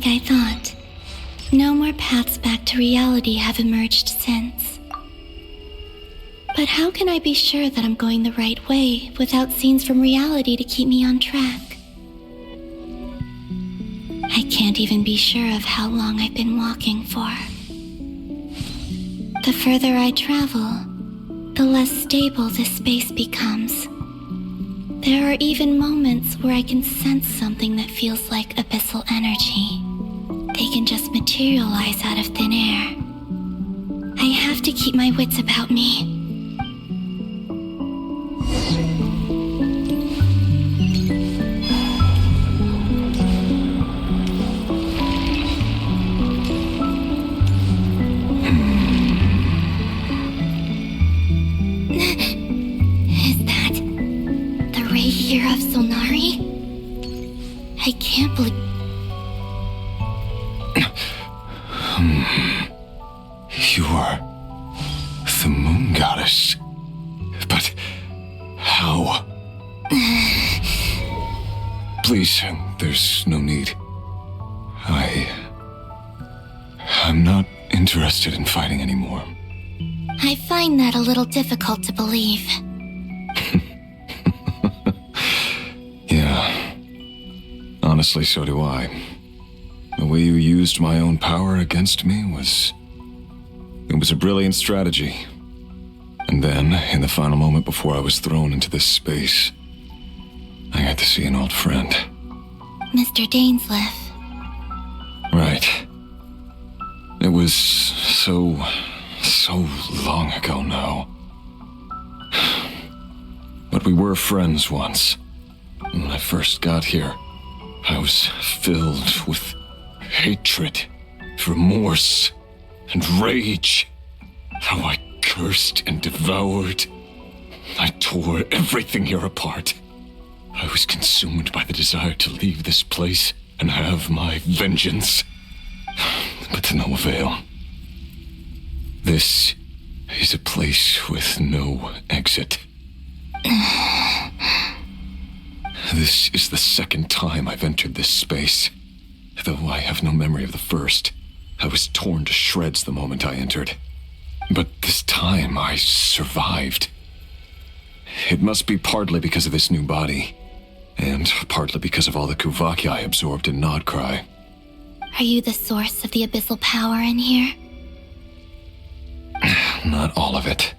like I thought. No more paths back to reality have emerged since. But how can I be sure that I'm going the right way without scenes from reality to keep me on track? I can't even be sure of how long I've been walking for. The further I travel, the less stable this space becomes. There are even moments where I can sense something that feels like abyssal energy. They can just materialize out of thin air. I have to keep my wits about me. Is that the ray here of Solnari? I can't believe... You are the moon goddess. But how? Please, there's no need. I'm not interested in fighting anymore. I find that a little difficult to believe. Yeah. Honestly, so do I. The way you used my own power against me was... It was a brilliant strategy. And then, in the final moment before I was thrown into this space, I got to see an old friend. Mr. Dainsleif. Right. It was so long ago now. But we were friends once. When I first got here, I was filled with hatred, remorse, and rage. How I cursed and devoured. I tore everything here apart. I was consumed by the desire to leave this place and have my vengeance. But to no avail. This is a place with no exit. This is the second time I've entered this space. Though I have no memory of the first. I was torn to shreds the moment I entered. But this time I survived. It must be partly because of this new body, and partly because of all the Kuvaki I absorbed in Nodcry. Are you the source of the abyssal power in here? Not all of it.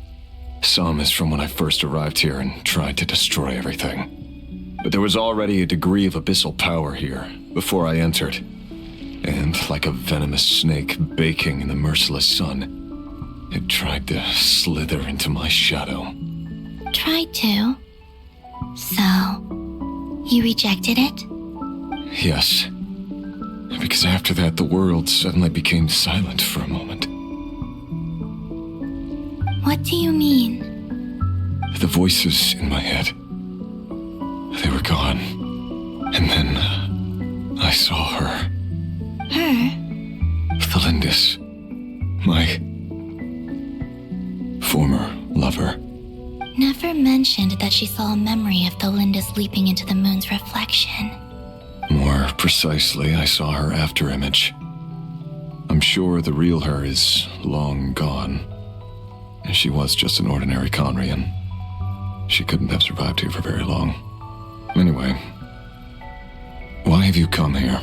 Some is from when I first arrived here and tried to destroy everything. But there was already a degree of abyssal power here before I entered. And like a venomous snake baking in the merciless sun, it tried to slither into my shadow. Tried to? So, you rejected it? Yes. Because after that, the world suddenly became silent for a moment. What do you mean? The voices in my head, they were gone. And then I saw her. Her? Thalindis, my former lover. Never mentioned that she saw a memory of Thalindis leaping into the moon's reflection. More precisely, I saw her afterimage. I'm sure the real her is long gone. She was just an ordinary Conrian. She couldn't have survived here for very long. Anyway, why have you come here?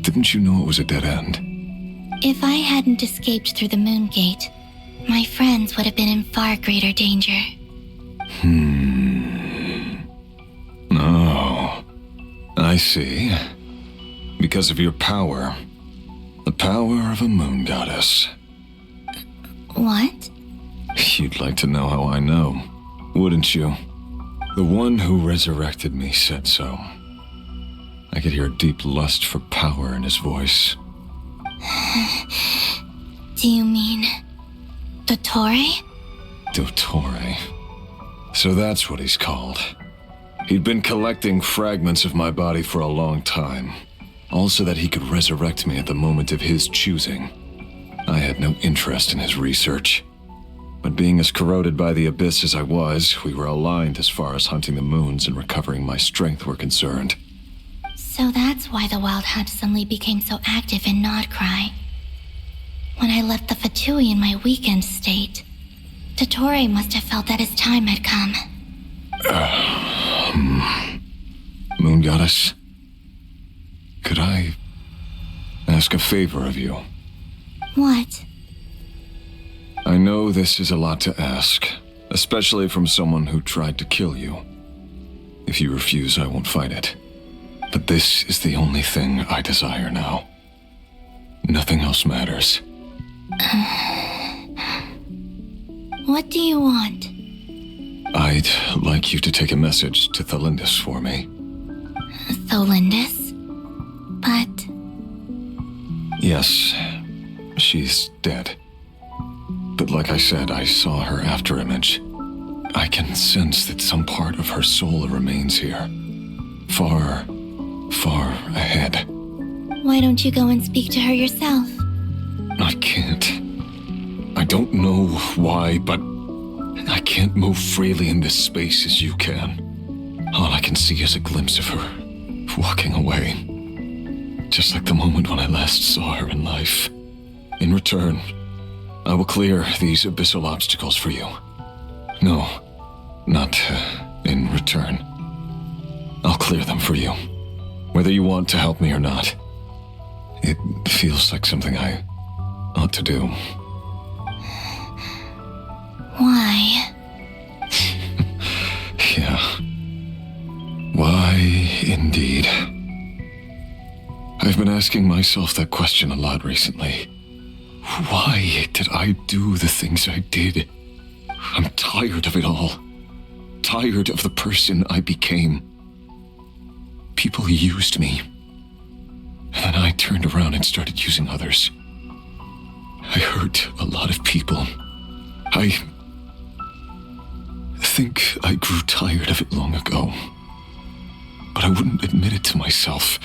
Didn't you know it was a dead end? If I hadn't escaped through the moon gate, my friends would have been in far greater danger. Oh, I see. Because of your power. The power of a moon goddess. What? You'd like to know how I know, wouldn't you? The one who resurrected me said so. I could hear a deep lust for power in his voice. Do you mean... Dottore? Dottore. So that's what he's called. He'd been collecting fragments of my body for a long time. All so that he could resurrect me at the moment of his choosing. I had no interest in his research. But being as corroded by the abyss as I was, we were aligned as far as hunting the moons and recovering my strength were concerned. So So that's why the Wild Hunt suddenly became so active in Nodcry. When I left the Fatui in my weakened state, Dottore must have felt that his time had come. Moon Goddess, could I ask a favor of you? What? I know this is a lot to ask, especially from someone who tried to kill you. If you refuse, I won't fight it. But this is the only thing I desire now. Nothing else matters. What do you want? I'd like you to take a message to Thalindis for me. Tholindis? But... Yes, she's dead. But like I said, I saw her afterimage. I can sense that some part of her soul remains here. Far, far ahead. Why don't you go and speak to her yourself? I can't. I don't know why, but I can't move freely in this space as you can. All I can see is a glimpse of her, walking away. Just like the moment when I last saw her in life. In return, I will clear these abyssal obstacles for you. No, not in return. I'll clear them for you, whether you want to help me or not. It feels like something I ought to do. Why? Yeah. Why, indeed. I've been asking myself that question a lot recently. Why did I do the things I did? I'm tired of it all. Tired of the person I became. People used me. And then I turned around and started using others. I hurt a lot of people. I think I grew tired of it long ago. But I wouldn't admit it to myself.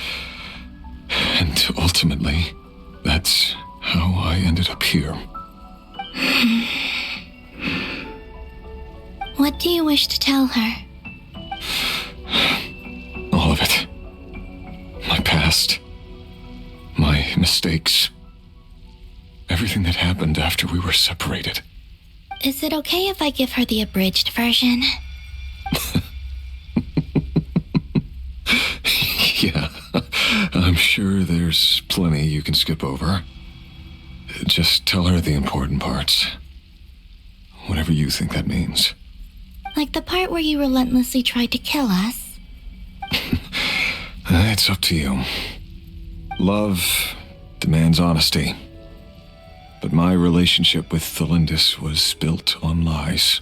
And ultimately, that's how I ended up here. What do you wish to tell her? All of it. My past. My mistakes. Everything that happened after we were separated. Is it okay if I give her the abridged version? Yeah, I'm sure there's plenty you can skip over. Just tell her the important parts. Whatever you think that means. Like the part where you relentlessly tried to kill us? It's up to you. Love demands honesty. But my relationship with Thalindis was built on lies.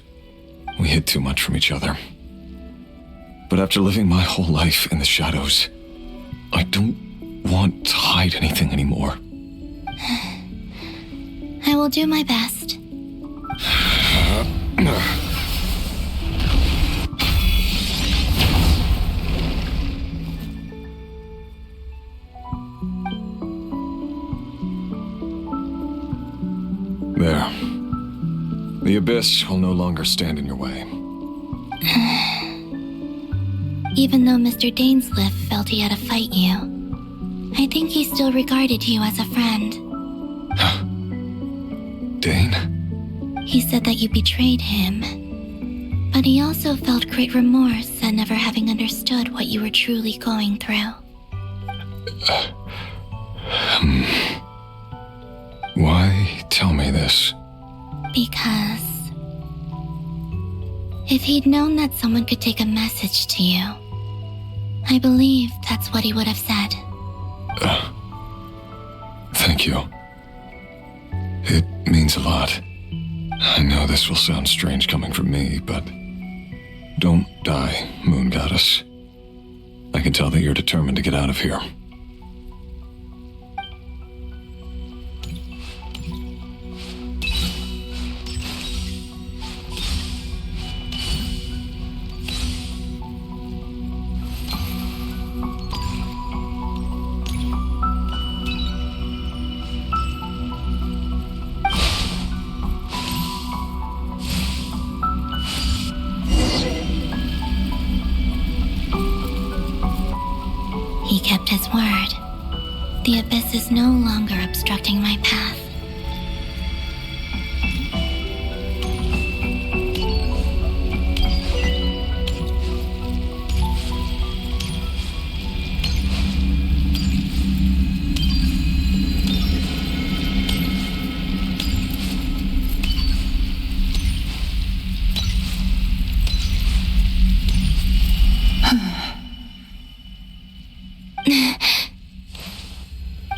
We hid too much from each other. But after living my whole life in the shadows, I don't want to hide anything anymore. I will do my best. There. The abyss will no longer stand in your way. Even though Mr. Dainsliff felt he had to fight you, I think he still regarded you as a friend. Dane? He said that you betrayed him, but he also felt great remorse at never having understood what you were truly going through. Why tell me this? Because if he'd known that someone could take a message to you, I believe that's what he would have said. Thank you. It means a lot. I know this will sound strange coming from me, but don't die, Moon Goddess. I can tell that you're determined to get out of here. He kept The abyss is no longer obstructing my path.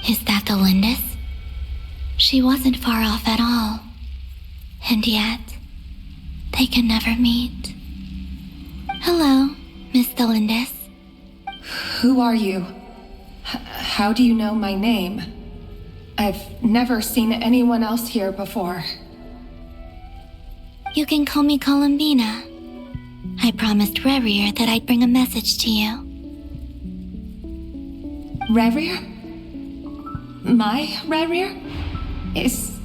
Is that the Lindis? She wasn't far off at all. And yet, they can never meet. Hello, Miss the Lindis. Who are you? How do you know my name? I've never seen anyone else here before. You can call me Columbina. I promised Rerir that I'd bring a message to you. Rerir? My Rerir? Is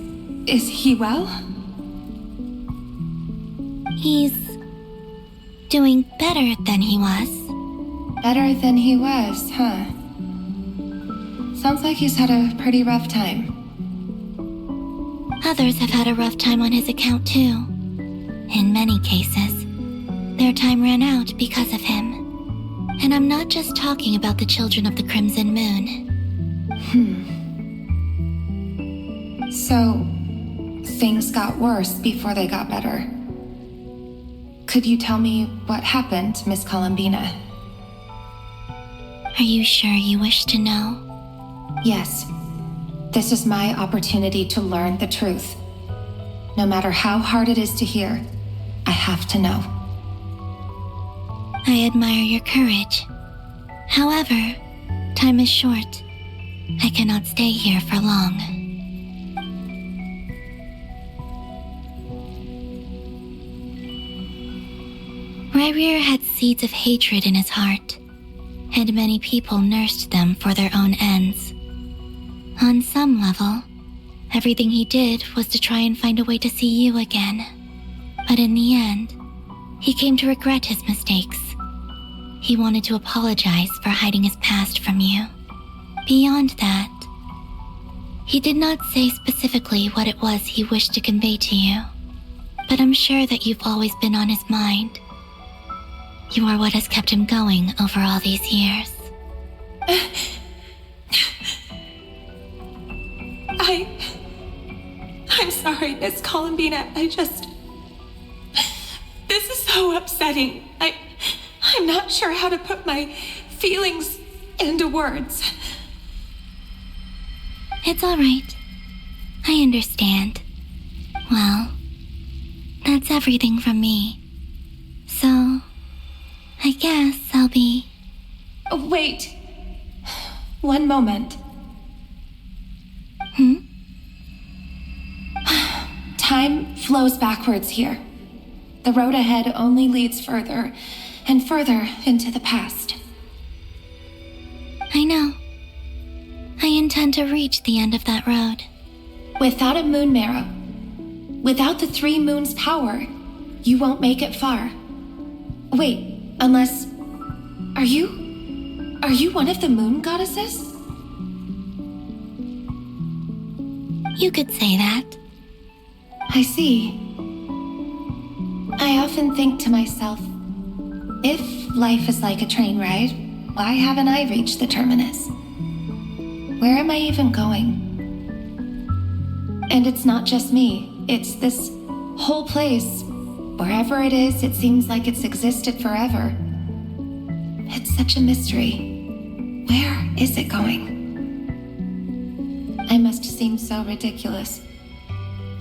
he well? He's doing better than he was. Better than he was, huh? Sounds like he's had a pretty rough time. Others have had a rough time on his account too. In many cases, their time ran out because of him. And I'm not just talking about the children of the Crimson Moon. So, things got worse before they got better. Could you tell me what happened, Miss Columbina? Are you sure you wish to know? Yes. This is my opportunity to learn the truth. No matter how hard it is to hear, I have to know. I admire your courage. However, time is short. I cannot stay here for long. Rerir had seeds of hatred in his heart, and many people nursed them for their own ends. On some level, everything he did was to try and find a way to see you again. But in the end, he came to regret his mistakes. He wanted to apologize for hiding his past from you. Beyond that, he did not say specifically what it was he wished to convey to you, but I'm sure that you've always been on his mind. You are what has kept him going over all these years. I'm sorry, Miss Columbina. This is so upsetting. I'm not sure how to put my feelings into words. It's all right. I understand. Well, that's everything from me. So, I guess I'll be... Wait. One moment. Time flows backwards here. The road ahead only leads further and further into the past. I know. I intend to reach the end of that road. Without a moon marrow, without the 3 moons' power, you won't make it far. Wait, unless... Are you one of the moon goddesses? You could say that. I see. I often think to myself, if life is like a train ride, why haven't I reached the terminus? Where am I even going? And it's not just me, it's this whole place. Wherever it is, it seems like it's existed forever. It's such a mystery. Where is it going? I must seem so ridiculous.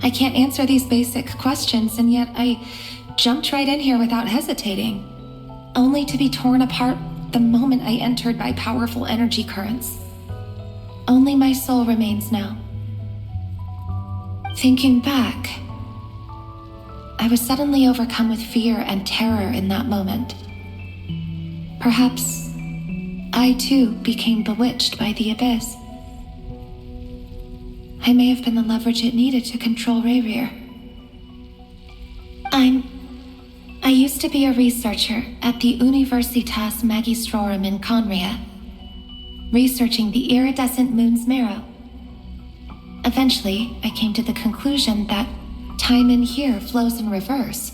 I can't answer these basic questions, and yet I jumped right in here without hesitating, only to be torn apart the moment I entered by powerful energy currents. Only my soul remains now. Thinking back, I was suddenly overcome with fear and terror in that moment. Perhaps I too became bewitched by the abyss. I may have been the leverage it needed to control Rerir. I used to be a researcher at the Universitas Magistrorum in Conria. researching the iridescent moon's marrow. Eventually, I came to the conclusion that time in here flows in reverse.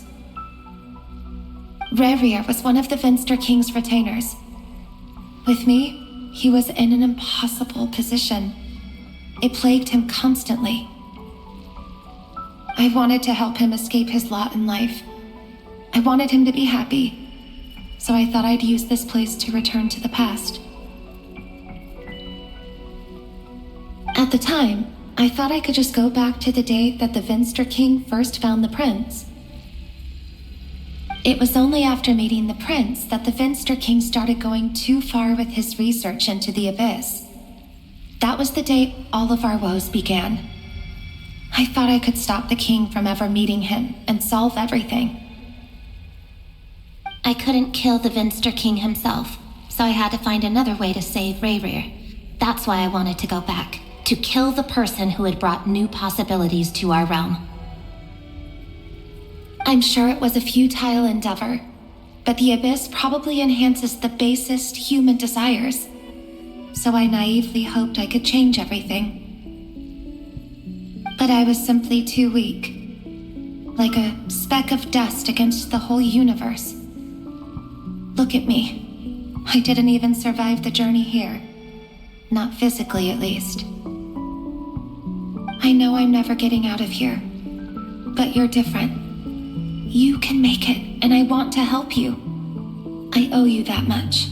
Rerir was one of the Vinster King's retainers. With me, he was in an impossible position. It plagued him constantly. I wanted to help him escape his lot in life. I wanted him to be happy, so I thought I'd use this place to return to the past. At the time, I thought I could just go back to the day that the Vinster King first found the prince. It was only after meeting the prince that the Vinster King started going too far with his research into the abyss. That was the day all of our woes began. I thought I could stop the king from ever meeting him and solve everything. I couldn't kill the Vinster King himself, so I had to find another way to save Rerir. That's why I wanted to go back, to kill the person who had brought new possibilities to our realm. I'm sure it was a futile endeavor, but the abyss probably enhances the basest human desires. So I naively hoped I could change everything. But I was simply too weak, like a speck of dust against the whole universe. Look at me. I didn't even survive the journey here. Not physically, at least. I know I'm never getting out of here, but you're different. You can make it, and I want to help you. I owe you that much.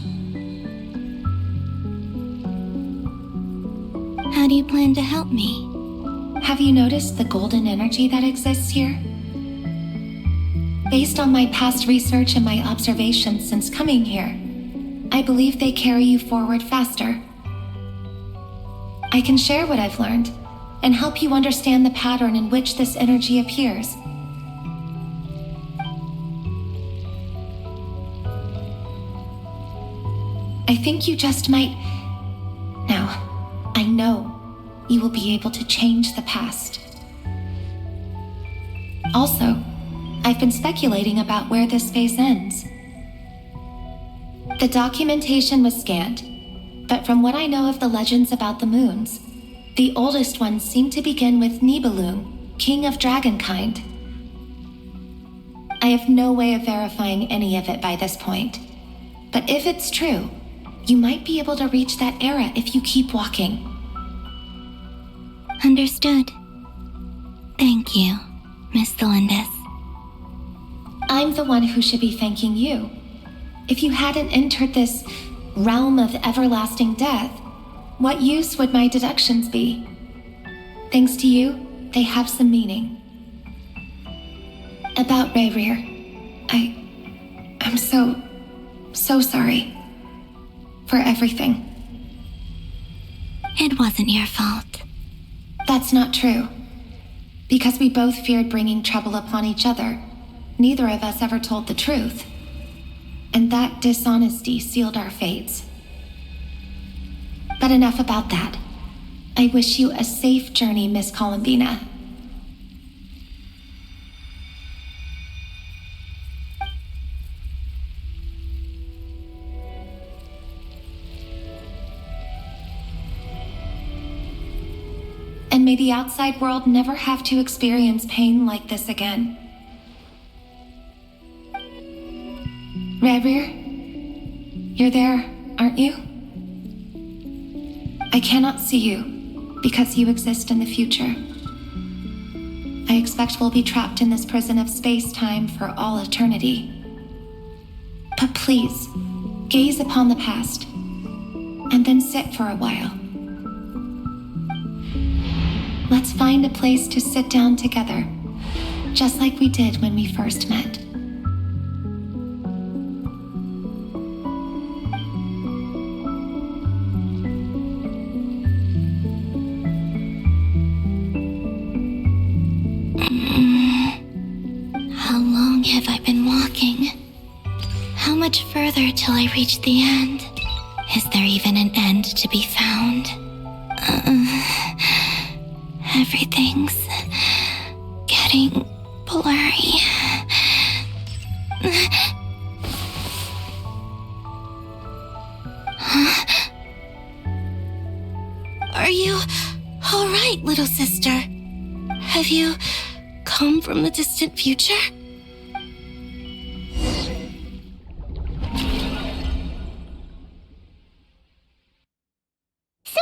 How do you plan to help me? Have you noticed the golden energy that exists here? Based on my past research and my observations since coming here, I believe they carry you forward faster. I can share what I've learned and help you understand the pattern in which this energy appears. I think you just might... Now, I know you will be able to change the past. Also, I've been speculating about where this phase ends. The documentation was scanned, but from what I know of the legends about the moons, the oldest ones seem to begin with Nibelung, king of dragonkind. I have no way of verifying any of it by this point, but if it's true, you might be able to reach that era if you keep walking. Understood. Thank you, Miss Thelindis. I'm the one who should be thanking you. If you hadn't entered this realm of everlasting death, what use would my deductions be? Thanks to you, they have some meaning. About Rerir, I'm so sorry. For everything. It wasn't your fault. That's not true. Because we both feared bringing trouble upon each other, neither of us ever told the truth. And that dishonesty sealed our fates. But enough about that. I wish you a safe journey, Miss Columbina. And may the outside world never have to experience pain like this again. Rerir, you're there, aren't you? I cannot see you because you exist in the future. I expect we'll be trapped in this prison of space-time for all eternity. But please, gaze upon the past, and then sit for a while. Let's find a place to sit down together, just like we did when we first met. How long have I been walking? How much further till I reach the end? Is there even an end to be found? Everything's getting blurry. Are you all right, little sister? Have you come from the distant future? So,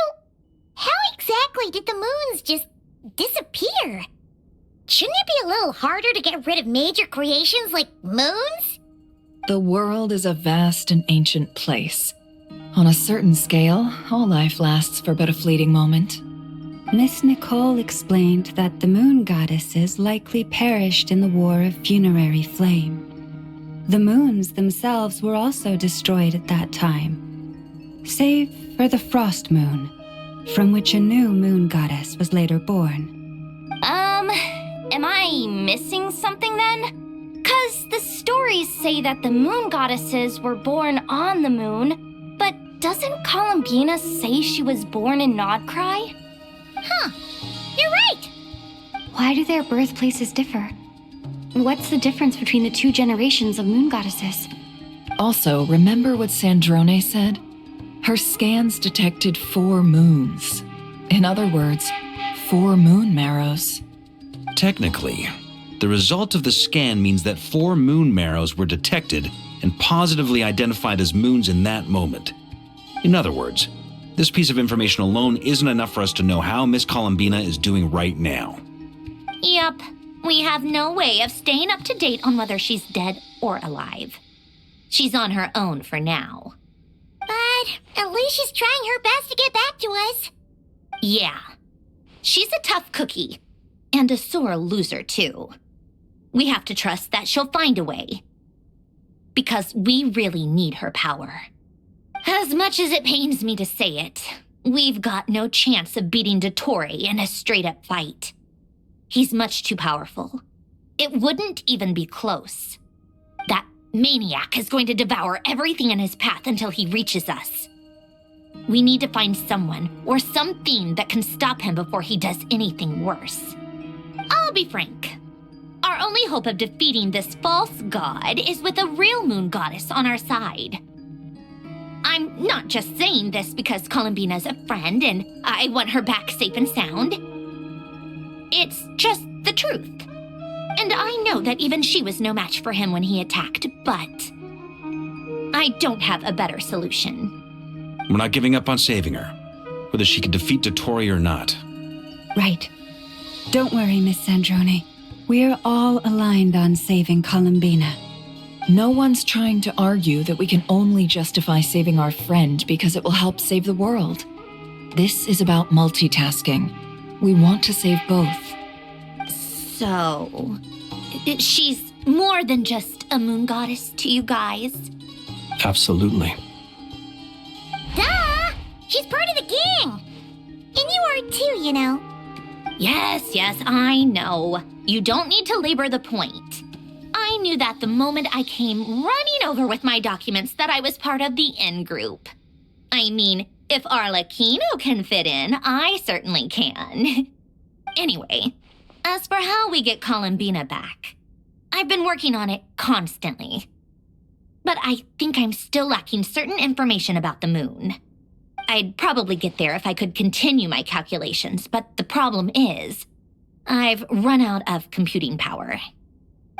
how exactly did the moons just disappear? Shouldn't it be a little harder to get rid of major creations like moons? The world is a vast and ancient place. On a certain scale, all life lasts for but a fleeting moment. Miss Nicole explained that the moon goddesses likely perished in the War of Funerary Flame. The moons themselves were also destroyed at that time, save for the Frost Moon, from which a new moon goddess was later born. Am I missing something then? 'Cause the stories say that the moon goddesses were born on the moon, but doesn't Columbina say she was born in Nodcry? Huh, you're right! Why do their birthplaces differ? What's the difference between the two generations of moon goddesses? Also, remember what Sandrone said? Her scans detected 4 moons. In other words, 4 moon marrows. Technically, the result of the scan means that 4 moon marrows were detected and positively identified as moons in that moment. In other words, this piece of information alone isn't enough for us to know how Miss Columbina is doing right now. Yep, we have no way of staying up to date on whether she's dead or alive. She's on her own for now. But at least she's trying her best to get back to us. Yeah, she's a tough cookie, and a sore loser too. We have to trust that she'll find a way. Because we really need her power. As much as it pains me to say it, we've got no chance of beating Dottore in a straight-up fight. He's much too powerful. It wouldn't even be close. That maniac is going to devour everything in his path until he reaches us. We need to find someone or something that can stop him before he does anything worse. I'll be frank. Our only hope of defeating this false god is with a real moon goddess on our side. I'm not just saying this because Columbina's a friend and I want her back safe and sound. It's just the truth. And I know that even she was no match for him when he attacked, but I don't have a better solution. We're not giving up on saving her, whether she can defeat Dottore or not. Right. Don't worry, Miss Sandrone. We're all aligned on saving Columbina. No one's trying to argue that we can only justify saving our friend because it will help save the world. This is about multitasking. We want to save both. So, she's more than just a moon goddess to you guys? Absolutely. Duh! She's part of the gang! And you are too, you know. Yes, I know. You don't need to labor the point. I knew that the moment I came running over with my documents that I was part of the in-group. I mean, if Arlecchino can fit in, I certainly can. Anyway, as for how we get Columbina back, I've been working on it constantly. But I think I'm still lacking certain information about the moon. I'd probably get there if I could continue my calculations, but the problem is, I've run out of computing power.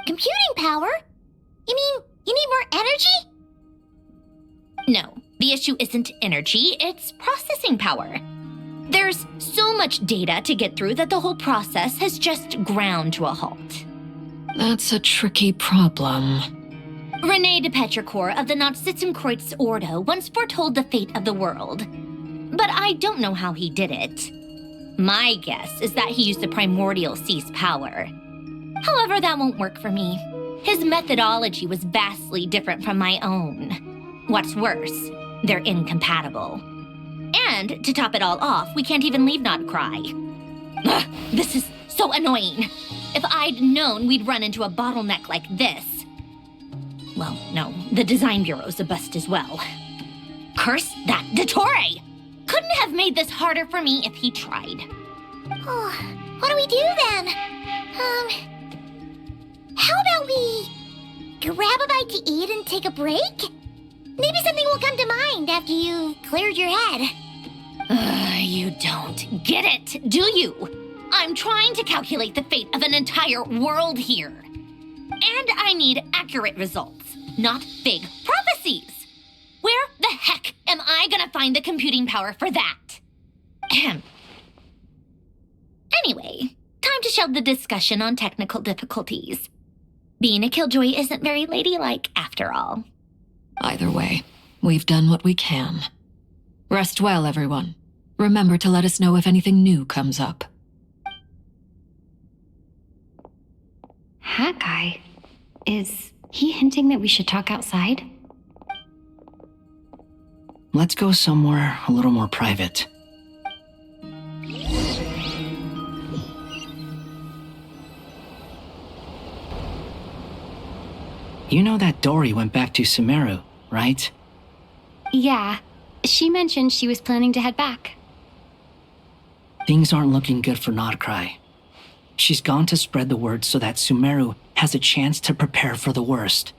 Computing power? You mean you need more energy? No, the issue isn't energy, it's processing power. There's so much data to get through that the whole process has just ground to a halt. That's a tricky problem. René de Petrichor of the Nazissenkreuz Ordo once foretold the fate of the world. But I don't know how he did it. My guess is that he used the primordial sea's power. However, that won't work for me. His methodology was vastly different from my own. What's worse, they're incompatible. And to top it all off, we can't even leave Nodcry. Ugh, this is so annoying. If I'd known we'd run into a bottleneck like this. Well, no, the design bureau's a bust as well. Curse that Dottore! Couldn't have made this harder for me if he tried. Oh, what do we do then? How about we grab a bite to eat and take a break? Maybe something will come to mind after you've cleared your head. You don't get it, do you? I'm trying to calculate the fate of an entire world here. And I need accurate results, not vague prophecies. Where the heck am I gonna find the computing power for that? Ahem. Anyway, time to shelve the discussion on technical difficulties. Being a killjoy isn't very ladylike, after all. Either way, we've done what we can. Rest well, everyone. Remember to let us know if anything new comes up. Hat guy? Is he hinting that we should talk outside? Let's go somewhere a little more private. You know that Dory went back to Sumeru, right? Yeah. She mentioned she was planning to head back. Things aren't looking good for Nodcry. She's gone to spread the word so that Sumeru has a chance to prepare for the worst.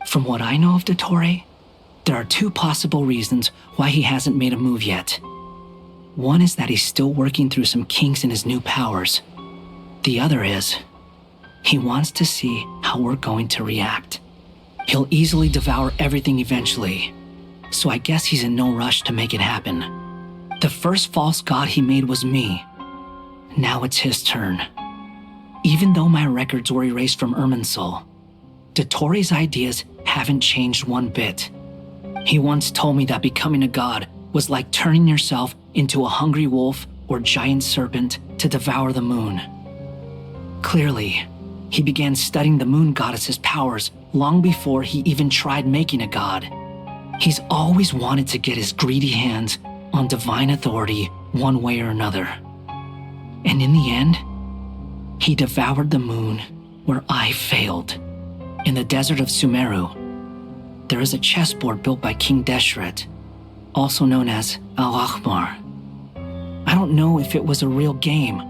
From what I know of Dottore, there are two possible reasons why he hasn't made a move yet. One is that he's still working through some kinks in his new powers. The other is, he wants to see how we're going to react. He'll easily devour everything eventually, so I guess he's in no rush to make it happen. The first false god he made was me. Now it's his turn. Even though my records were erased from Irminsul, Dottore's ideas haven't changed one bit. He once told me that becoming a god was like turning yourself into a hungry wolf or giant serpent to devour the moon. Clearly, he began studying the moon goddess's powers long before he even tried making a god. He's always wanted to get his greedy hands on divine authority one way or another. And in the end, he devoured the moon where I failed. In the desert of Sumeru, there is a chessboard built by King Deshret, also known as Al-Ahmar. I don't know if it was a real game,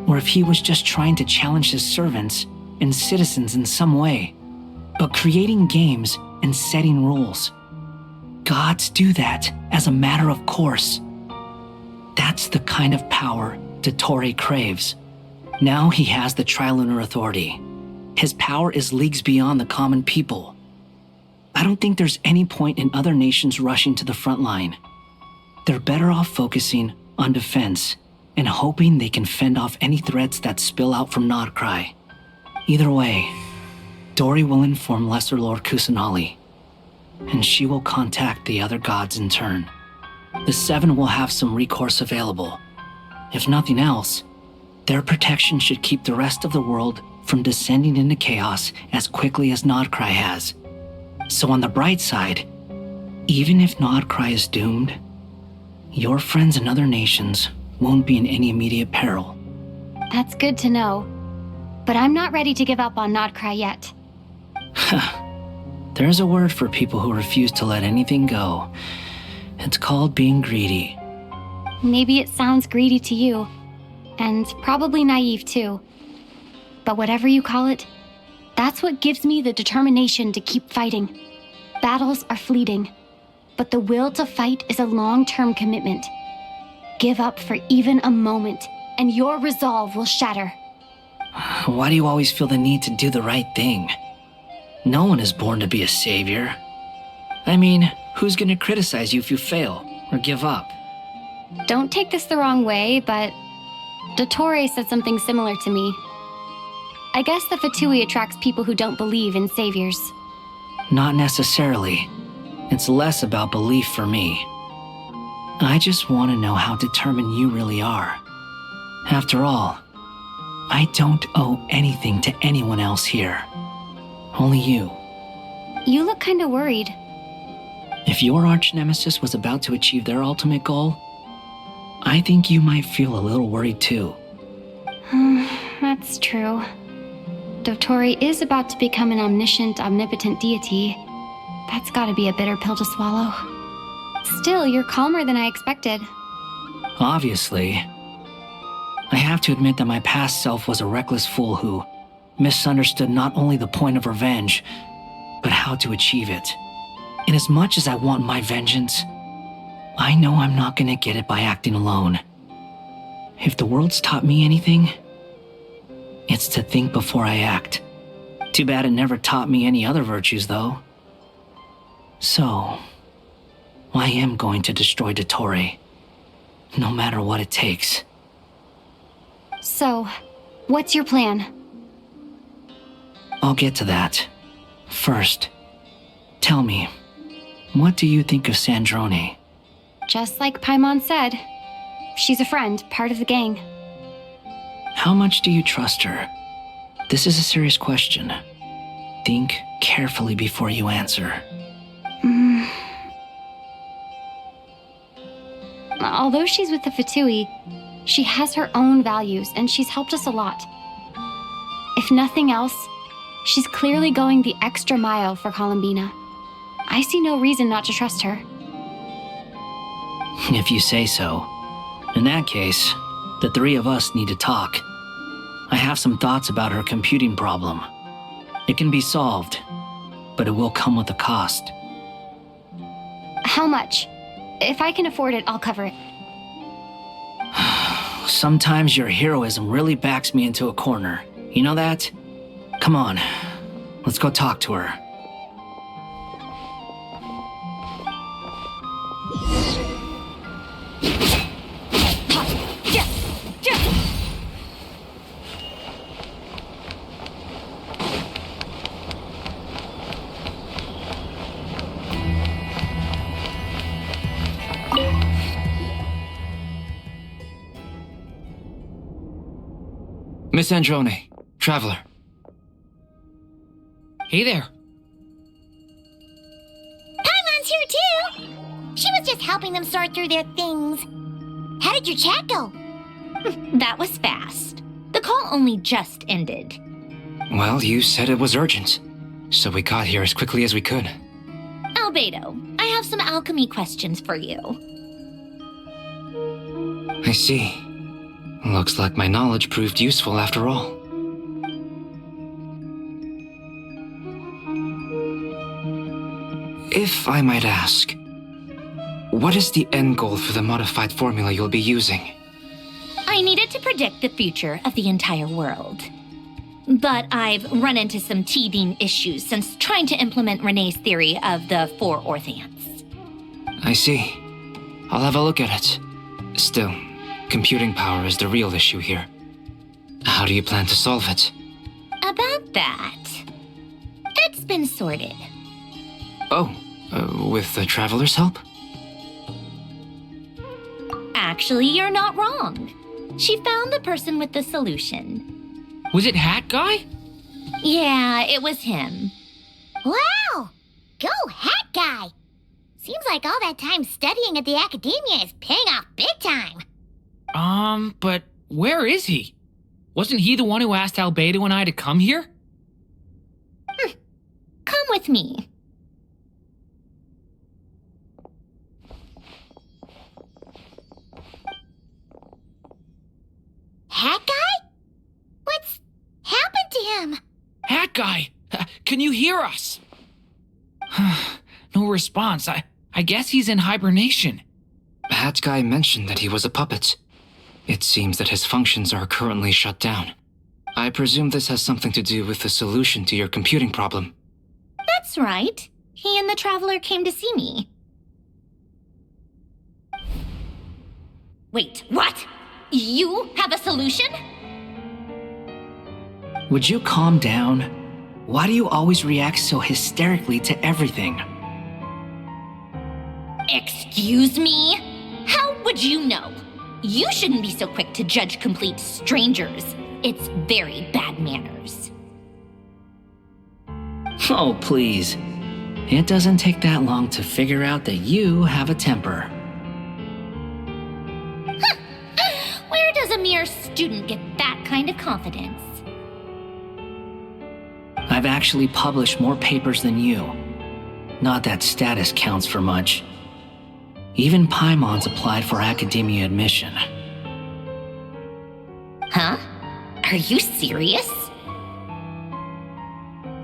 or if he was just trying to challenge his servants and citizens in some way. But creating games and setting rules, gods do that as a matter of course. That's the kind of power Dottore craves. Now he has the Trilunar Authority. His power is leagues beyond the common people. I don't think there's any point in other nations rushing to the front line. They're better off focusing on defense and hoping they can fend off any threats that spill out from Nodcry. Either way, Dory will inform Lesser Lord Kusanali, and she will contact the other gods in turn. The Seven will have some recourse available. If nothing else, their protection should keep the rest of the world from descending into chaos as quickly as Nodcry has. So on the bright side, even if Nodcry is doomed, your friends in other nations won't be in any immediate peril. That's good to know. But I'm not ready to give up on Nodcry yet. There's a word for people who refuse to let anything go. It's called being greedy. Maybe it sounds greedy to you, and probably naive too. But whatever you call it, that's what gives me the determination to keep fighting. Battles are fleeting, but the will to fight is a long-term commitment. Give up for even a moment, and your resolve will shatter. Why do you always feel the need to do the right thing? No one is born to be a savior. I mean, who's gonna criticize you if you fail or give up? Don't take this the wrong way, but Dottore said something similar to me. I guess the Fatui attracts people who don't believe in saviors. Not necessarily. It's less about belief for me. I just want to know how determined you really are. After all, I don't owe anything to anyone else here. Only you. You look kinda worried. If your arch-nemesis was about to achieve their ultimate goal, I think you might feel a little worried too. That's true. Dottore is about to become an omniscient, omnipotent deity. That's gotta be a bitter pill to swallow. Still, you're calmer than I expected. Obviously. I have to admit that my past self was a reckless fool who misunderstood not only the point of revenge, but how to achieve it. And as much as I want my vengeance, I know I'm not gonna get it by acting alone. If the world's taught me anything, it's to think before I act. Too bad it never taught me any other virtues, though. So, I am going to destroy Dottore, no matter what it takes. So, what's your plan? I'll get to that. First, tell me, what do you think of Sandrone? Just like Paimon said, she's a friend, part of the gang. How much do you trust her? This is a serious question. Think carefully before you answer. Although she's with the VIII, she has her own values and she's helped us a lot. If nothing else, she's clearly going the extra mile for Columbina. I see no reason not to trust her. If you say so. In that case, the three of us need to talk. I have some thoughts about her computing problem. It can be solved, but it will come with a cost. How much? If I can afford it, I'll cover it. Sometimes your heroism really backs me into a corner. You know that? Come on, let's go talk to her. Miss Androne, Traveler. Hey there. Paimon's here too! She was just helping them sort through their things. How did your chat go? That was fast. The call only just ended. Well, you said it was urgent, so we got here as quickly as we could. Albedo, I have some alchemy questions for you. I see. Looks like my knowledge proved useful after all. If I might ask, what is the end goal for the modified formula you'll be using? I needed to predict the future of the entire world. But I've run into some teething issues since trying to implement Renee's theory of the four Orthants. I see. I'll have a look at it. Still, computing power is the real issue here. How do you plan to solve it? About that, it's been sorted. Oh, with the Traveler's help? Actually, you're not wrong. She found the person with the solution. Was it Hat Guy? Yeah, it was him. Wow! Go Hat Guy! Seems like all that time studying at the academia is paying off big time. But where is he? Wasn't he the one who asked Albedo and I to come here? Come with me. Hat Guy? What's happened to him? Hat Guy, can you hear us? No response. I guess he's in hibernation. Hat Guy mentioned that he was a puppet. It seems that his functions are currently shut down. I presume this has something to do with the solution to your computing problem. That's right. He and the Traveler came to see me. Wait, what? You have a solution? Would you calm down? Why do you always react so hysterically to everything? Excuse me? How would you know? You shouldn't be so quick to judge complete strangers. It's very bad manners. Oh, please. It doesn't take that long to figure out that you have a temper. Where does a mere student get that kind of confidence? I've actually published more papers than you. Not that status counts for much. Even Paimon's applied for academia admission. Huh? Are you serious?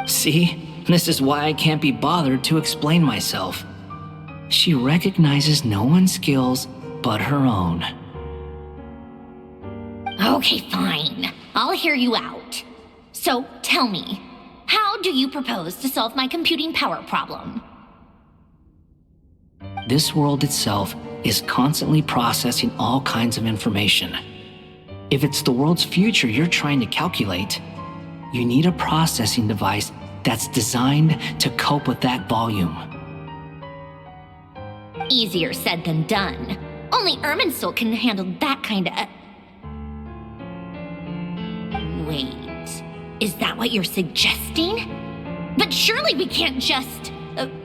See? This is why I can't be bothered to explain myself. She recognizes no one's skills but her own. Okay, fine. I'll hear you out. So tell me, how do you propose to solve my computing power problem? This world itself is constantly processing all kinds of information. If it's the world's future you're trying to calculate, you need a processing device that's designed to cope with that volume. Easier said than done. Only Irminsul can handle that kind of... Wait, is that what you're suggesting? But surely we can't just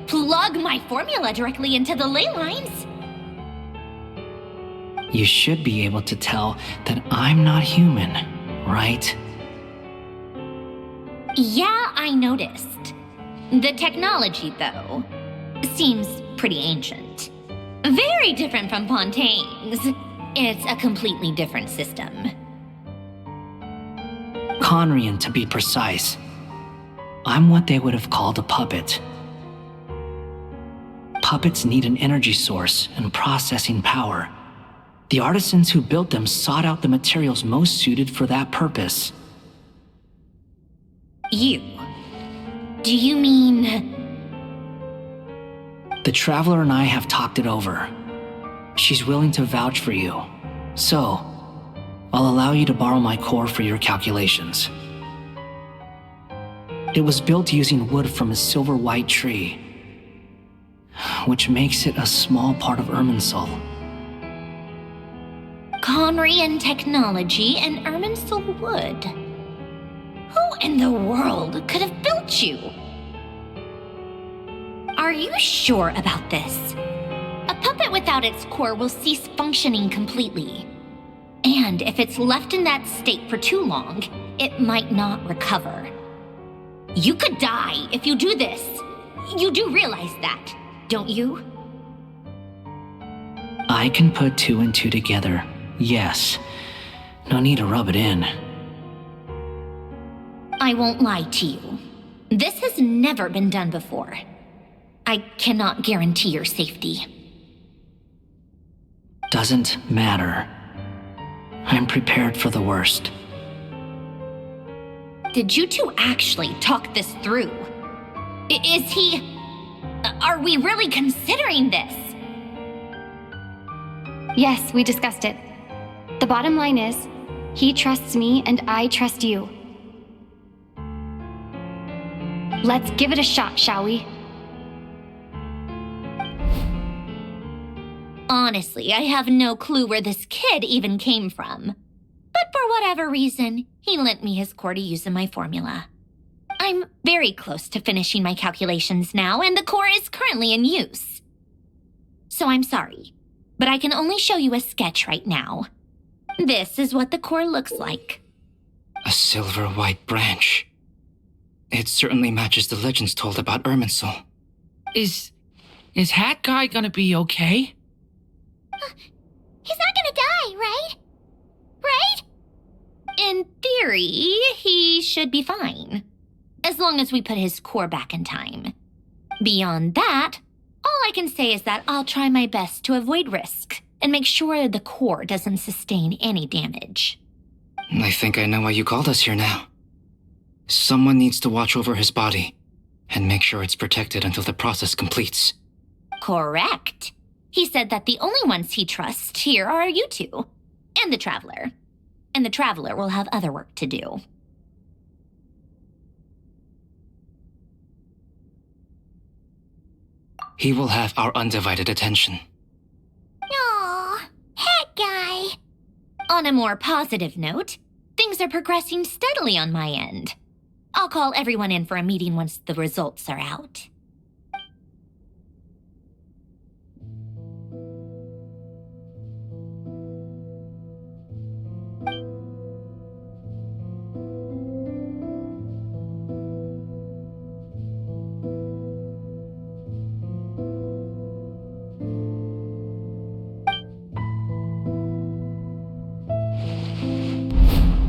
plug my formula directly into the ley lines. You should be able to tell that I'm not human, right? Yeah, I noticed. The technology, though, seems pretty ancient. Very different from Fontaine's. It's a completely different system. Conrian, to be precise. I'm what they would have called a puppet. Puppets need an energy source and processing power. The artisans who built them sought out the materials most suited for that purpose. You? Do you mean... The Traveler and I have talked it over. She's willing to vouch for you. So, I'll allow you to borrow my core for your calculations. It was built using wood from a silver-white tree, which makes it a small part of Irminsul. Conrian technology and Irminsul wood. Who in the world could have built you? Are you sure about this? A puppet without its core will cease functioning completely. And if it's left in that state for too long, it might not recover. You could die if you do this. You do realize that, don't you? I can put two and two together, yes. No need to rub it in. I won't lie to you. This has never been done before. I cannot guarantee your safety. Doesn't matter. I'm prepared for the worst. Did you two actually talk this through? Is he... Are we really considering this? Yes, we discussed it. The bottom line is, he trusts me and I trust you. Let's give it a shot, shall we? Honestly, I have no clue where this kid even came from. But for whatever reason, he lent me his core to use in my formula. I'm very close to finishing my calculations now, and the core is currently in use. So I'm sorry, but I can only show you a sketch right now. This is what the core looks like. A silver-white branch. It certainly matches the legends told about Irminsul. Is Hat Guy gonna be okay? He's not gonna die, right? Right? In theory, he should be fine. As long as we put his core back in time. Beyond that, all I can say is that I'll try my best to avoid risk and make sure the core doesn't sustain any damage. I think I know why you called us here now. Someone needs to watch over his body and make sure it's protected until the process completes. Correct. He said that the only ones he trusts here are you two, and the Traveler. And the Traveler will have other work to do. He will have our undivided attention. Aw, Hat Guy. On a more positive note, things are progressing steadily on my end. I'll call everyone in for a meeting once the results are out.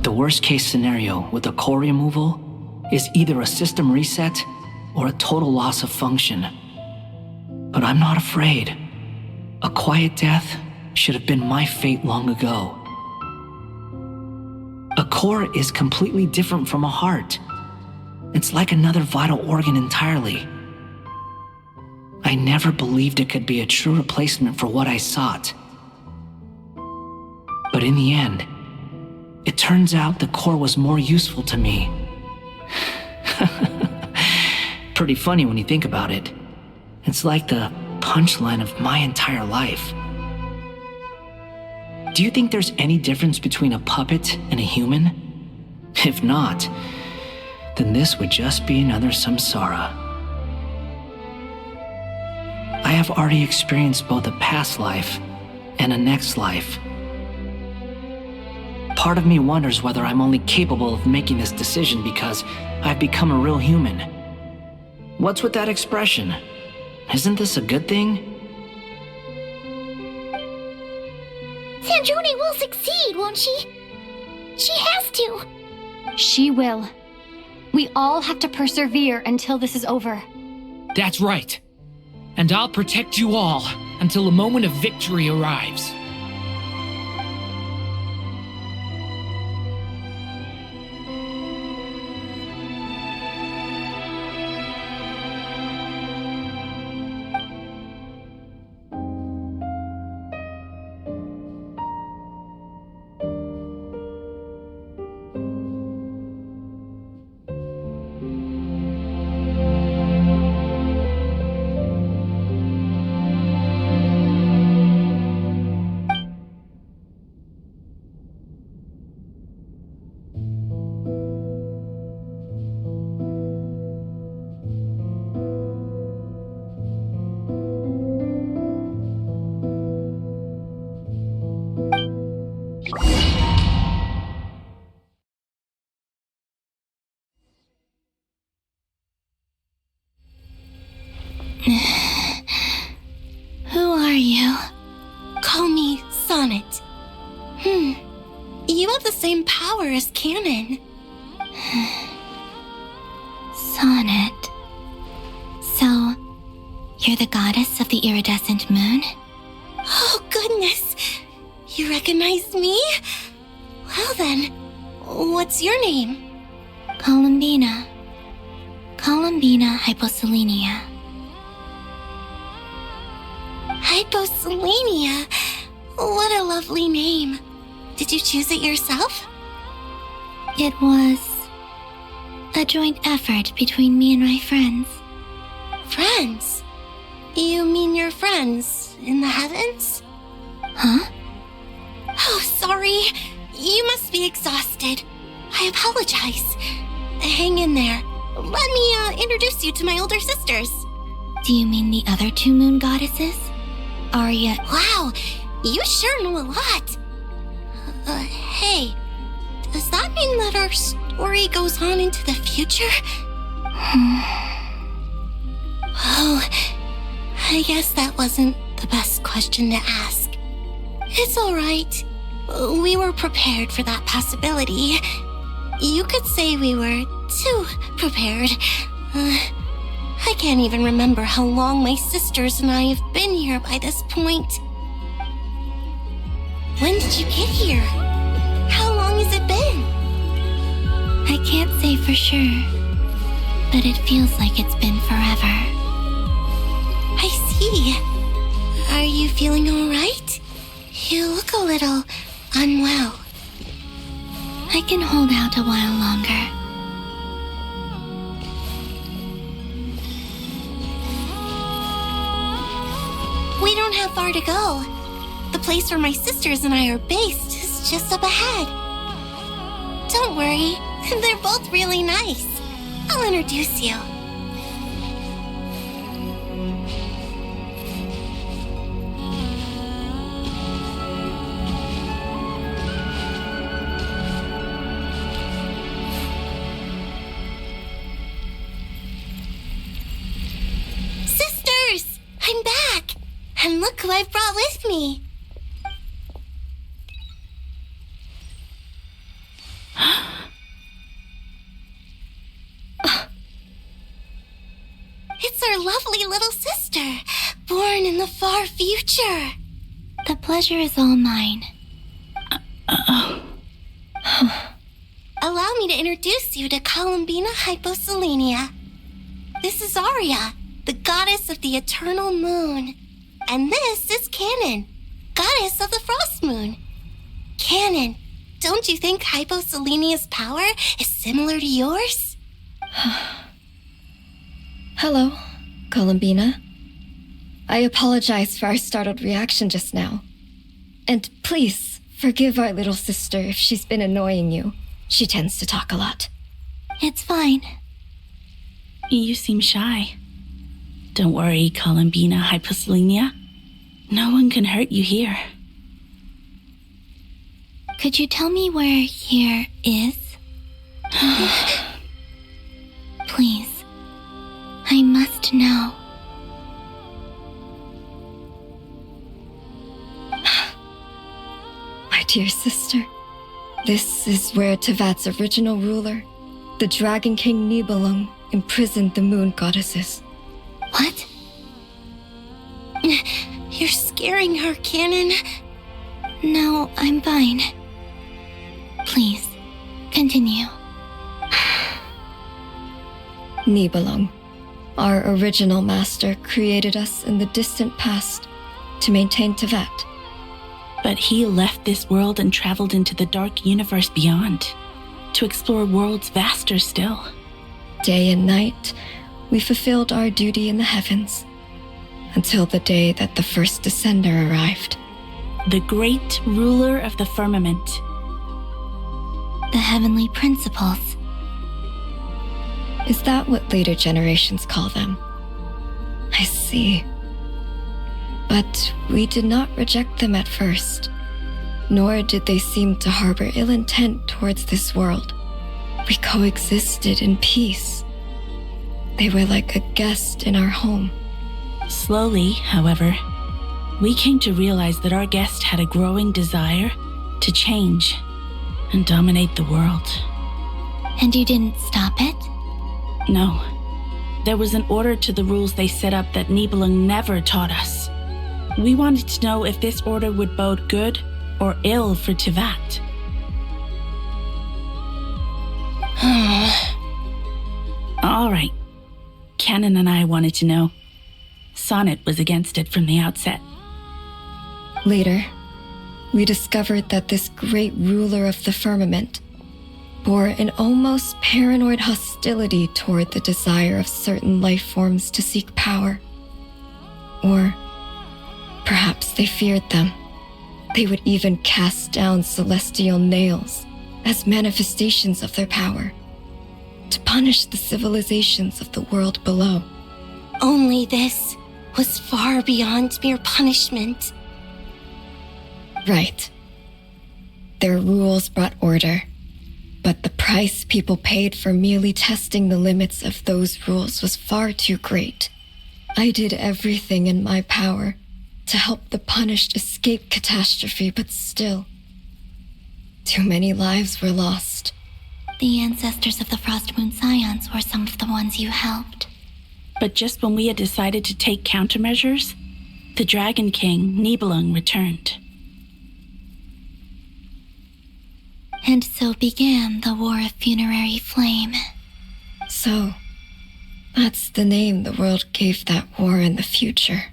The worst case scenario with the core removal is either a system reset or a total loss of function. But I'm not afraid. A quiet death should have been my fate long ago. A core is completely different from a heart. It's like another vital organ entirely. I never believed it could be a true replacement for what I sought. But in the end, it turns out the core was more useful to me. Pretty funny when you think about it. It's like the punchline of my entire life. Do you think there's any difference between a puppet and a human? If not, then this would just be another samsara. I have already experienced both a past life and a next life. Part of me wonders whether I'm only capable of making this decision because I've become a real human. What's with that expression? Isn't this a good thing? Sandrone will succeed, won't she? She has to. She will. We all have to persevere until this is over. That's right. And I'll protect you all until a moment of victory arrives. Who are you? Call me Sonnet. You have the same power as Canon. Sonnet. So, you're the goddess of the iridescent moon? Oh, goodness. You recognize me? Well then, what's your name? Columbina. Columbina Hyposelenia. Hyposelenia? What a lovely name. Did you choose it yourself? It was a joint effort between me and my friends. Friends? You mean your friends in the heavens? Huh? Oh, sorry. You must be exhausted. I apologize. Hang in there. Let me introduce you to my older sisters. Do you mean the other two moon goddesses? Arya. Wow, you sure know a lot. Hey, does that mean that our story goes on into the future? Oh, I guess that wasn't the best question to ask. It's all right. We were prepared for that possibility. You could say we were too prepared. I can't even remember how long my sisters and I have been here by this point. When did you get here? How long has it been? I can't say for sure, but it feels like it's been forever. I see. Are you feeling all right? You look a little unwell. I can hold out a while longer. We don't have far to go. The place where my sisters and I are based is just up ahead. Don't worry, they're both really nice. I'll introduce you. Sisters! I'm back! And look who I've brought with me. It's our lovely little sister, born in the far future. The pleasure is all mine. Allow me to introduce you to Columbina Hyposelenia. This is Arya, the goddess of the eternal moon. And this is Canon, goddess of the frost moon. Canon, don't you think Hyposelenia's power is similar to yours? Hello, Columbina. I apologize for our startled reaction just now. And please, forgive our little sister if she's been annoying you. She tends to talk a lot. It's fine. You seem shy. Don't worry, Columbina Hyposelenia. No one can hurt you here. Could you tell me where here is? Please. I must know. My dear sister, this is where Tevat's original ruler, the Dragon King Nibelung, imprisoned the moon goddesses. What? You're scaring her, Canon. No, I'm fine. Please, continue. Nibelung, our original master, created us in the distant past to maintain Tevat. But he left this world and traveled into the dark universe beyond, to explore worlds vaster still. Day and night, we fulfilled our duty in the heavens, until the day that the first Descender arrived. The great ruler of the firmament. The heavenly principles. Is that what later generations call them? I see. But we did not reject them at first, nor did they seem to harbor ill intent towards this world. We coexisted in peace. They were like a guest in our home. Slowly, however, we came to realize that our guest had a growing desire to change and dominate the world. And you didn't stop it? No. There was an order to the rules they set up that Nibelung never taught us. We wanted to know if this order would bode good or ill for Tevat. All right. Canon and I wanted to know. Sonnet was against it from the outset. Later, we discovered that this great ruler of the firmament bore an almost paranoid hostility toward the desire of certain life forms to seek power. Or perhaps they feared them. They would even cast down celestial nails as manifestations of their power, to punish the civilizations of the world below. Only this was far beyond mere punishment. Right. Their rules brought order, but the price people paid for merely testing the limits of those rules was far too great. I did everything in my power to help the punished escape catastrophe, but still, too many lives were lost. The ancestors of the Frost Moon Scions were some of the ones you helped. But just when we had decided to take countermeasures, the Dragon King, Nibelung, returned. And so began the War of Funerary Flame. So, that's the name the world gave that war in the future.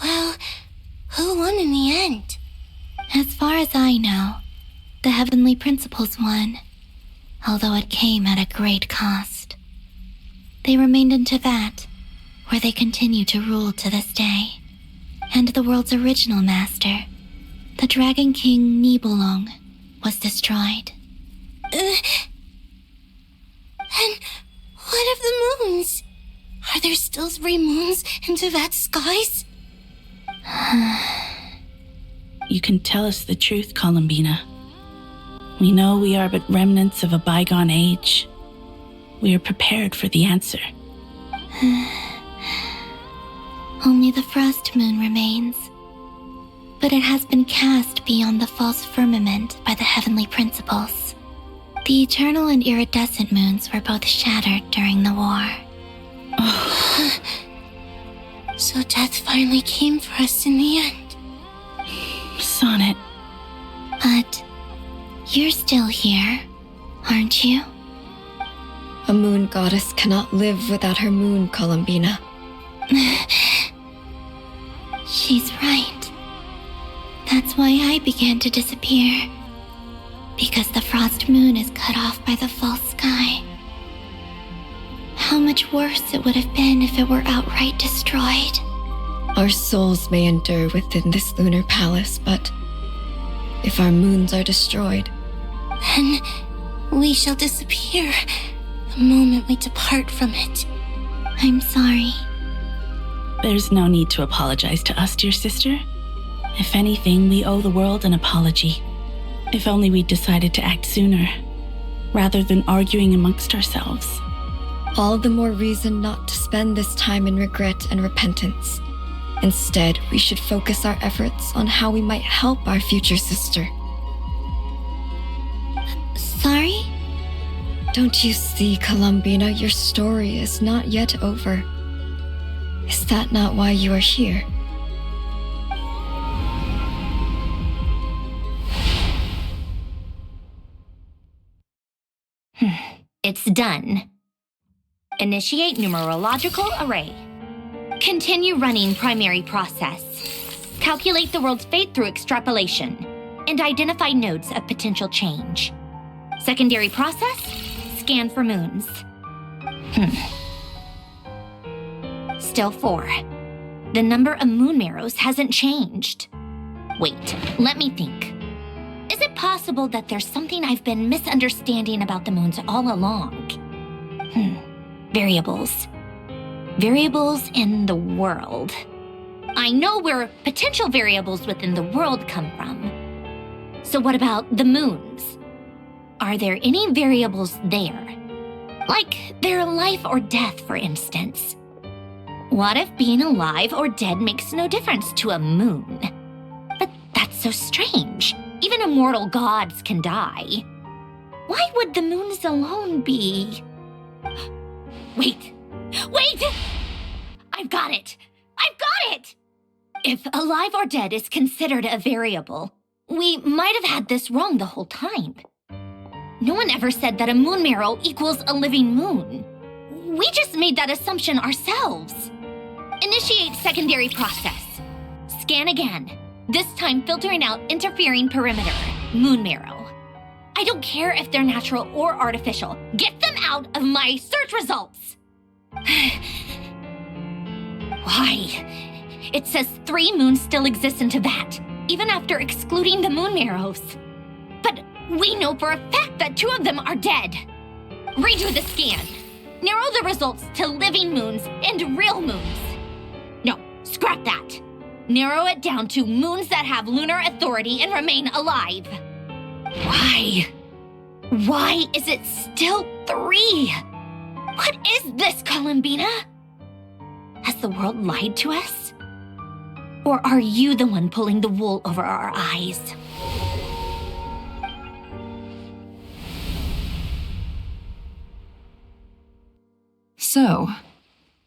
Well, who won in the end? As far as I know, the Heavenly Principles won, although it came at a great cost. They remained in Tevat, where they continue to rule to this day. And the world's original master, the Dragon King Nibelung, was destroyed. And what of the moons? Are there still 3 moons in Tevat's skies? You can tell us the truth, Columbina. We know we are but remnants of a bygone age. We are prepared for the answer. Only the Frost Moon remains. But it has been cast beyond the false firmament by the Heavenly Principles. The eternal and iridescent moons were both shattered during the war. So death finally came for us in the end. Sonnet. But you're still here, aren't you? A moon goddess cannot live without her moon, Columbina. She's right. That's why I began to disappear. Because the frost moon is cut off by the false sky. How much worse it would have been if it were outright destroyed. Our souls may endure within this lunar palace, but if our moons are destroyed, then we shall disappear the moment we depart from it. I'm sorry. There's no need to apologize to us, dear sister. If anything, we owe the world an apology. If only we'd decided to act sooner, rather than arguing amongst ourselves. all the more reason not to spend this time in regret and repentance. Instead, we should focus our efforts on how we might help our future sister. Sorry? Don't you see, Columbina, your story is not yet over. Is that not why you are here? It's done. Initiate numerological array. Continue running primary process. Calculate the world's fate through extrapolation, and identify nodes of potential change. Secondary process, scan for moons. Still 4. The number of moon marrows hasn't changed. Wait, let me think. Is it possible that there's something I've been misunderstanding about the moons all along? Variables. Variables in the world. I know where potential variables within the world come from. So what about the moons? Are there any variables there? Like their life or death, for instance. What if being alive or dead makes no difference to a moon? But that's so strange. Even immortal gods can die. Why would the moons alone be? Wait! I've got it! If alive or dead is considered a variable, we might have had this wrong the whole time. No one ever said that a moon marrow equals a living moon. We just made that assumption ourselves. Initiate secondary process. Scan again. This time filtering out interfering perimeter, moon marrow. I don't care if they're natural or artificial. Get them out of my search results! Why? It says 3 moons still exist in Tibet, even after excluding the moon marrows. But we know for a fact that 2 of them are dead. Redo the scan. Narrow the results to living moons and real moons. No, scrap that. Narrow it down to moons that have lunar authority and remain alive. Why? Why is it still 3? What is this, Columbina? Has the world lied to us? Or are you the one pulling the wool over our eyes? So,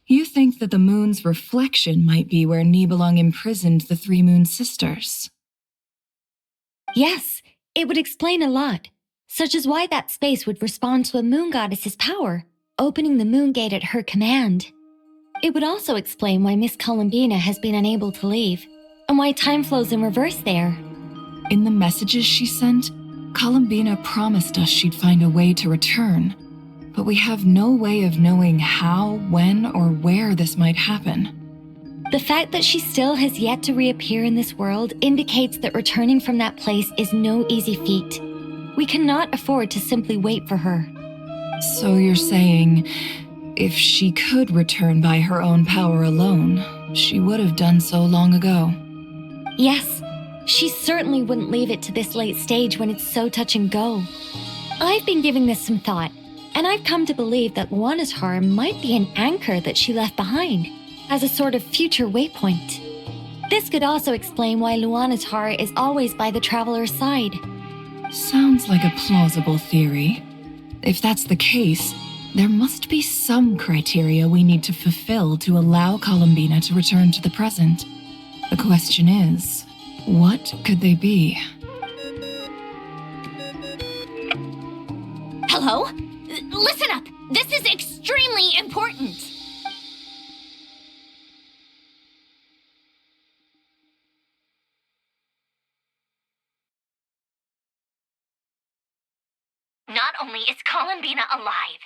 you think that the moon's reflection might be where Nibelung imprisoned the 3 moon sisters? Yes, it would explain a lot, such as why that space would respond to a moon goddess's power, opening the moon gate at her command. It would also explain why Miss Columbina has been unable to leave, and why time flows in reverse there. In the messages she sent, Columbina promised us she'd find a way to return, but we have no way of knowing how, when, or where this might happen. The fact that she still has yet to reappear in this world indicates that returning from that place is no easy feat. We cannot afford to simply wait for her. So you're saying, if she could return by her own power alone, she would have done so long ago. Yes, she certainly wouldn't leave it to this late stage when it's so touch and go. I've been giving this some thought, and I've come to believe that Luanatar might be an anchor that she left behind, as a sort of future waypoint. This could also explain why Luanatar is always by the traveler's side. Sounds like a plausible theory. If that's the case, There must be some criteria we need to fulfill to allow Columbina to return to the present. The question is, what could they be? Hello? Listen up! This is extremely important! Not only is Columbina alive,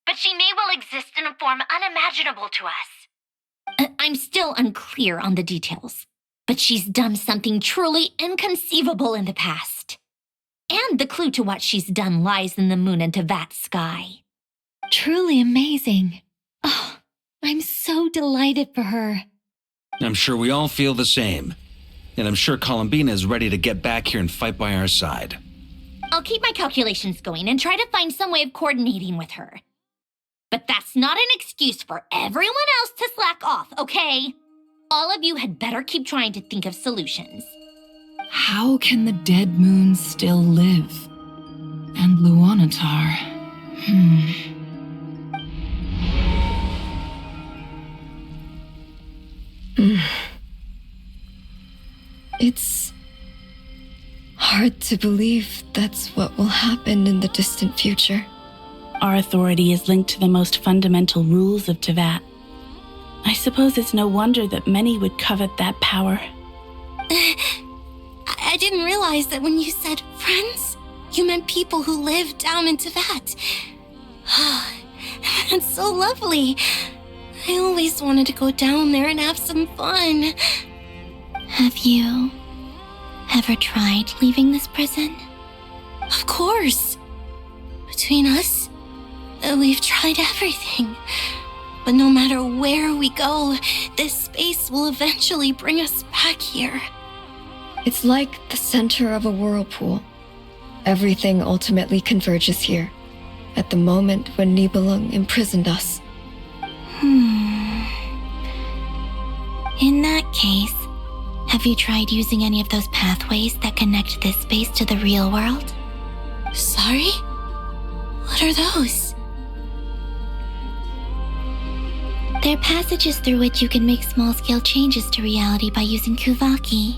but she may well exist in a form unimaginable to us. I'm still unclear on the details, but she's done something truly inconceivable in the past. And the clue to what she's done lies in the moon and Tevat's sky. Truly amazing. Oh, I'm so delighted for her. I'm sure we all feel the same. And I'm sure Columbina is ready to get back here and fight by our side. I'll keep my calculations going and try to find some way of coordinating with her. But that's not an excuse for everyone else to slack off, okay? All of you had better keep trying to think of solutions. How can the dead moons still live? And Luanatar? It's hard to believe that's what will happen in the distant future. Our authority is linked to the most fundamental rules of Tevat. I suppose it's no wonder that many would covet that power. I didn't realize that when you said friends, you meant people who live down in Tevat. That's so lovely. I always wanted to go down there and have some fun. Have you ever tried leaving this prison? Of course. Between us, we've tried everything. But no matter where we go, this space will eventually bring us back here. It's like the center of a whirlpool. Everything ultimately converges here, at the moment when Nibelung imprisoned us. In that case, have you tried using any of those pathways that connect this space to the real world? Sorry? What are those? They're passages through which you can make small-scale changes to reality by using Kuvaki.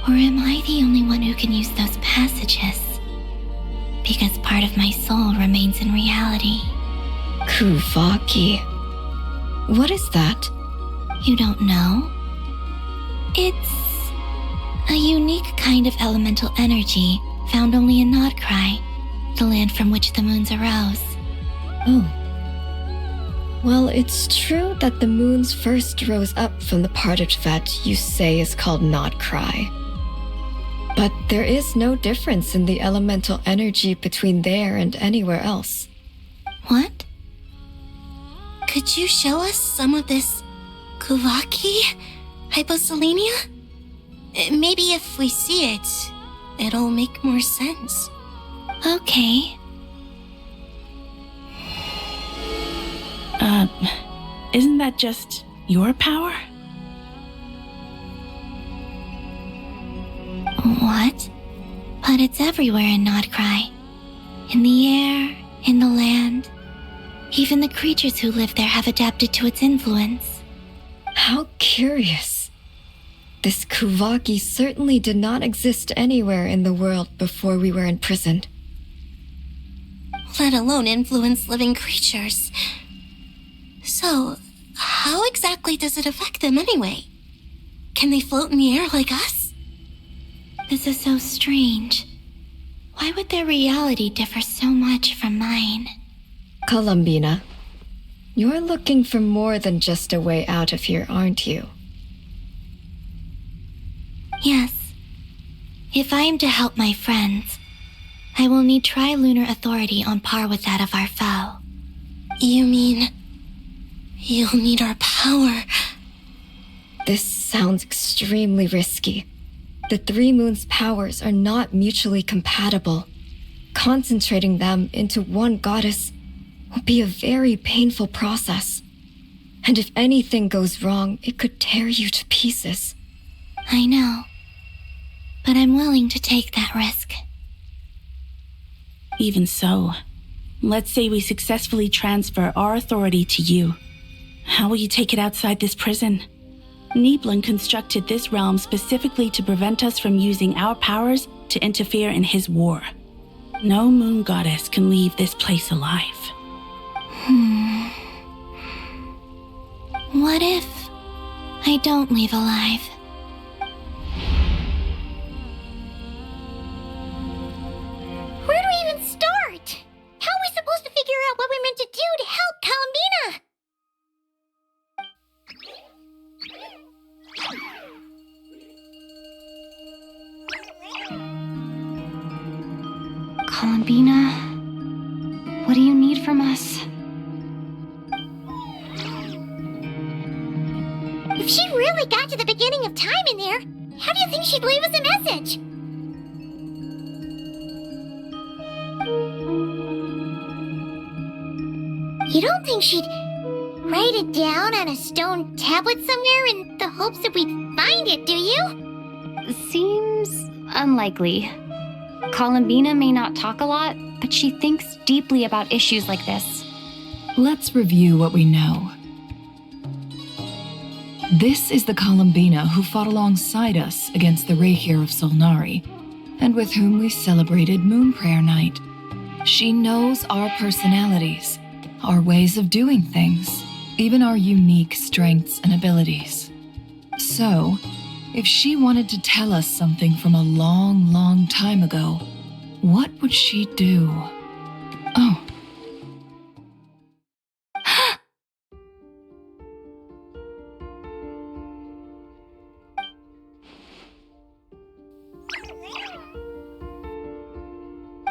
Or am I the only one who can use those passages? Because part of my soul remains in reality. Kuvaki. What is that? You don't know? It's a unique kind of elemental energy found only in Nodcry, the land from which the moons arose. Oh. Well, it's true that the moons first rose up from the part of Tevat you say is called Nodcry. But there is no difference in the elemental energy between there and anywhere else. What? Could you show us some of this Kuvaki hyposelenia? Maybe if we see it, it'll make more sense. Okay. Isn't that just your power? What? But it's everywhere in Nodcry. In the air, in the land. Even the creatures who live there have adapted to its influence. How curious. This Kuvaki certainly did not exist anywhere in the world before we were imprisoned. Let alone influence living creatures. So, how exactly does it affect them anyway? Can they float in the air like us? This is so strange. Why would their reality differ so much from mine? Columbina, you're looking for more than just a way out of here, aren't you? Yes. If I am to help my friends, I will need trilunar authority on par with that of our foe. You mean you'll need our power? This sounds extremely risky. The three moons' powers are not mutually compatible. Concentrating them into one goddess will be a very painful process. And if anything goes wrong, it could tear you to pieces. I know. But I'm willing to take that risk. Even so, Let's say we successfully transfer our authority to you. How will you take it outside this prison? Niblin constructed this realm specifically to prevent us from using our powers to interfere in his war. No moon goddess can leave this place alive. What if I don't leave alive? Where do we even start? How are we supposed to figure out what we're meant to do to help Columbina? Columbina, what do you need from us? If she really got to the beginning of time in there, how do you think she'd leave us a message? You don't think she'd write it down on a stone tablet somewhere in the hopes that we'd find it, do you? Seems unlikely. Columbina may not talk a lot, but she thinks deeply about issues like this. Let's review what we know. This is the Columbina who fought alongside us against the Rahir of Solnari, and with whom we celebrated Moon Prayer Night. She knows our personalities, our ways of doing things, even our unique strengths and abilities. So, if she wanted to tell us something from a long, long time ago, what would she do? Oh.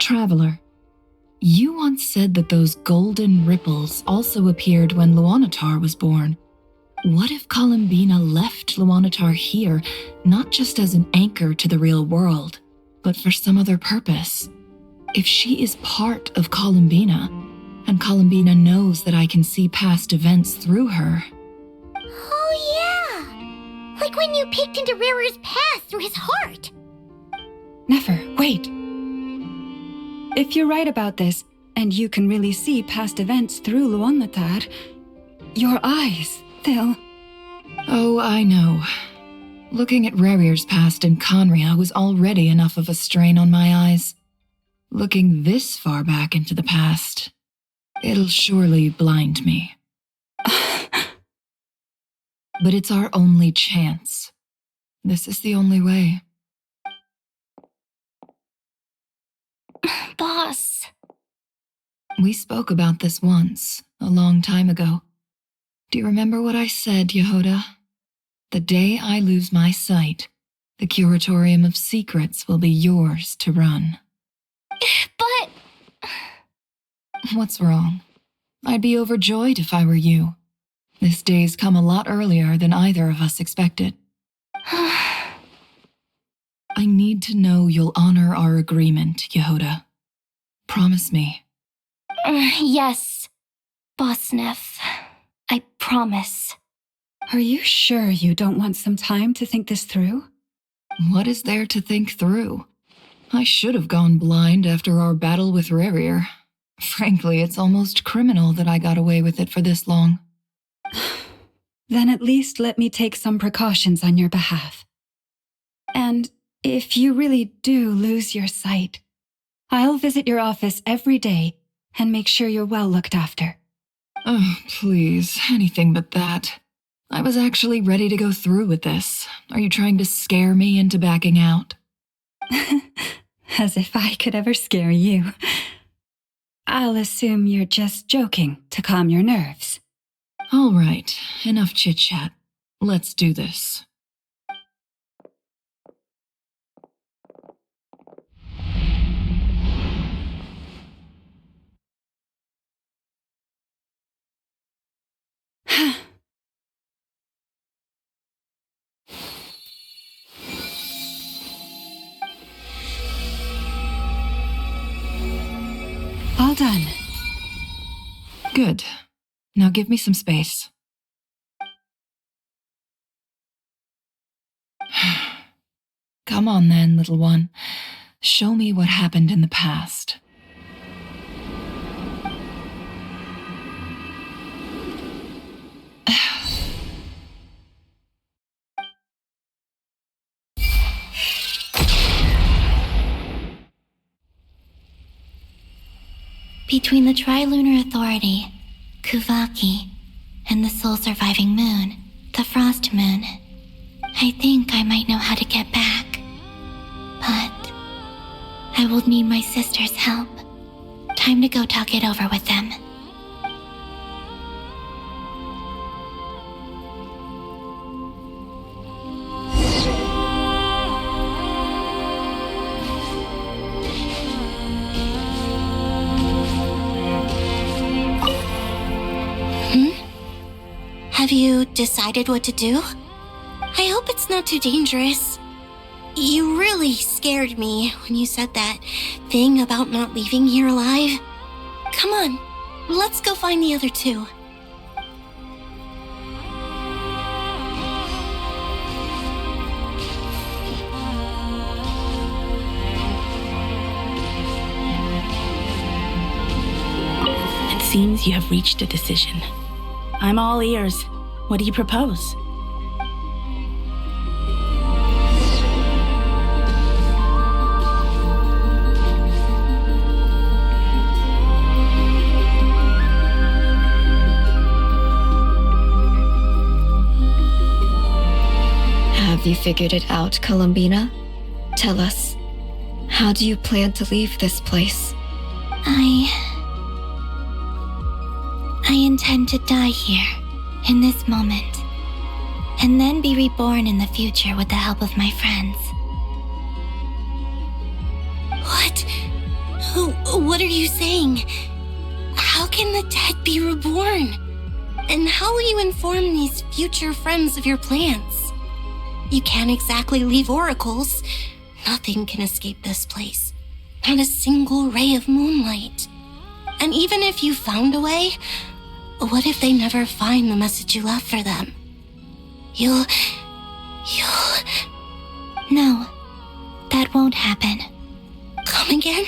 Traveler, you once said that those golden ripples also appeared when Luanatar was born. What if Columbina left Luanatar here, not just as an anchor to the real world, but for some other purpose? If she is part of Columbina, and Columbina knows that I can see past events through her. Oh yeah! Like when you peeked into Rarir's past through his heart! Never, wait! If you're right about this, and you can really see past events through Luanatar, your eyes, they'll... Oh, I know. Looking at Rarir's past in Conria was already enough of a strain on my eyes. Looking this far back into the past, it'll surely blind me. But it's our only chance. This is the only way. Boss. We spoke about this once, a long time ago. Do you remember what I said, Yehoda? The day I lose my sight, the Curatorium of Secrets will be yours to run. But... What's wrong? I'd be overjoyed if I were you. This day's come a lot earlier than either of us expected. I need to know you'll honor our agreement, Yehoda. Promise me. Yes, Boss Neff. I promise. Are you sure you don't want some time to think this through? What is there to think through? I should have gone blind after our battle with Rarir. Frankly, it's almost criminal that I got away with it for this long. Then at least let me take some precautions on your behalf. And if you really do lose your sight, I'll visit your office every day and make sure you're well looked after. Oh, please, anything but that. I was actually ready to go through with this. Are you trying to scare me into backing out? As if I could ever scare you. I'll assume you're just joking to calm your nerves. All right, enough chit-chat. Let's do this. All done. Good. Now give me some space. Come on then, little one. Show me what happened in the past. Between the Trilunar Authority, Kuvaki, and the soul-surviving moon, the Frost Moon, I think I might know how to get back. But I will need my sister's help. Time to go talk it over with them. Have you decided what to do? I hope it's not too dangerous. You really scared me when you said that thing about not leaving here alive. Come on, let's go find the other two. It seems you have reached a decision. I'm all ears. What do you propose? Have you figured it out, Columbina? Tell us, how do you plan to leave this place? I intend to die here, in this moment, and then be reborn in the future with the help of my friends. What are you saying? How can the dead be reborn? And how will you inform these future friends of your plans? You can't exactly leave oracles. Nothing can escape this place. Not a single ray of moonlight. And even if you found a way, what if they never find the message you left for them? You'll... No, that won't happen. Come again?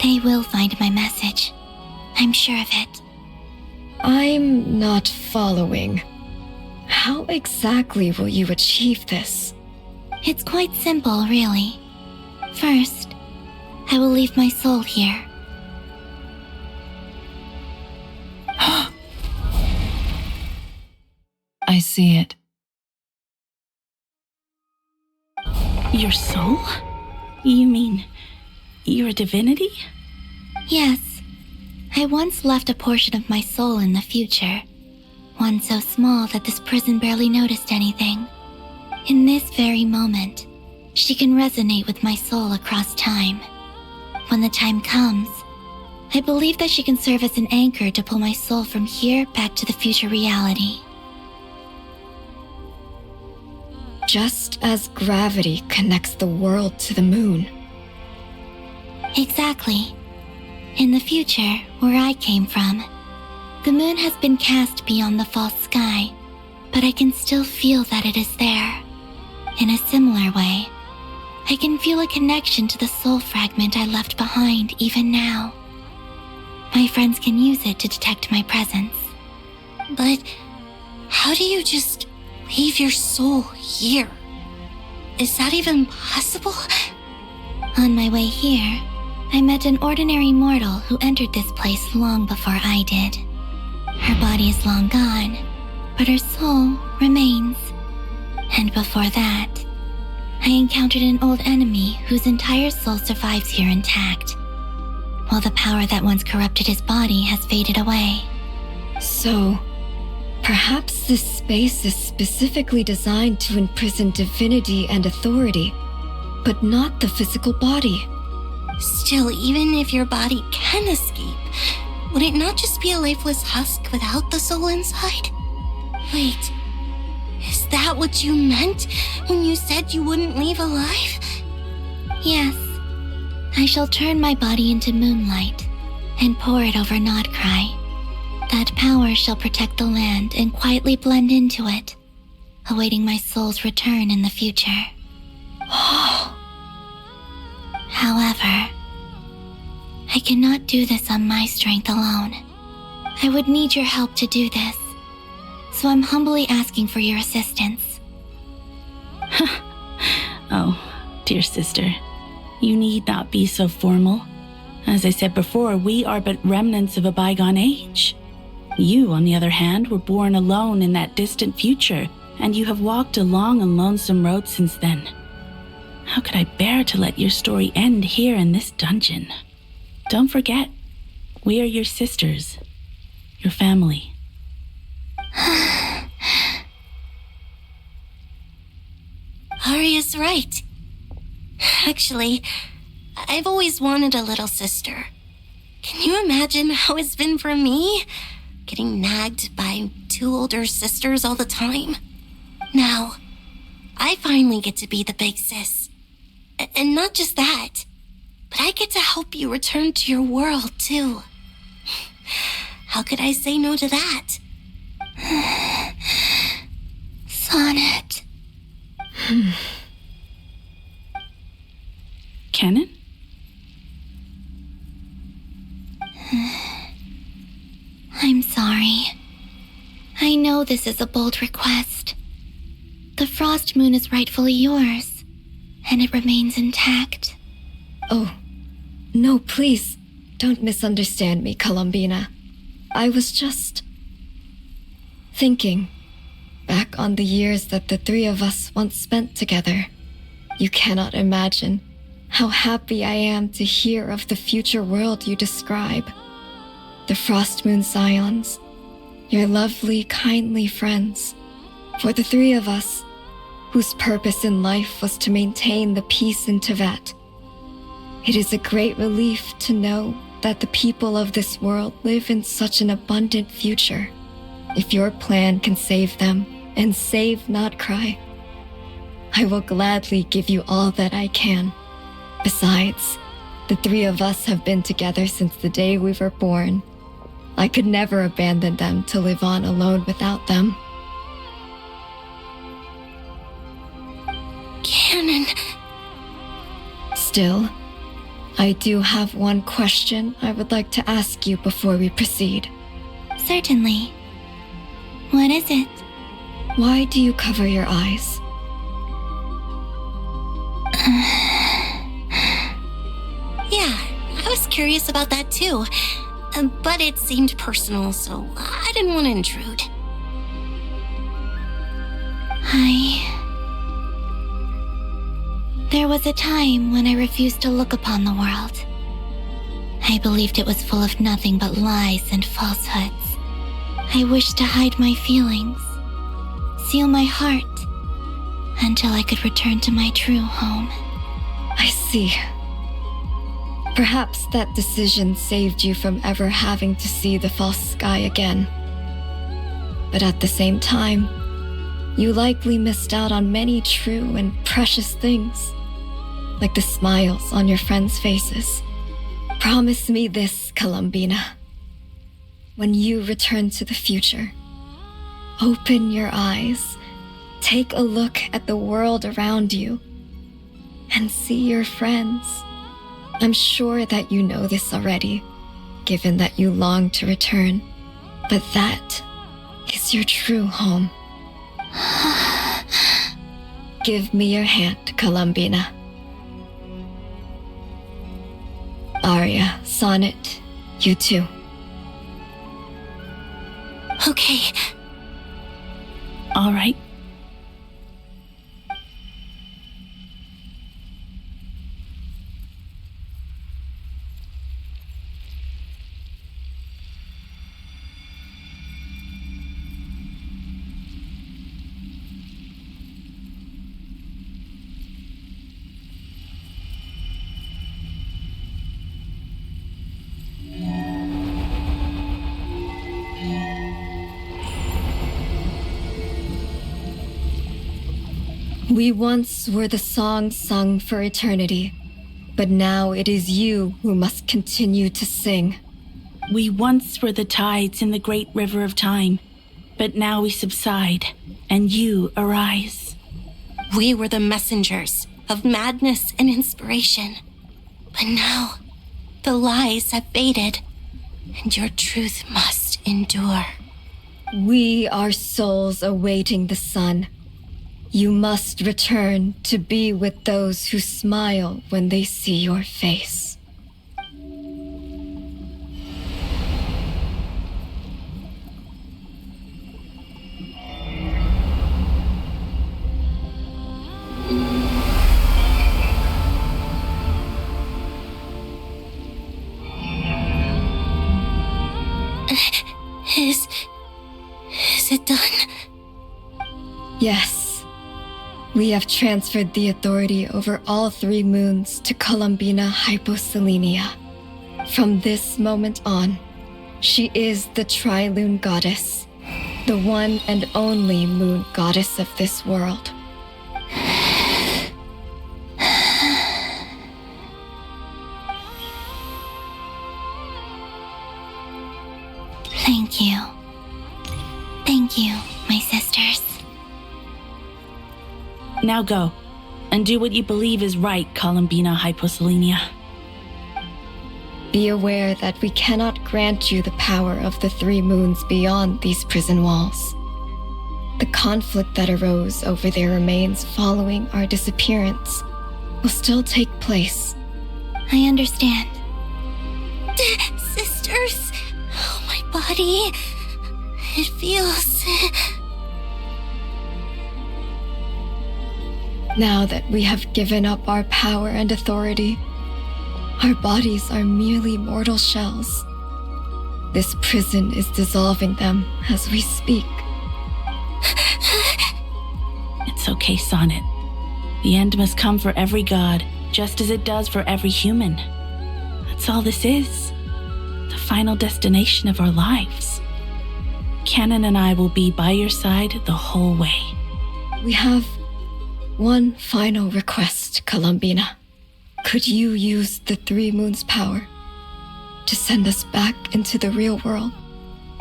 They will find my message. I'm sure of it. I'm not following. How exactly will you achieve this? It's quite simple, really. First, I will leave my soul here. I see it. Your soul? You mean you're a divinity? Yes. I once left a portion of my soul in the future. One so small that this prison barely noticed anything. In this very moment, she can resonate with my soul across time. When the time comes, I believe that she can serve as an anchor to pull my soul from here back to the future reality. Just as gravity connects the world to the moon. Exactly. In the future, where I came from, the moon has been cast beyond the false sky, but I can still feel that it is there. In a similar way, I can feel a connection to the soul fragment I left behind even now. My friends can use it to detect my presence. But how do you just leave your soul here? Is that even possible? On my way here, I met an ordinary mortal who entered this place long before I did. Her body is long gone, but her soul remains. And before that, I encountered an old enemy whose entire soul survives here intact, while the power that once corrupted his body has faded away. So, perhaps this space is specifically designed to imprison divinity and authority, but not the physical body. Still, even if your body can escape, would it not just be a lifeless husk without the soul inside? Wait, is that what you meant when you said you wouldn't leave alive? Yes. I shall turn my body into moonlight and pour it over Nodcry. That power shall protect the land and quietly blend into it, awaiting my soul's return in the future. However, I cannot do this on my strength alone. I would need your help to do this, so I'm humbly asking for your assistance. Oh, dear sister, you need not be so formal. As I said before, we are but remnants of a bygone age. You, on the other hand, were born alone in that distant future, and you have walked a long and lonesome road since then. How could I bear to let your story end here in this dungeon? Don't forget, we are your sisters, your family. Arya's right. Actually, I've always wanted a little sister. Can you imagine how it's been for me? Getting nagged by 2 older sisters all the time. Now, I finally get to be the big sis. And not just that, but I get to help you return to your world, too. How could I say no to that? Sonnet. Kennen? I'm sorry. I know this is a bold request. The Frost Moon is rightfully yours, and it remains intact. Oh, no, please, don't misunderstand me, Columbina. I was just thinking back on the years that the 3 of us once spent together. You cannot imagine how happy I am to hear of the future world you describe. The Frost Moon Scions, your lovely, kindly friends. For the 3 of us, whose purpose in life was to maintain the peace in Teyvat. It is a great relief to know that the people of this world live in such an abundant future. If your plan can save them and save Notcry, I will gladly give you all that I can. Besides, the 3 of us have been together since the day we were born. I could never abandon them to live on alone without them. Canon. Still, I do have one question I would like to ask you before we proceed. Certainly. What is it? Why do you cover your eyes? Yeah, I was curious about that too. But it seemed personal, so I didn't want to intrude. There was a time when I refused to look upon the world. I believed it was full of nothing but lies and falsehoods. I wished to hide my feelings, seal my heart, until I could return to my true home. I see. Perhaps that decision saved you from ever having to see the false sky again. But at the same time, you likely missed out on many true and precious things, like the smiles on your friends' faces. Promise me this, Columbina. When you return to the future, open your eyes, take a look at the world around you, and see your friends. I'm sure that you know this already, given that you long to return, but that is your true home. Give me your hand, Columbina. Arya, Sonnet, you too. Okay. All right. We once were the song sung for eternity, but now it is you who must continue to sing. We once were the tides in the great river of time, but now we subside, and you arise. We were the messengers of madness and inspiration, but now the lies have faded, and your truth must endure. We are souls awaiting the sun. You must return to be with those who smile when they see your face. Is it done? Yes. We have transferred the authority over all 3 moons to Columbina Hyposelenia. From this moment on, she is the Tri-Lune Goddess, the one and only moon goddess of this world. Thank you. Thank you, my sisters. Now go, and do what you believe is right, Columbina Hyposelenia. Be aware that we cannot grant you the power of the 3 moons beyond these prison walls. The conflict that arose over their remains following our disappearance will still take place. I understand. Sisters, oh, my body. It feels... Now that we have given up our power and authority, our bodies are merely mortal shells. This prison is dissolving them as we speak. It's okay, Sonnet. The end must come for every god, just as it does for every human. That's all this is. The final destination of our lives. Canon and I will be by your side the whole way. We have one final request, Columbina. Could you use the 3 moons' power to send us back into the real world?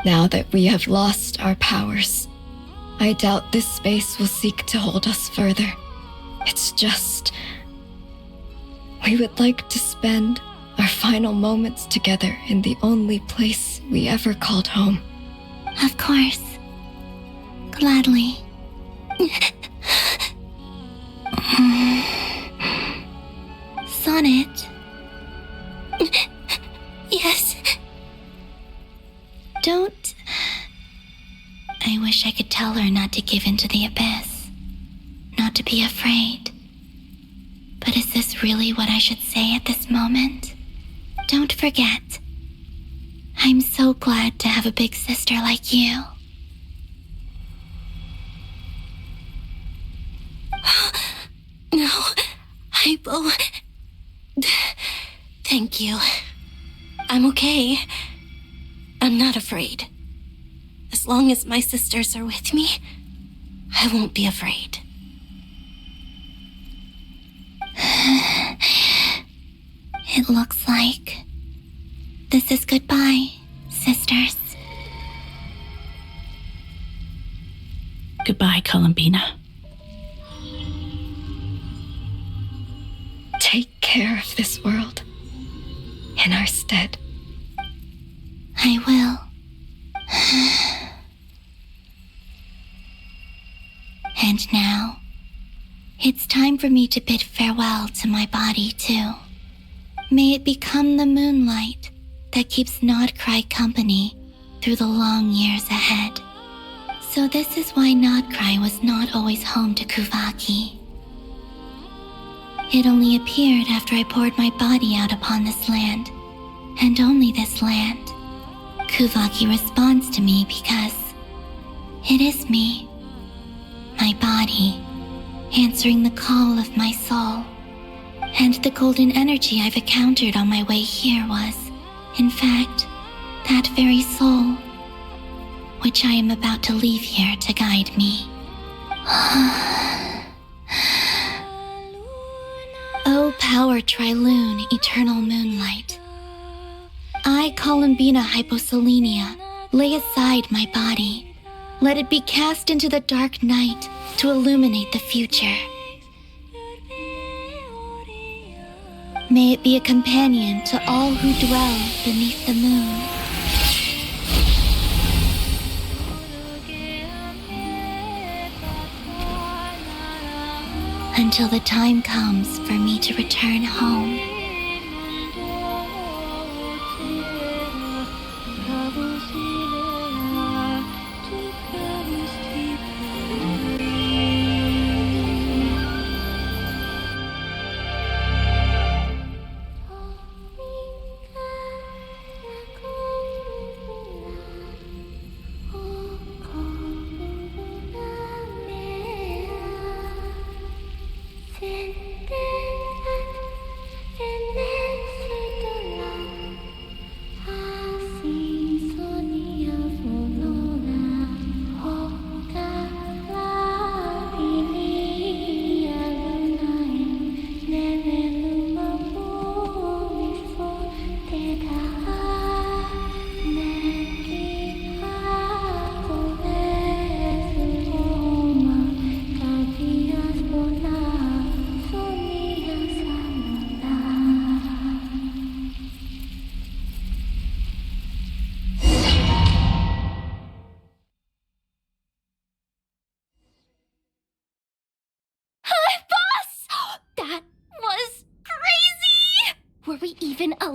Now that we have lost our powers, I doubt this space will seek to hold us further. It's just... we would like to spend our final moments together in the only place we ever called home. Of course. Gladly. Sonnet. Yes. Don't... I wish I could tell her not to give in to the abyss. Not to be afraid. But is this really what I should say at this moment? Don't forget. I'm so glad to have a big sister like you. No, Hypo. Thank you. I'm okay. I'm not afraid. As long as my sisters are with me, I won't be afraid. It looks like this is goodbye, sisters. Goodbye, Columbina. Take care of this world in our stead. I will. And now, it's time for me to bid farewell to my body, too. May it become the moonlight that keeps Nodcry company through the long years ahead. So this is why Nodcry was not always home to Kuvaki. It only appeared after I poured my body out upon this land, and only this land. Kuvaki responds to me because it is me, my body, answering the call of my soul. And the golden energy I've encountered on my way here was, in fact, that very soul, which I am about to leave here to guide me. O power Tri-Lune, eternal moonlight. I, Columbina Hyposelenia, lay aside my body. Let it be cast into the dark night to illuminate the future. May it be a companion to all who dwell beneath the moon. Until the time comes for me to return home.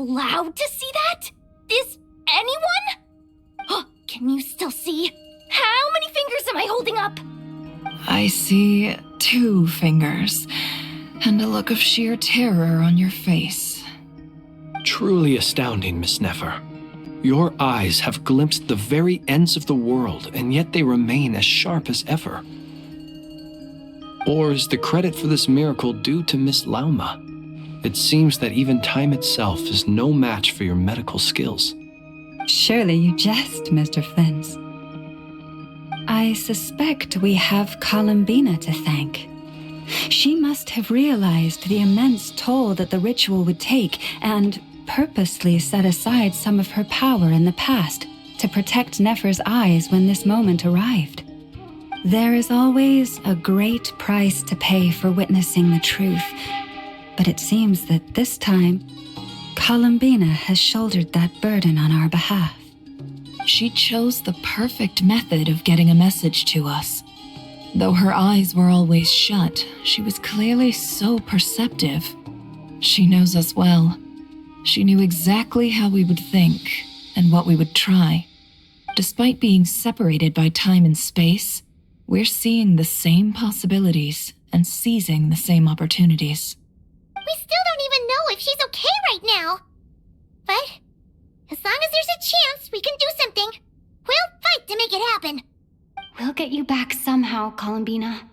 allowed to see that? Is anyone? Oh, can you still see? How many fingers am I holding up? I see 2 fingers, and a look of sheer terror on your face. Truly astounding, Miss Nefer. Your eyes have glimpsed the very ends of the world, and yet they remain as sharp as ever. Or is the credit for this miracle due to Miss Lauma? It seems that even time itself is no match for your medical skills. Surely you jest, Mr. Flins. I suspect we have Columbina to thank. She must have realized the immense toll that the ritual would take and purposely set aside some of her power in the past to protect Nefer's eyes when this moment arrived. There is always a great price to pay for witnessing the truth, but it seems that this time, Columbina has shouldered that burden on our behalf. She chose the perfect method of getting a message to us. Though her eyes were always shut, she was clearly so perceptive. She knows us well. She knew exactly how we would think and what we would try. Despite being separated by time and space, we're seeing the same possibilities and seizing the same opportunities. We still don't even know if she's okay right now. But as long as there's a chance we can do something, we'll fight to make it happen. We'll get you back somehow, Columbina.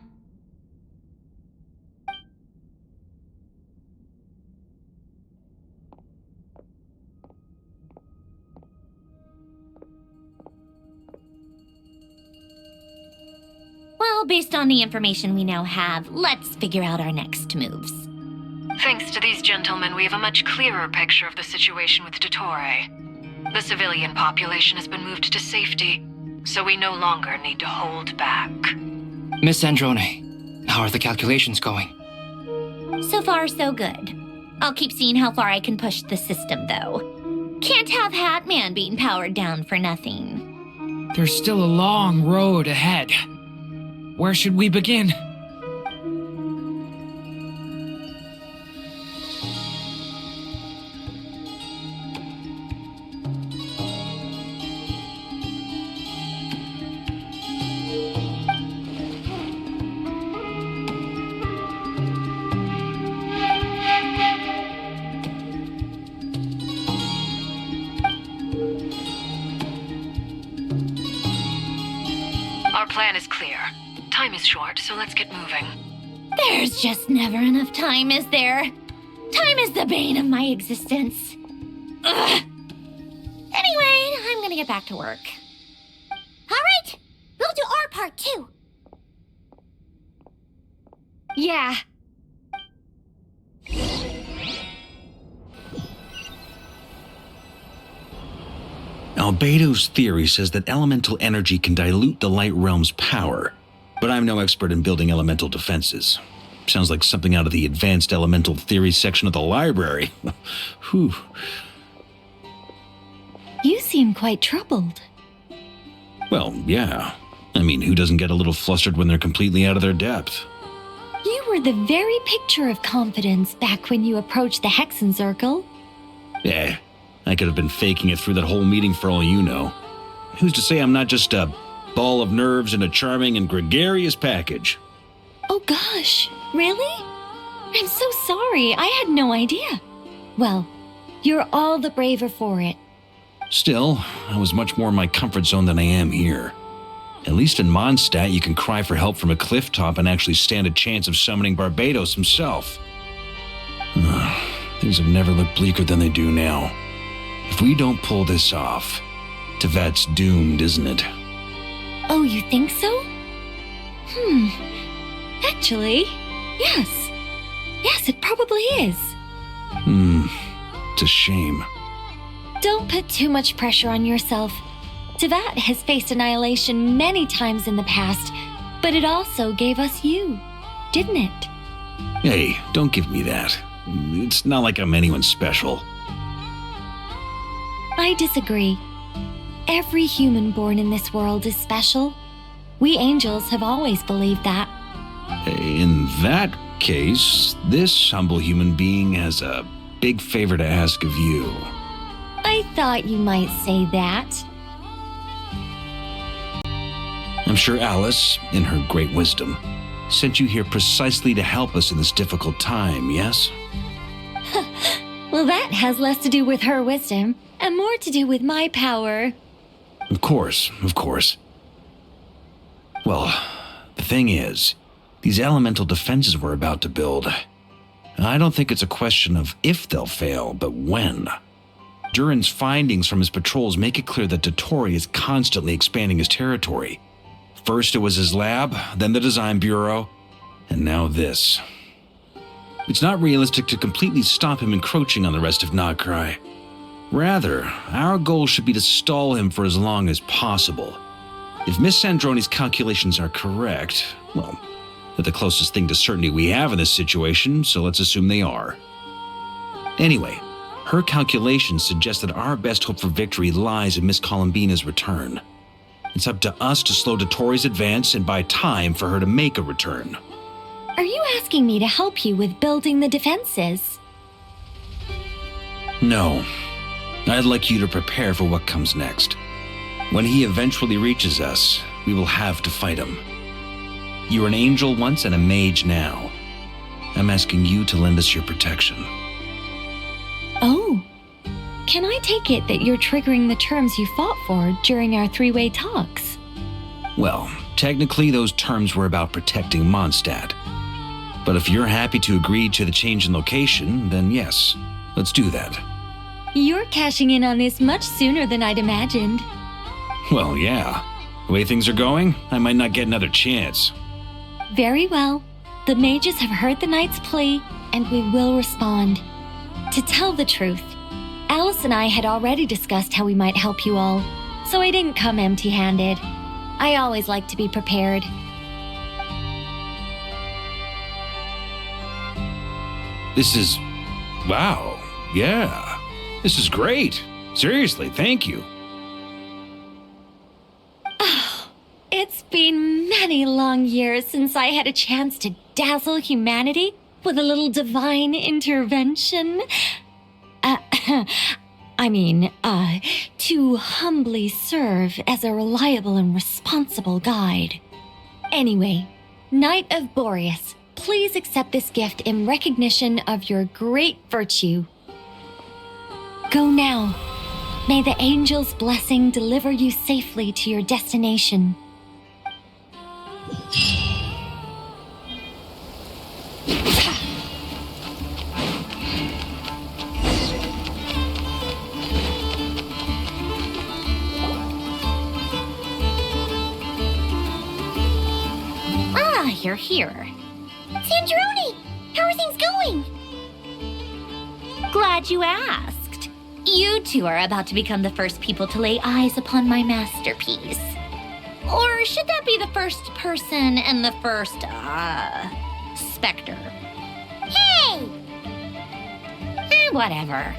Well, based on the information we now have, let's figure out our next moves. Thanks to these gentlemen, we have a much clearer picture of the situation with Dottore. The civilian population has been moved to safety, so we no longer need to hold back. Miss Androne, how are the calculations going? So far, so good. I'll keep seeing how far I can push the system, though. Can't have Hatman being powered down for nothing. There's still a long road ahead. Where should we begin? Our plan is clear. Time is short, so let's get moving. There's just never enough time, is there? Time is the bane of my existence. Ugh. Anyway, I'm gonna get back to work. All right, we'll do our part too. Yeah. Albedo's theory says that elemental energy can dilute the light realm's power, but I'm no expert in building elemental defenses. Sounds like something out of the advanced elemental theory section of the library. Whew. You seem quite troubled. Well, yeah. I mean, who doesn't get a little flustered when they're completely out of their depth? You were the very picture of confidence back when you approached the Hexen Circle. Eh, I could have been faking it through that whole meeting for all you know. Who's to say I'm not just a ball of nerves in a charming and gregarious package? Oh gosh, really? I'm so sorry, I had no idea. Well, you're all the braver for it. Still, I was much more in my comfort zone than I am here. At least in Mondstadt, you can cry for help from a cliff top and actually stand a chance of summoning Barbados himself. Things have never looked bleaker than they do now. If we don't pull this off, Tevat's doomed, isn't it? Oh, you think so? Actually, yes. Yes, it probably is. It's a shame. Don't put too much pressure on yourself. Tevat has faced annihilation many times in the past, but it also gave us you, didn't it? Hey, don't give me that. It's not like I'm anyone special. I disagree. Every human born in this world is special. We angels have always believed that. In that case, this humble human being has a big favor to ask of you. I thought you might say that. I'm sure Alice, in her great wisdom, sent you here precisely to help us in this difficult time, yes? Well, that has less to do with her wisdom and more to do with my power. Of course, of course. Well, the thing is, these elemental defenses we're about to build, I don't think it's a question of if they'll fail, but when. Durin's findings from his patrols make it clear that Dottore is constantly expanding his territory. First it was his lab, then the design bureau, and now this. It's not realistic to completely stop him encroaching on the rest of Nagcry. Rather, our goal should be to stall him for as long as possible. If Miss Sandroni's calculations are correct, well, they're the closest thing to certainty we have in this situation, so let's assume they are. Anyway, her calculations suggest that our best hope for victory lies in Miss Columbina's return. It's up to us to slow Dottore's advance and buy time for her to make a return. Are you asking me to help you with building the defenses? No. I'd like you to prepare for what comes next. When he eventually reaches us, we will have to fight him. You were an angel once and a mage now. I'm asking you to lend us your protection. Oh. Can I take it that you're triggering the terms you fought for during our three-way talks? Well, technically those terms were about protecting Mondstadt. But if you're happy to agree to the change in location, then yes, let's do that. You're cashing in on this much sooner than I'd imagined. Well, yeah. The way things are going, I might not get another chance. Very well. The mages have heard the knight's plea, and we will respond. To tell the truth, Alice and I had already discussed how we might help you all, so I didn't come empty-handed. I always like to be prepared. This is... wow. Yeah. This is great. Seriously, thank you. Oh, it's been many long years since I had a chance to dazzle humanity with a little divine intervention. To humbly serve as a reliable and responsible guide. Anyway, Knight of Boreas, please accept this gift in recognition of your great virtue. Go now. May the angel's blessing deliver you safely to your destination. You're here. Sandroni! How are things going? Glad you asked. You two are about to become the first people to lay eyes upon my masterpiece. Or should that be the first person and the first, specter? Hey! Whatever.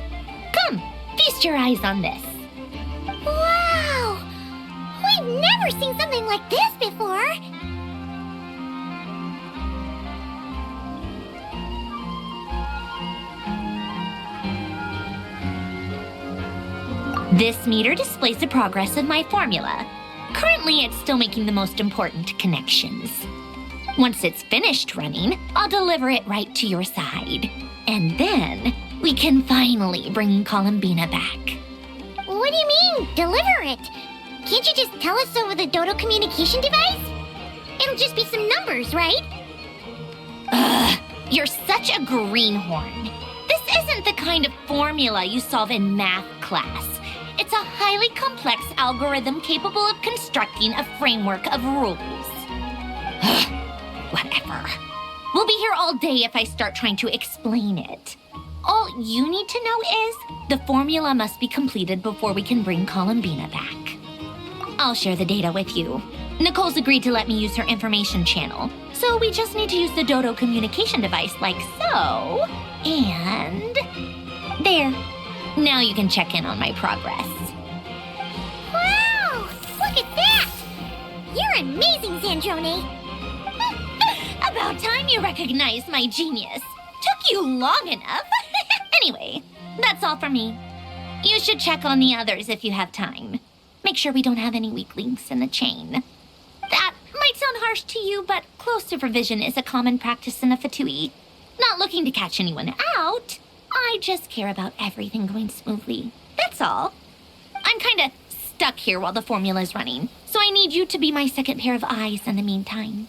Come, feast your eyes on this. Wow! We've never seen something like this before! This meter displays the progress of my formula. Currently, it's still making the most important connections. Once it's finished running, I'll deliver it right to your side. And then, we can finally bring Columbina back. What do you mean, deliver it? Can't you just tell us over the Dodo communication device? It'll just be some numbers, right? You're such a greenhorn. This isn't the kind of formula you solve in math class. It's a highly complex algorithm capable of constructing a framework of rules. Whatever. We'll be here all day if I start trying to explain it. All you need to know is the formula must be completed before we can bring Columbina back. I'll share the data with you. Nicole's agreed to let me use her information channel, so we just need to use the Dodo communication device like so. And... there. Now you can check in on my progress. Wow! Look at that! You're amazing, Sandroni! About time you recognized my genius. Took you long enough. Anyway, that's all for me. You should check on the others if you have time. Make sure we don't have any weak links in the chain. That might sound harsh to you, but close supervision is a common practice in the VIII. Not looking to catch anyone out. I just care about everything going smoothly. That's all. I'm kinda stuck here while the formula's running, so I need you to be my second pair of eyes in the meantime.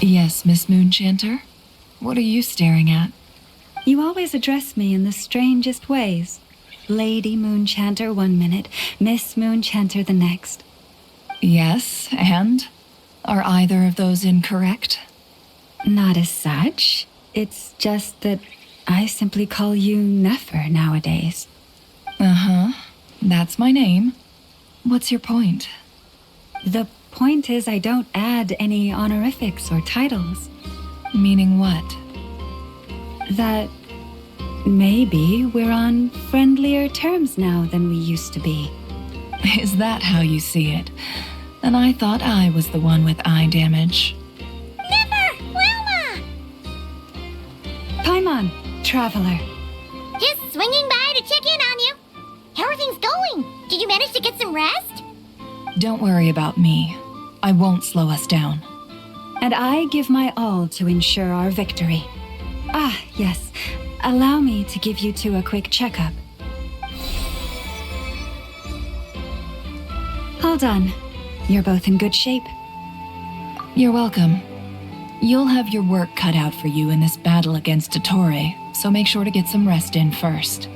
Yes, Miss Moonchanter? What are you staring at? You always address me in the strangest ways. Lady Moonchanter 1 minute, Miss Moonchanter the next. Yes, and? Are either of those incorrect? Not as such. It's just that I simply call you Nefer nowadays. Uh-huh. That's my name. What's your point? The point is I don't add any honorifics or titles. Meaning what? That maybe we're on friendlier terms now than we used to be. Is that how you see it? And I thought I was the one with eye damage. Never! Wilma! Paimon, traveler. Just swinging by to check in on you. How are things going? Did you manage to get some rest? Don't worry about me. I won't slow us down. And I give my all to ensure our victory. Ah, yes. Allow me to give you two a quick checkup. All done. You're both in good shape. You're welcome. You'll have your work cut out for you in this battle against Dottore, so make sure to get some rest in first.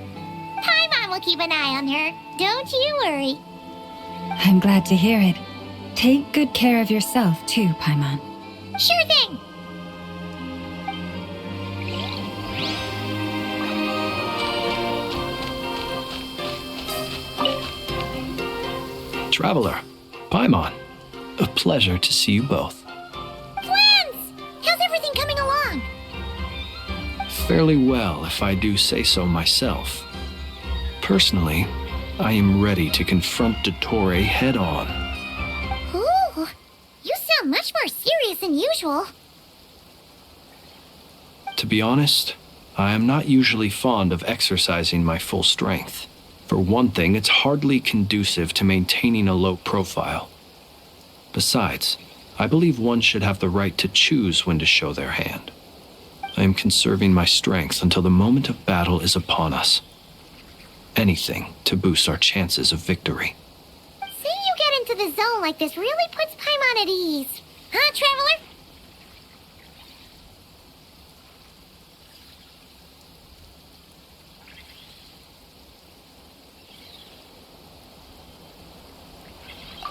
Paimon will keep an eye on her. Don't you worry. I'm glad to hear it. Take good care of yourself, too, Paimon. Sure thing. Traveler, Paimon, a pleasure to see you both. Plans! How's everything coming along? Fairly well, if I do say so myself. Personally, I am ready to confront Dottore head-on. Ooh, you sound much more serious than usual. To be honest, I am not usually fond of exercising my full strength. For one thing, it's hardly conducive to maintaining a low profile. Besides, I believe one should have the right to choose when to show their hand. I am conserving my strength until the moment of battle is upon us. Anything to boost our chances of victory. Seeing you get into the zone like this really puts Paimon at ease. Huh, Traveler?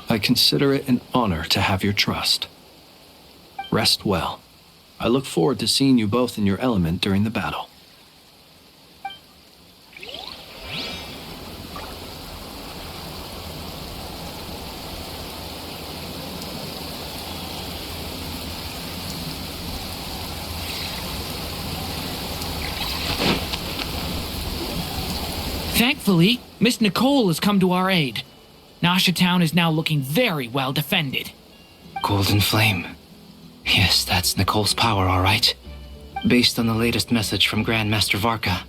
I consider it an honor to have your trust. Rest well. I look forward to seeing you both in your element during the battle. Thankfully, Miss Nicole has come to our aid. Nasha Town is now looking very well defended. Golden Flame. Yes, that's Nicole's power, all right. Based on the latest message from Grandmaster Varka,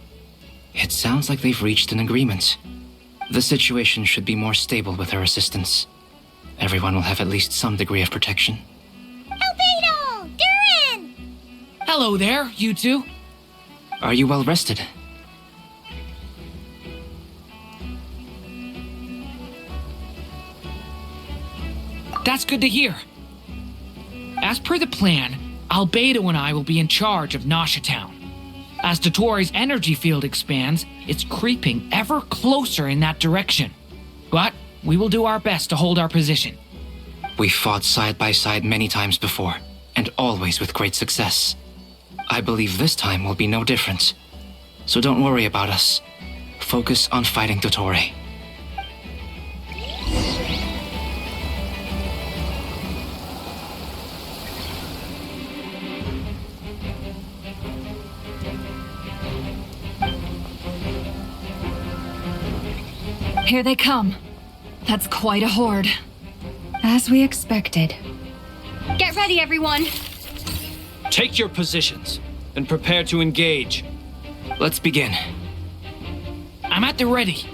it sounds like they've reached an agreement. The situation should be more stable with her assistance. Everyone will have at least some degree of protection. Albedo! Durin! Hello there, you two. Are you well rested? That's good to hear. As per the plan, Albedo and I will be in charge of Nasha Town. As Dottore's energy field expands, it's creeping ever closer in that direction. But we will do our best to hold our position. We've fought side by side many times before, and always with great success. I believe this time will be no different. So don't worry about us. Focus on fighting Dottore. Here they come. That's quite a horde. As we expected. Get ready, everyone. Take your positions and prepare to engage. Let's begin. I'm at the ready.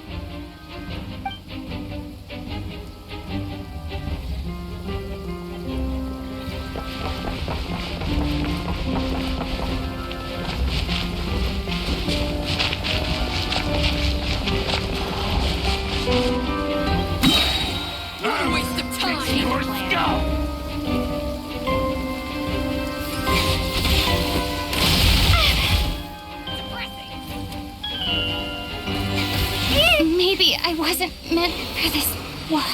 Maybe I wasn't meant for this world.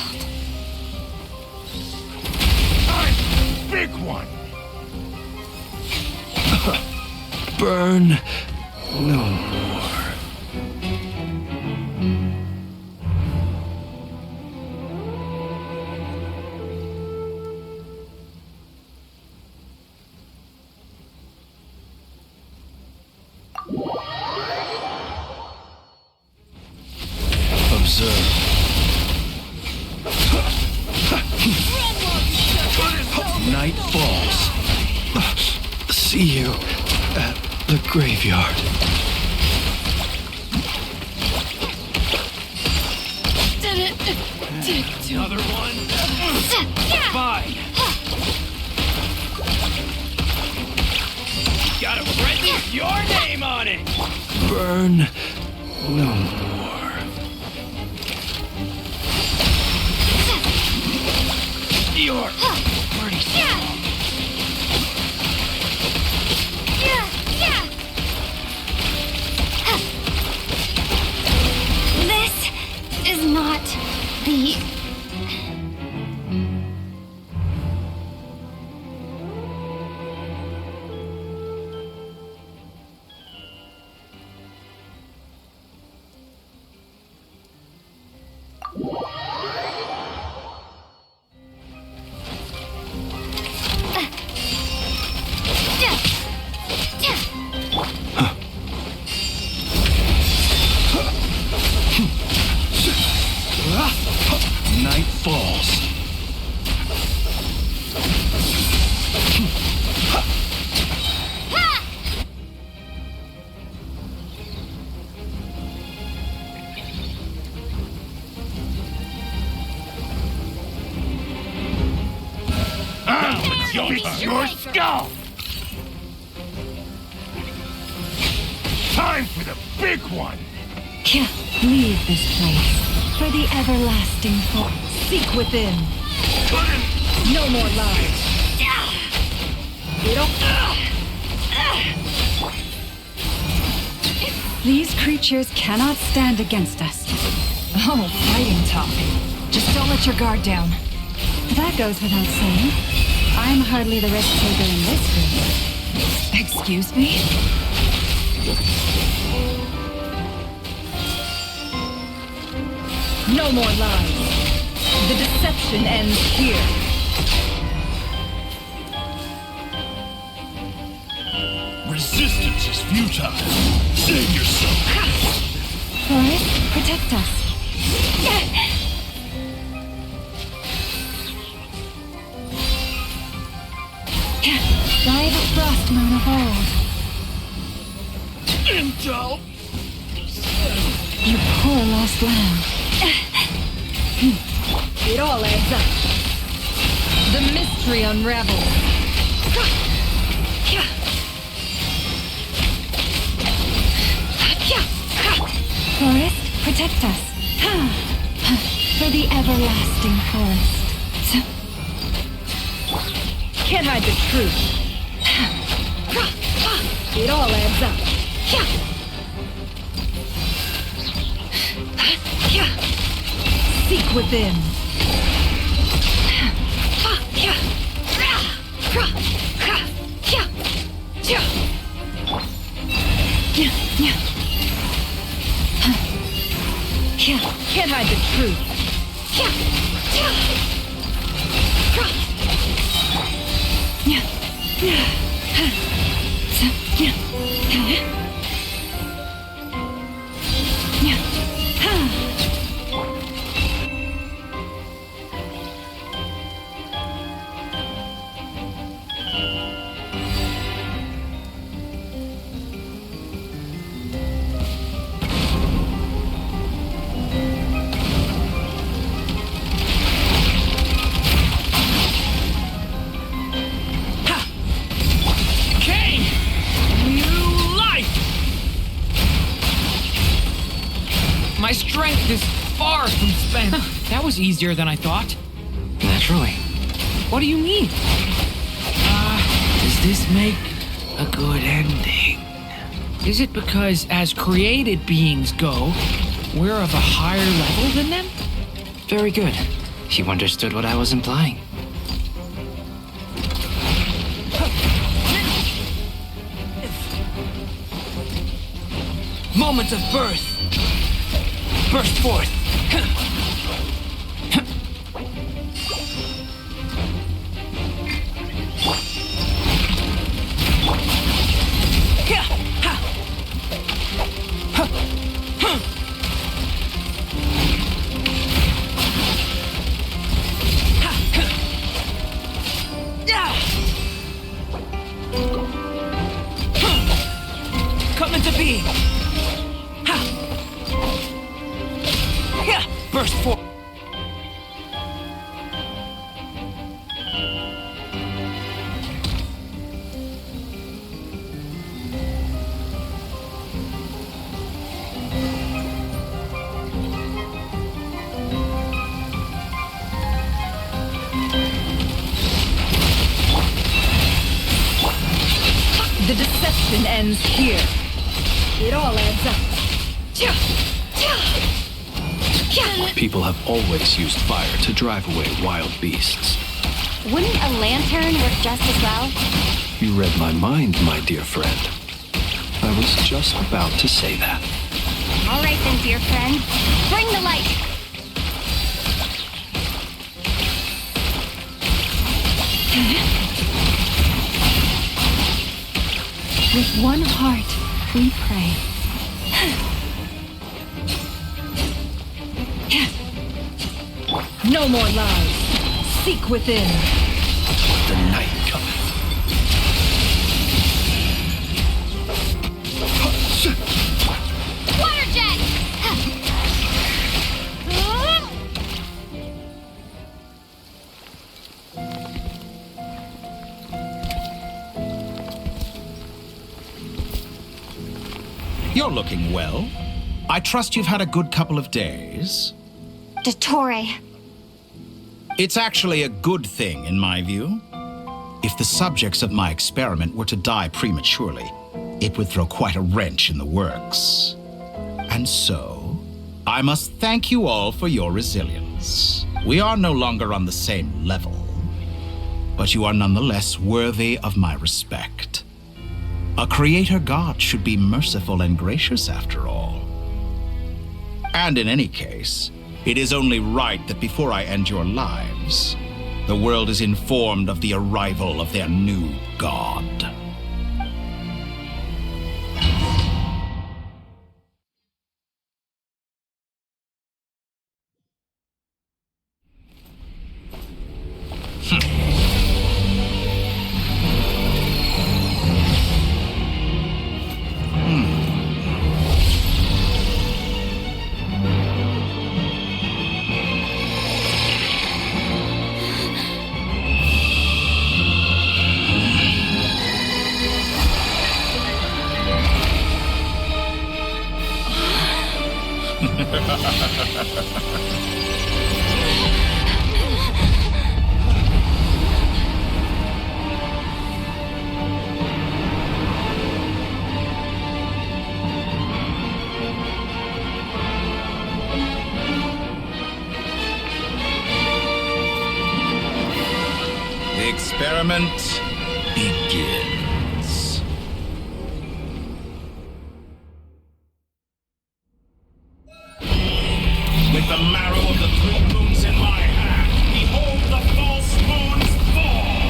Big one! Burn no more. Observe. Night falls. See you at the graveyard. Another one. Fine. Got a present with your name on it. Burn no more. You're pretty strong. This is not the... Night falls. Your skull! Time for the big one! Leave this place for the everlasting hope. Seek within. No more lies. These creatures cannot stand against us. Oh, fighting talk. Just don't let your guard down. That goes without saying. I'm hardly the risk taker in this group. Excuse me? No more lies. The deception ends here. Resistance is futile. Save yourself. Forest, protect us. By the frost moon of old. Intel! You poor lost lamb. It all adds up. The mystery unravels. Forest, protect us. For the everlasting forest. Can't hide the truth. It all adds up. Seek within. Can't hide the truth. My strength is far from spent. That was easier than I thought. Naturally. What do you mean? Does this make a good ending? Is it because, as created beings go, we're of a higher level than them? Very good. You understood what I was implying. Moment of birth. Burst forth. Come into being. Burst forth. The deception ends here. It all adds up. People have always used fire to drive away wild beasts. Wouldn't a lantern work just as well? You read my mind, my dear friend. I was just about to say that. All right then, dear friend. Bring the light. With one heart, we pray. No more lies. Seek within. The night cometh. Water jet! You're looking well. I trust you've had a good couple of days. Dottore. It's actually a good thing, in my view. If the subjects of my experiment were to die prematurely, it would throw quite a wrench in the works. And so, I must thank you all for your resilience. We are no longer on the same level, but you are nonetheless worthy of my respect. A creator god should be merciful and gracious after all. And in any case, it is only right that before I end your lives, the world is informed of the arrival of their new god. The experiment begins. With the marrow of the 3 moons in my hand, behold the false moons fall!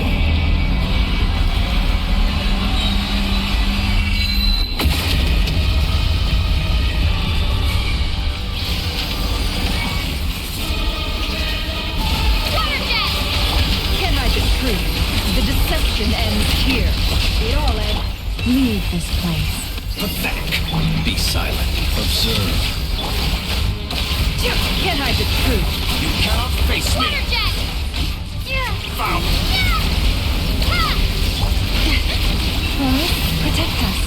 Can I the truth? The deception ends here. It all ends. Leave this place. Pathetic. Be silent. Observe. Can't hide the truth. You cannot face me. Water jet! Foul. Protect us.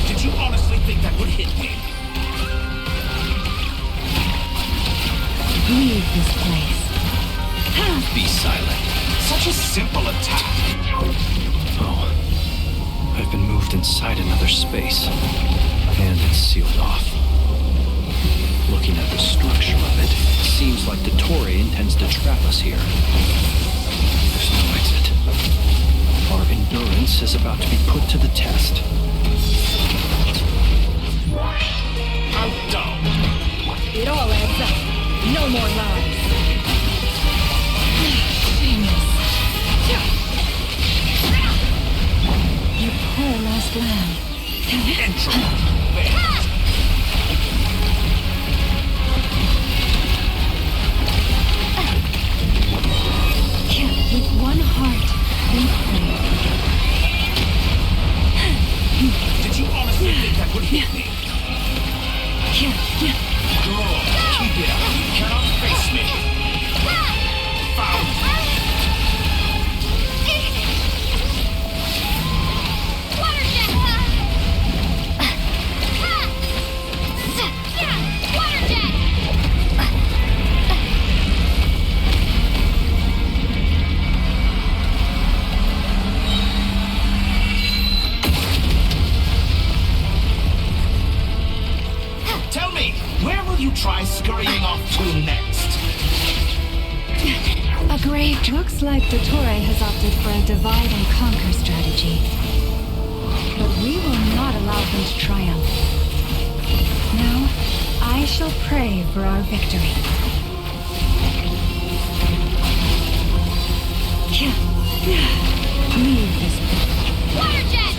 Did you honestly think that would hit me? Leave this place. Be silent. Such a simple attack. Oh. I've been moved inside another space. And it's sealed off. Looking at the structure of it, it seems like the Tory intends to trap us here. There's no exit. Our endurance is about to be put to the test. How dumb. It all adds up. No more lies. Your poor lost lamb. With one heart, we pray. Did you honestly think that would hit me? Good. Keep it up. You cannot face me. Found. Tell me, where will you try scurrying off to next? A grave. Looks like the Torre has opted for a divide and conquer strategy. But we will not allow them to triumph. Now, I shall pray for our victory. Leave this place. Water jet!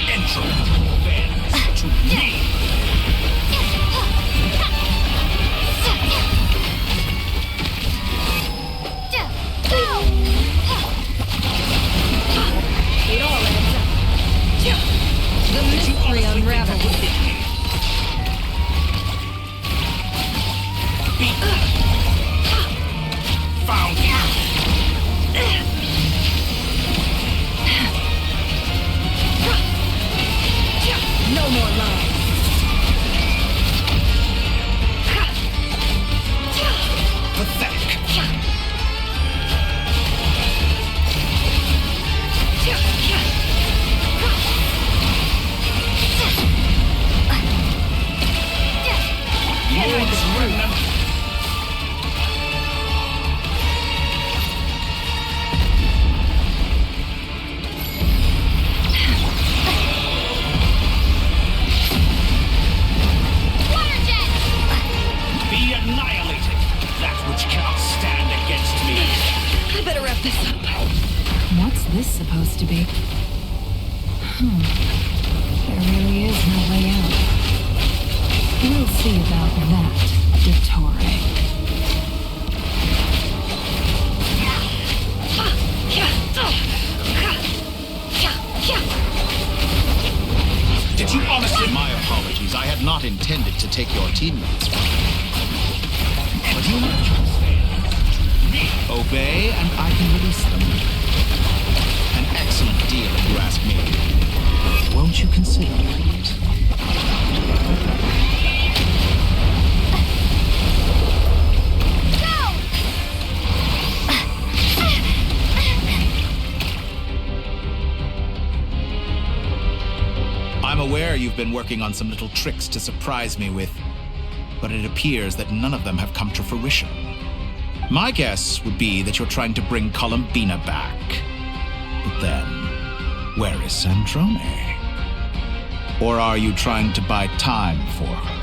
Intro. Then to me. It all adds up. The mystery unravels. Found you. No more lies. Pathetic. Lord's remnant. Water jet! Be annihilated. That which cannot stand against me. I better wrap this up. What's this supposed to be? There really is no way out. We'll see about that, Dottore. Did you honestly? My apologies. I had not intended to take your teammates from you. But you know. Obey, and I can release them. An excellent deal, if you ask me. Won't you consider it? I'm aware you've been working on some little tricks to surprise me with, but it appears that none of them have come to fruition. My guess would be that you're trying to bring Columbina back. But then, where is Sandrone? Or are you trying to buy time for her?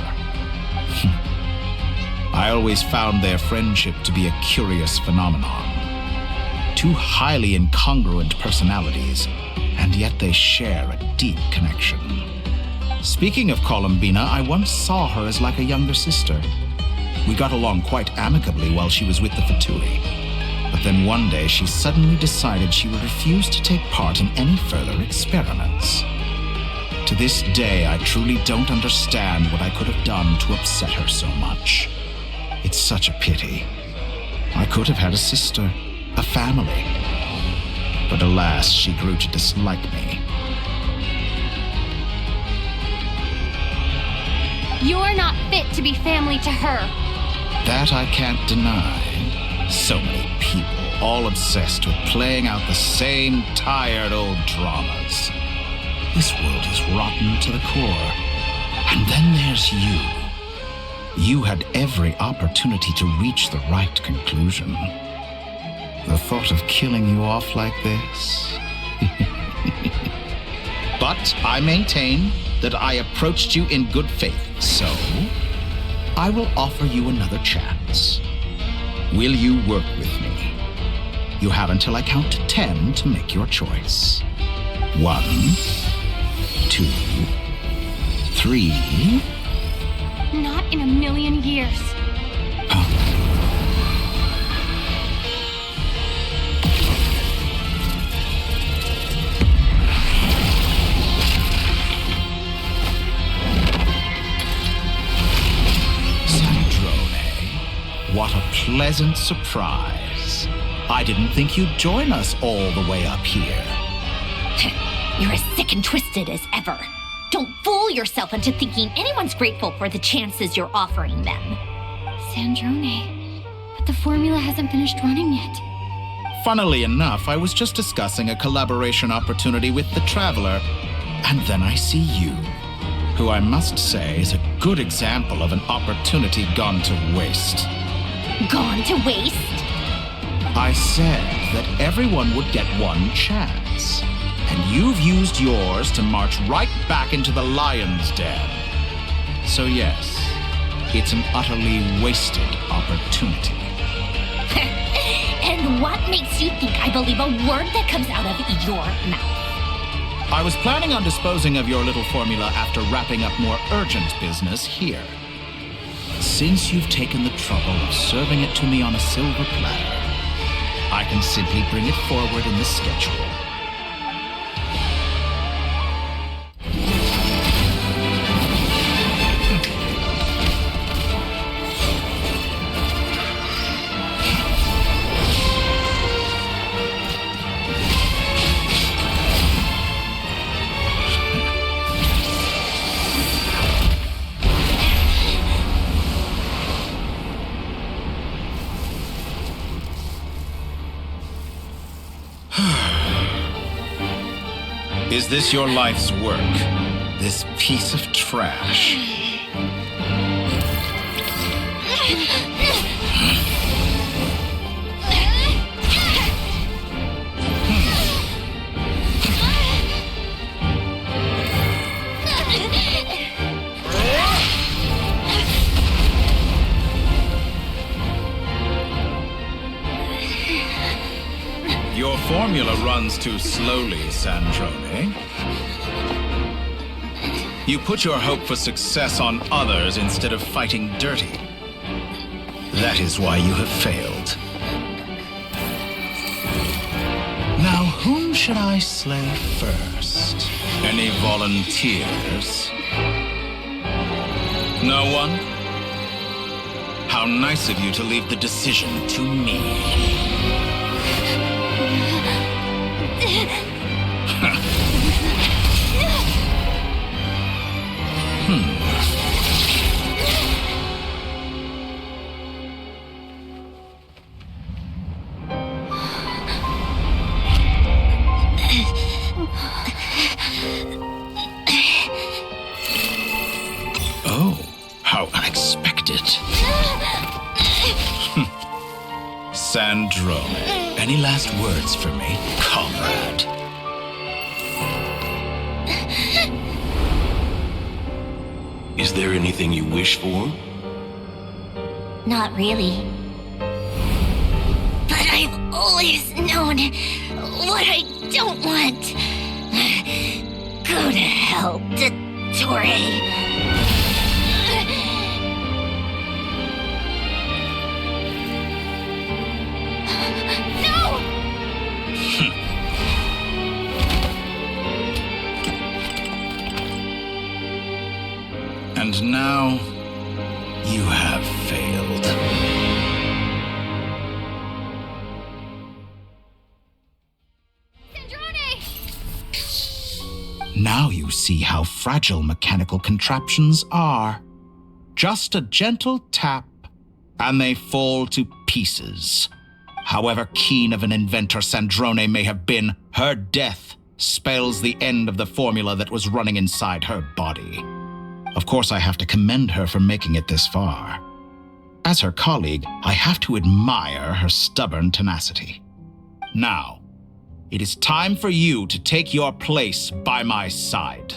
I always found their friendship to be a curious phenomenon. Two highly incongruent personalities, and yet they share a deep connection. Speaking of Columbina, I once saw her as like a younger sister. We got along quite amicably while she was with the VIII. But then one day she suddenly decided she would refuse to take part in any further experiments. To this day, I truly don't understand what I could have done to upset her so much. It's such a pity. I could have had a sister, a family. But alas, she grew to dislike me. You're not fit to be family to her. That I can't deny. So many people, all obsessed with playing out the same tired old dramas. This world is rotten to the core. And then there's you. You had every opportunity to reach the right conclusion. The thought of killing you off like this? But I maintain that I approached you in good faith, so I will offer you another chance. Will you work with me? You have until I count to 10 to make your choice. 1, 2, 3. Not in a million years. What a pleasant surprise. I didn't think you'd join us all the way up here. You're as sick and twisted as ever. Don't fool yourself into thinking anyone's grateful for the chances you're offering them. Sandrone, but the formula hasn't finished running yet. Funnily enough, I was just discussing a collaboration opportunity with the Traveler, and then I see you, who I must say is a good example of an opportunity gone to waste. Gone to waste? I said that everyone would get one chance, and you've used yours to march right back into the lion's den. So yes, it's an utterly wasted opportunity. And what makes you think I believe a word that comes out of your mouth? I was planning on disposing of your little formula after wrapping up more urgent business here. Since you've taken the trouble of serving it to me on a silver platter, I can simply bring it forward in the schedule. Is this your life's work? This piece of trash? Your formula runs too slowly, Sandrone. You put your hope for success on others instead of fighting dirty. That is why you have failed. Now, whom should I slay first? Any volunteers? No one? How nice of you to leave the decision to me. Oh, how unexpected. Sandrone, any last words for me, comrade? Is there anything you wish for? Not really. But I've always known what I don't want. Go to hell, Dottore. And now, you have failed. Now you see how fragile mechanical contraptions are. Just a gentle tap, and they fall to pieces. However keen of an inventor Sandrone may have been, her death spells the end of the formula that was running inside her body. Of course, I have to commend her for making it this far. As her colleague, I have to admire her stubborn tenacity. Now, it is time for you to take your place by my side.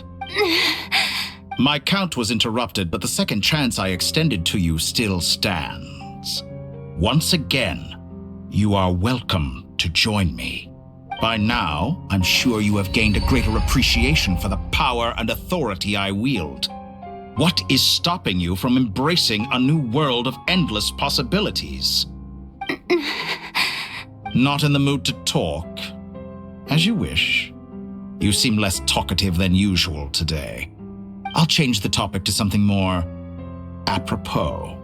My count was interrupted, but the second chance I extended to you still stands. Once again, you are welcome to join me. By now, I'm sure you have gained a greater appreciation for the power and authority I wield. What is stopping you from embracing a new world of endless possibilities? Not in the mood to talk? As you wish. You seem less talkative than usual today. I'll change the topic to something more apropos.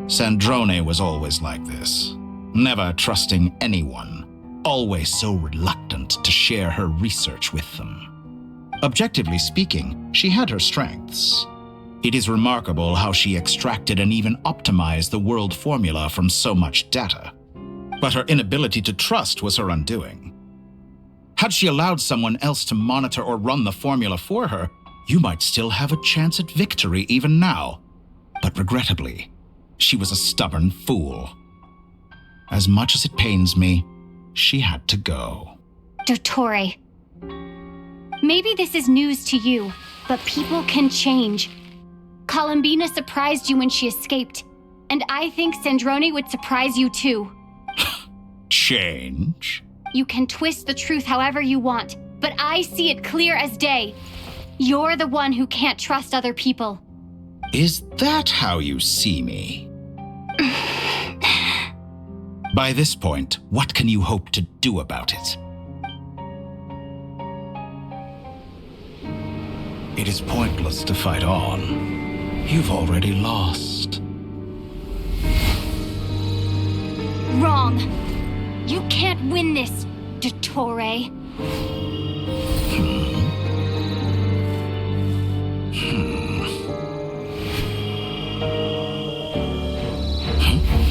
Sandrone was always like this, never trusting anyone, always so reluctant to share her research with them. Objectively speaking, she had her strengths. It is remarkable how she extracted and even optimized the world formula from so much data. But her inability to trust was her undoing. Had she allowed someone else to monitor or run the formula for her, you might still have a chance at victory even now. But regrettably, she was a stubborn fool. As much as it pains me, she had to go. Dottore, maybe this is news to you, but people can change. Columbina surprised you when she escaped, and I think Sandrone would surprise you too. Change? You can twist the truth however you want, but I see it clear as day. You're the one who can't trust other people. Is that how you see me? By this point, what can you hope to do about it? It is pointless to fight on. You've already lost. Wrong. You can't win this, Dottore.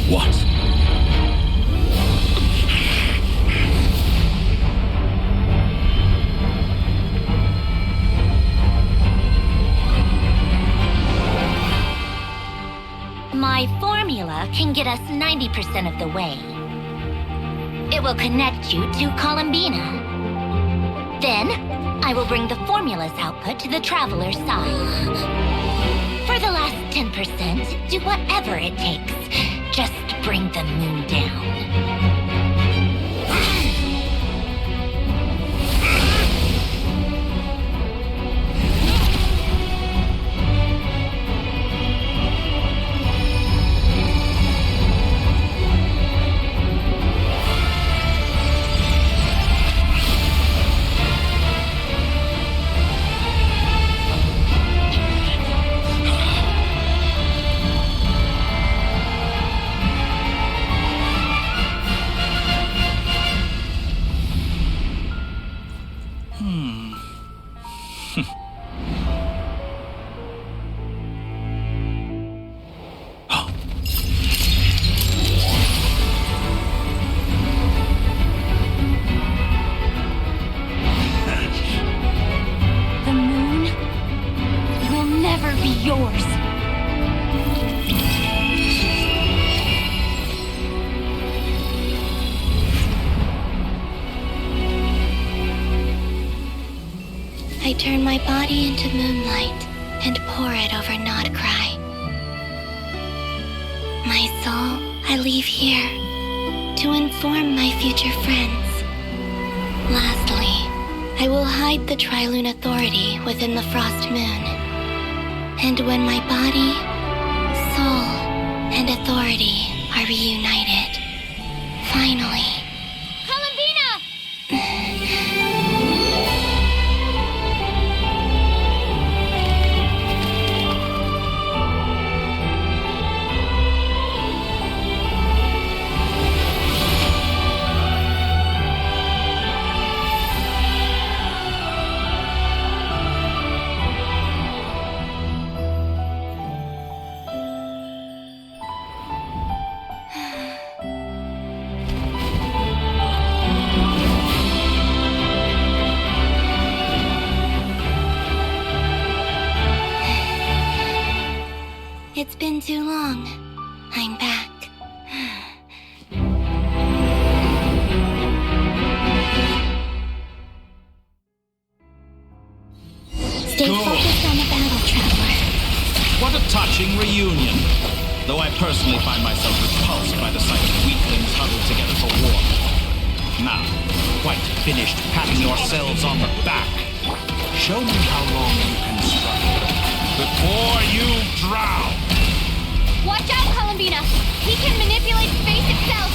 What? My formula can get us 90% of the way. It will connect you to Columbina. Then, I will bring the formula's output to the Traveler's side. For the last 10%, do whatever it takes. Just bring the moon down. I turn my body into moonlight and pour it over Nodcry. My soul I leave here to inform my future friends. Lastly, I will hide the Trilune Authority within the Frost Moon. And when my body, soul, and authority are reunited, finally... It's been too long. I'm back. Stay focused on the battle, Traveler. What a touching reunion. Though I personally find myself repulsed by the sight of weaklings huddled together for war. Now, quite finished patting yourselves on the back. Show me how long you can struggle before you drown. Watch out, Columbina! He can manipulate space itself!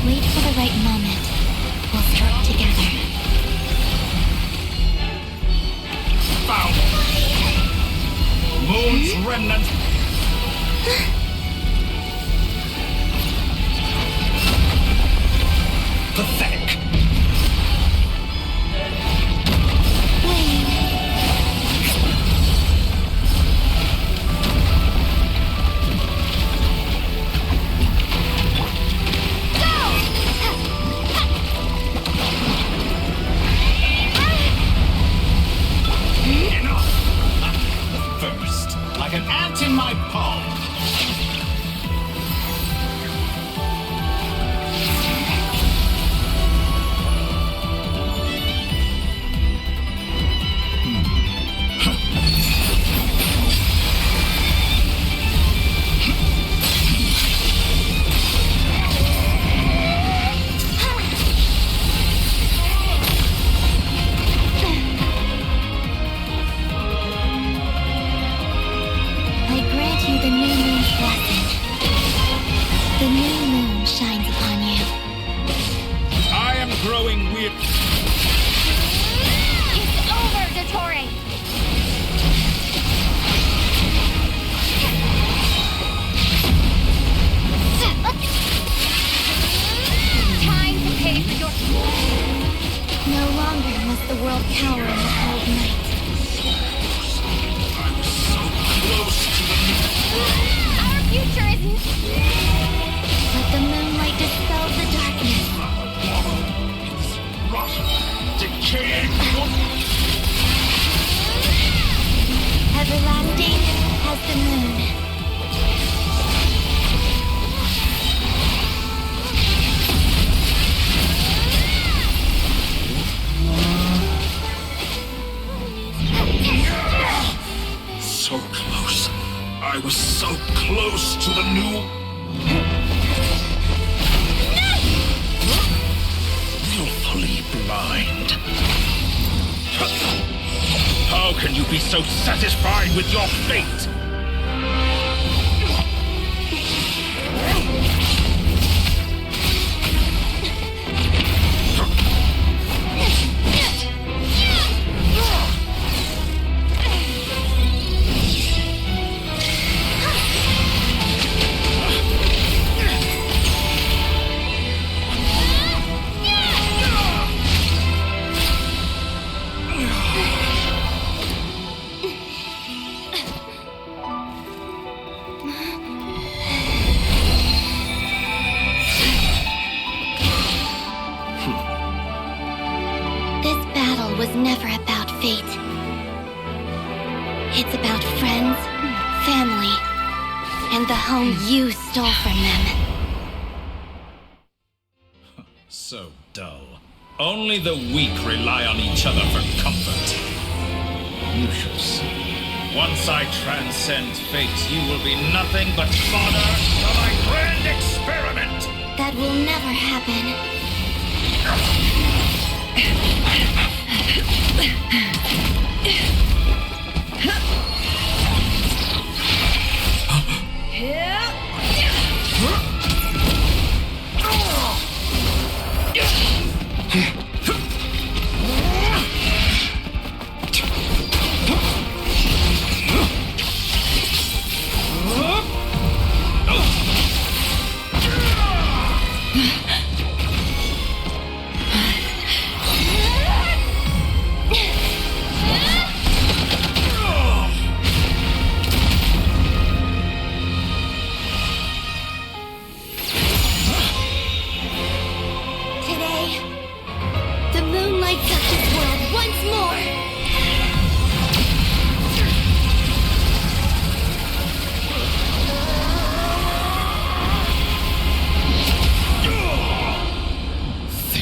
Wait for the right moment. We'll stroke together. Found! Moon's remnant! Pathetic! Like an ant in my palm. With your fate! It's about friends, family, and the home you stole from them. So dull. Only the weak rely on each other for comfort. You shall see. Once I transcend fate, you will be nothing but fodder for my grand experiment! That will never happen.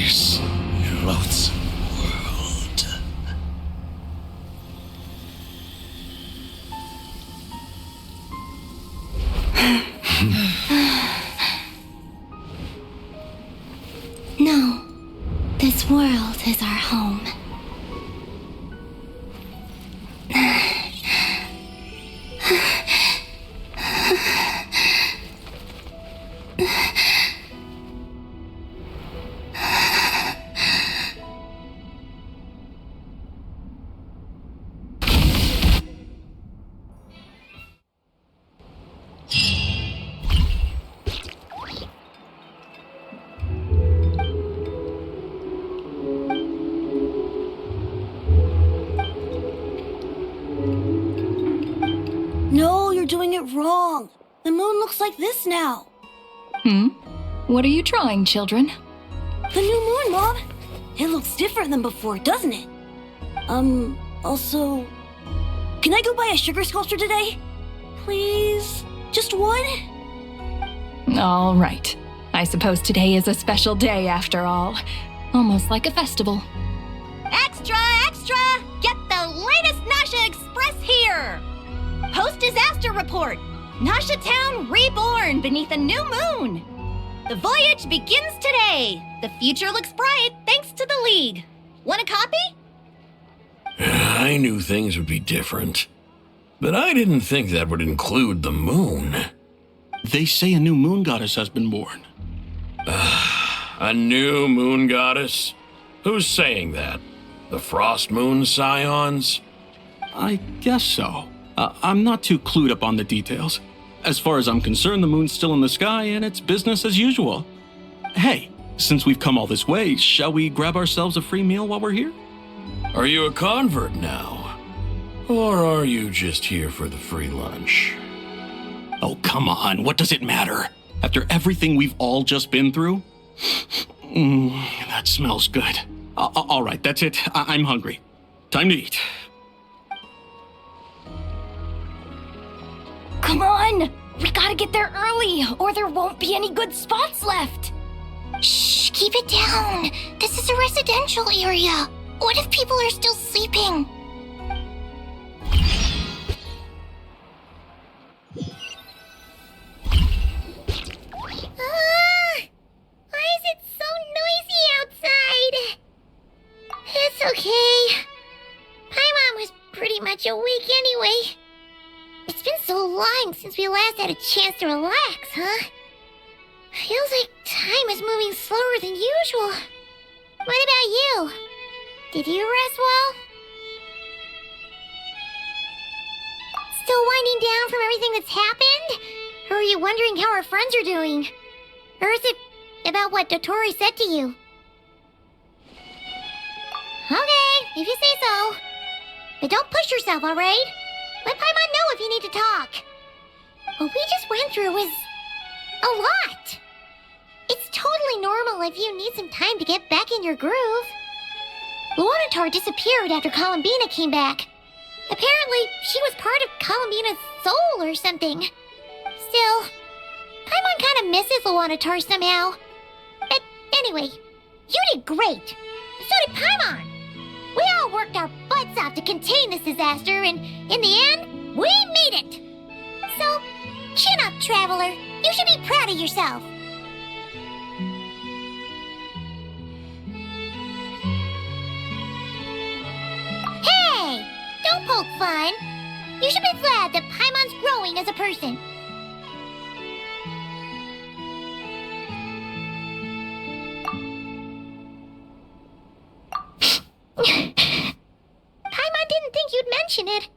This loathsome world. No, this world is our home. No, you're doing it wrong. The moon looks like this now. What are you drawing, children? The new moon, Mom. It looks different than before, doesn't it? Also, can I go buy a sugar sculpture today? Please? Just one? All right. I suppose today is a special day after all. Almost like a festival. Extra, extra! Get the latest Nasha Express here! Post-disaster report! Nasha Town reborn beneath a new moon! The voyage begins today! The future looks bright thanks to the League. Want a copy? I knew things would be different, but I didn't think that would include the moon. They say a new moon goddess has been born. A new moon goddess? Who's saying that? The Frost Moon Scions? I guess so. I'm not too clued up on the details. As far as I'm concerned, the moon's still in the sky and it's business as usual. Hey, since we've come all this way, shall we grab ourselves a free meal while we're here? Are you a convert now? Or are you just here for the free lunch? Oh, come on, what does it matter? After everything we've all just been through? That smells good. All right, that's it. I'm hungry. Time to eat. Come on! We gotta get there early, or there won't be any good spots left! Shh, keep it down. This is a residential area. What if people are still sleeping? Why is it so noisy outside? It's okay. Paimon was pretty much awake anyway. It's been so long since we last had a chance to relax, huh? Feels like time is moving slower than usual. What about you? Did you rest well? Still winding down from everything that's happened? Or are you wondering how our friends are doing? Or is it about what Dotori said to you? Okay, if you say so. But don't push yourself, alright? Let Paimon know if you need to talk. What we just went through was a lot. It's totally normal if you need some time to get back in your groove. Luanatar disappeared after Columbina came back. Apparently, she was part of Columbina's soul or something. Still, Paimon kind of misses Luanatar somehow. But anyway, you did great. So did Paimon. We all worked our butts off to contain this disaster, and in the end, we made it. So, chin up, Traveler. You should be proud of yourself. Hey! Don't poke fun. You should be glad that Paimon's growing as a person. Paimon didn't think you'd mention it.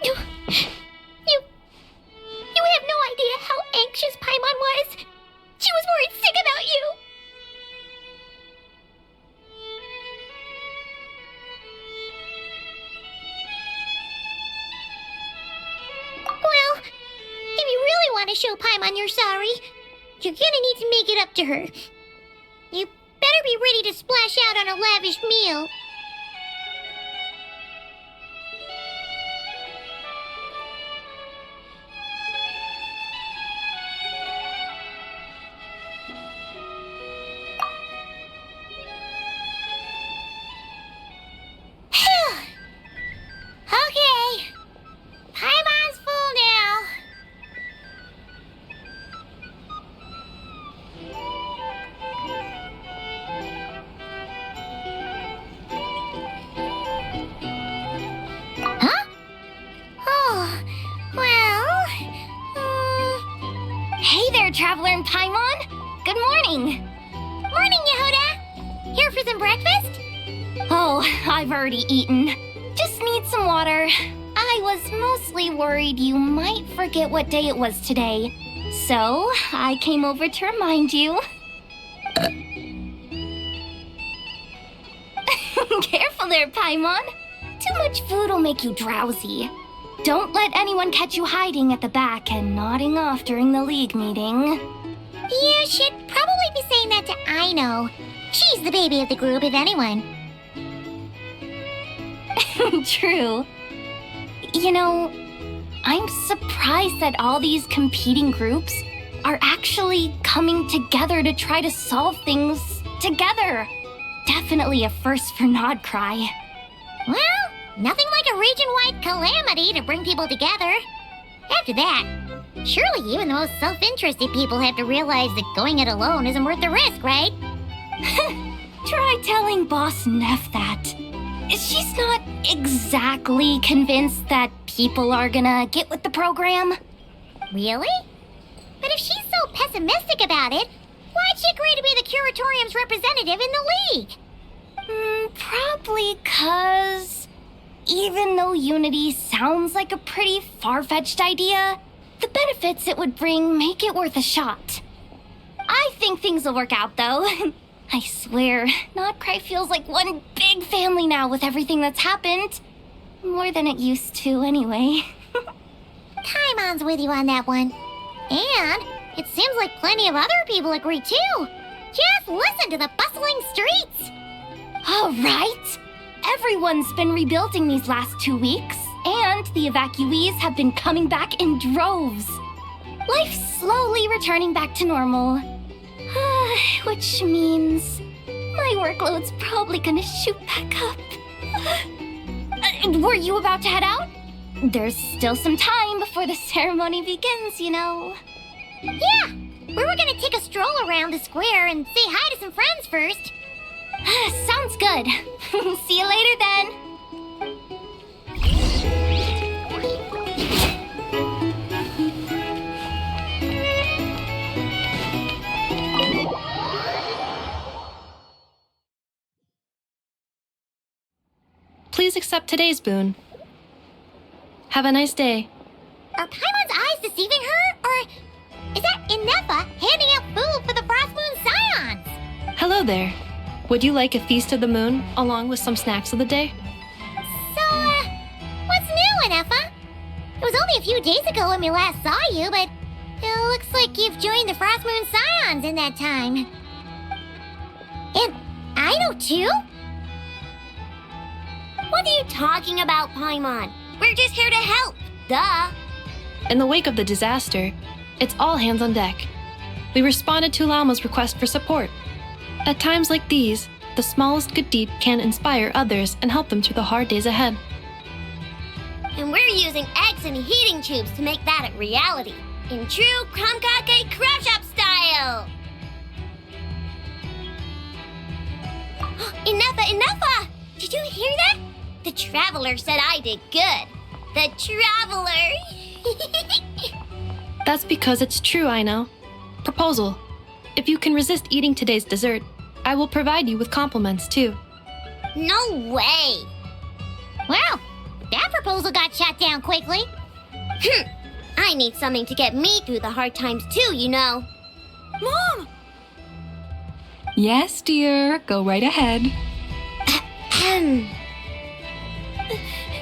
You have no idea how anxious Paimon was. She was worried sick about you. Well, if you really want to show Paimon you're sorry, you're gonna need to make it up to her. You better be ready to splash out on a lavish meal. I've already eaten. Just need some water. I was mostly worried you might forget what day it was today. So, I came over to remind you. Careful there, Paimon. Too much food will make you drowsy. Don't let anyone catch you hiding at the back and nodding off during the league meeting. You should probably be saying that to Aino. She's the baby of the group, if anyone. True. You know, I'm surprised that all these competing groups are actually coming together to try to solve things together. Definitely a first for Nodcry. Well, nothing like a region-wide calamity to bring people together. After that, surely even the most self-interested people have to realize that going it alone isn't worth the risk, right? Try telling Boss Neff that. She's not exactly convinced that people are gonna get with the program. Really? But if she's so pessimistic about it, why'd she agree to be the Curatorium's representative in the league? Probably 'cause even though unity sounds like a pretty far-fetched idea, the benefits it would bring make it worth a shot. I think things will work out, though. I swear, Nodcry feels like one big family now with everything that's happened. More than it used to, anyway. Paimon's with you on that one. And it seems like plenty of other people agree, too. Just listen to the bustling streets. All right. Everyone's been rebuilding these last 2 weeks, and the evacuees have been coming back in droves. Life's slowly returning back to normal. Which means my workload's probably gonna shoot back up. Were you about to head out? There's still some time before the ceremony begins, you know. Yeah, we were gonna take a stroll around the square and say hi to some friends first. Sounds good. See you later then. Please accept today's boon. Have a nice day. Are Paimon's eyes deceiving her? Or is that Inefa handing out food for the Frost Moon Scions? Hello there. Would you like a feast of the moon along with some snacks of the day? So, what's new, Inefa? It was only a few days ago when we last saw you, but it looks like you've joined the Frost Moon Scions in that time. And Aino too? What are you talking about, Paimon? We're just here to help. Duh. In the wake of the disaster, it's all hands on deck. We responded to Lama's request for support. At times like these, the smallest good deed can inspire others and help them through the hard days ahead. And we're using eggs and heating tubes to make that a reality. In true Krumkake Crush Up style! Enough! Did you hear that? The Traveler said I did good. The Traveler! That's because it's true, I know. Proposal. If you can resist eating today's dessert, I will provide you with compliments, too. No way! Well, that proposal got shot down quickly. I need something to get me through the hard times, too, you know. Mom! Yes, dear. Go right ahead.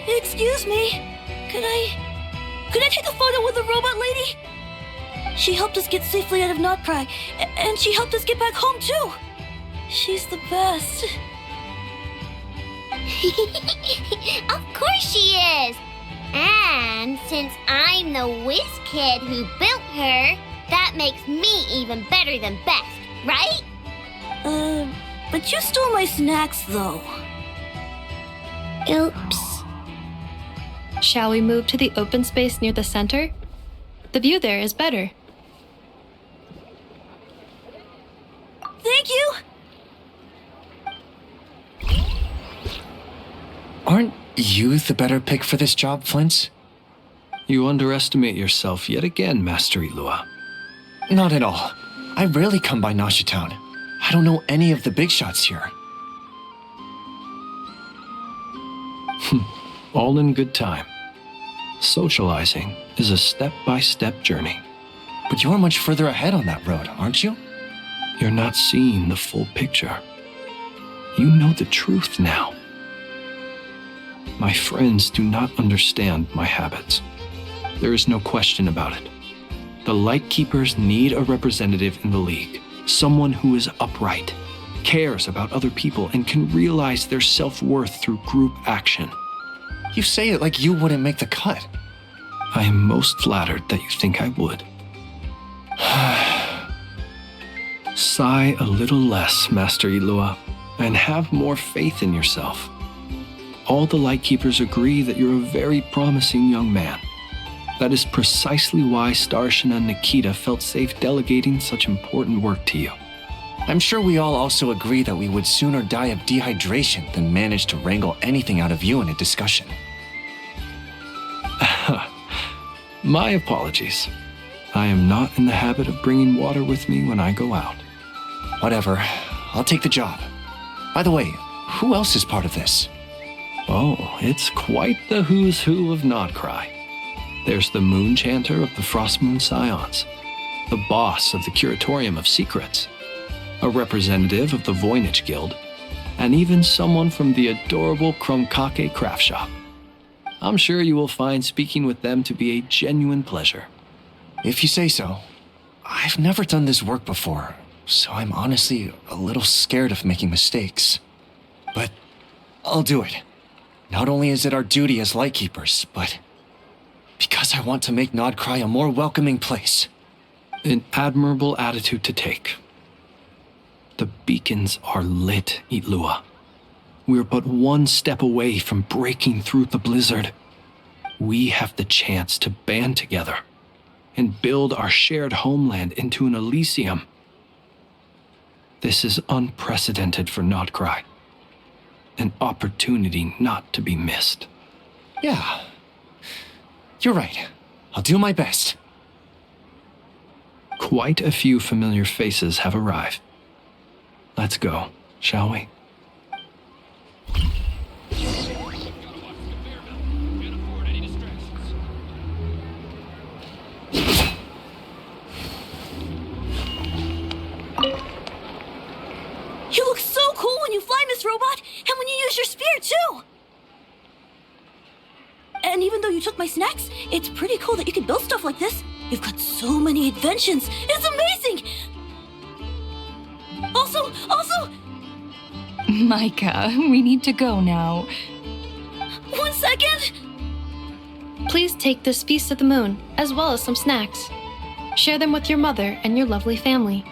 Excuse me. Could I take a photo with the robot lady? She helped us get safely out of Nodcry, and she helped us get back home too. She's the best. Of course she is. And since I'm the whiz kid who built her, that makes me even better than best, right? But you stole my snacks though. Oops. Shall we move to the open space near the center? The view there is better. Thank you! Aren't you the better pick for this job, Flint? You underestimate yourself yet again, Master Ilua. Not at all. I rarely come by Nasha Town. I don't know any of the big shots here. All in good time. Socializing is a step-by-step journey. But you're much further ahead on that road, aren't you? You're not seeing the full picture. You know the truth now. My friends do not understand my habits. There is no question about it. The Lightkeepers need a representative in the League. Someone who is upright, cares about other people, and can realize their self-worth through group action. You say it like you wouldn't make the cut. I am most flattered that you think I would. Sigh a little less, Master Ilua, and have more faith in yourself. All the Lightkeepers agree that you're a very promising young man. That is precisely why Starshin and Nikita felt safe delegating such important work to you. I'm sure we all also agree that we would sooner die of dehydration than manage to wrangle anything out of you in a discussion. My apologies. I am not in the habit of bringing water with me when I go out. Whatever. I'll take the job. By the way, who else is part of this? Oh, it's quite the who's who of Nodcry. There's the Moon Chanter of the Frostmoon Scions, the boss of the Curatorium of Secrets, a representative of the Voynich Guild, and even someone from the adorable Kromkake craft shop. I'm sure you will find speaking with them to be a genuine pleasure. If you say so. I've never done this work before, so I'm honestly a little scared of making mistakes. But I'll do it. Not only is it our duty as Lightkeepers, but because I want to make Nodcry a more welcoming place. An admirable attitude to take. The beacons are lit, Ilua. We're but one step away from breaking through the blizzard. We have the chance to band together and build our shared homeland into an Elysium. This is unprecedented for Nodcry. An opportunity not to be missed. Yeah. You're right. I'll do my best. Quite a few familiar faces have arrived. Let's go, shall we? You look so cool when you fly, Miss Robot, and when you use your spear, too! And even though you took my snacks, it's pretty cool that you can build stuff like this. You've got so many inventions. It's amazing! Also... Micah, we need to go now. 1 second! Please take this Feast of the Moon, as well as some snacks. Share them with your mother and your lovely family.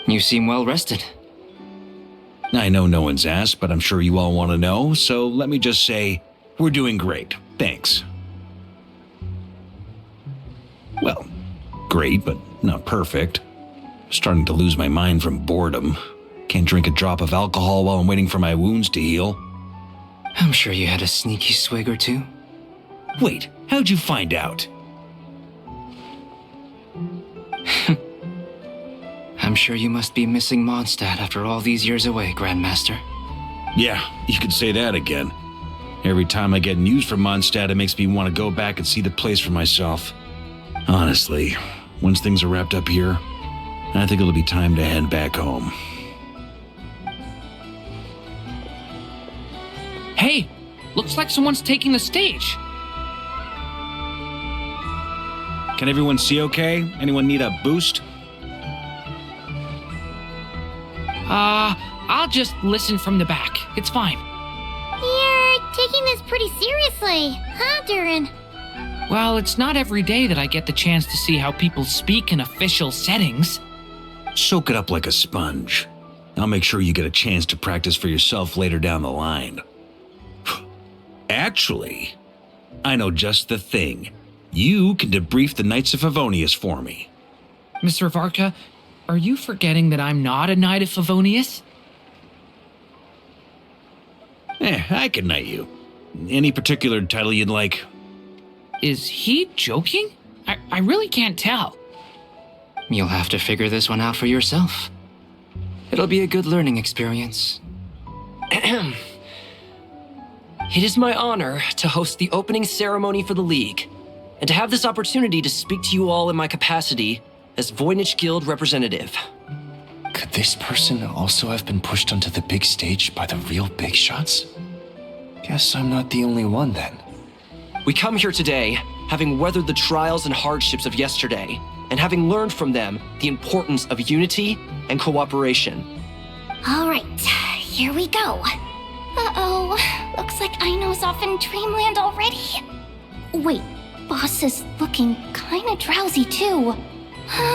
You seem well rested. I know no one's asked, but I'm sure you all want to know, so let me just say, we're doing great. Thanks. Well, great, but not perfect. Starting to lose my mind from boredom. Can't drink a drop of alcohol while I'm waiting for my wounds to heal. I'm sure you had a sneaky swig or two. Wait, how'd you find out? I'm sure you must be missing Mondstadt after all these years away, Grandmaster. Yeah, you could say that again. Every time I get news from Mondstadt, it makes me want to go back and see the place for myself. Honestly, once things are wrapped up here, I think it'll be time to head back home. Hey, looks like someone's taking the stage. Can everyone see okay? Anyone need a boost? I'll just listen from the back. It's fine. You're taking this pretty seriously, huh, Durin? Well, it's not every day that I get the chance to see how people speak in official settings. Soak it up like a sponge. I'll make sure you get a chance to practice for yourself later down the line. Actually, I know just the thing. You can debrief the Knights of Favonius for me. Mr. Varka, are you forgetting that I'm not a Knight of Favonius? I can knight you. Any particular title you'd like? Is he joking? I really can't tell. You'll have to figure this one out for yourself. It'll be a good learning experience. It is my honor to host the opening ceremony for the League, and to have this opportunity to speak to you all in my capacity as Voynich Guild representative. Could this person also have been pushed onto the big stage by the real big shots? Guess I'm not the only one then. We come here today, having weathered the trials and hardships of yesterday, and having learned from them the importance of unity and cooperation. All right, here we go. Uh-oh, looks like Aino's off in Dreamland already. Wait, Boss is looking kinda drowsy too.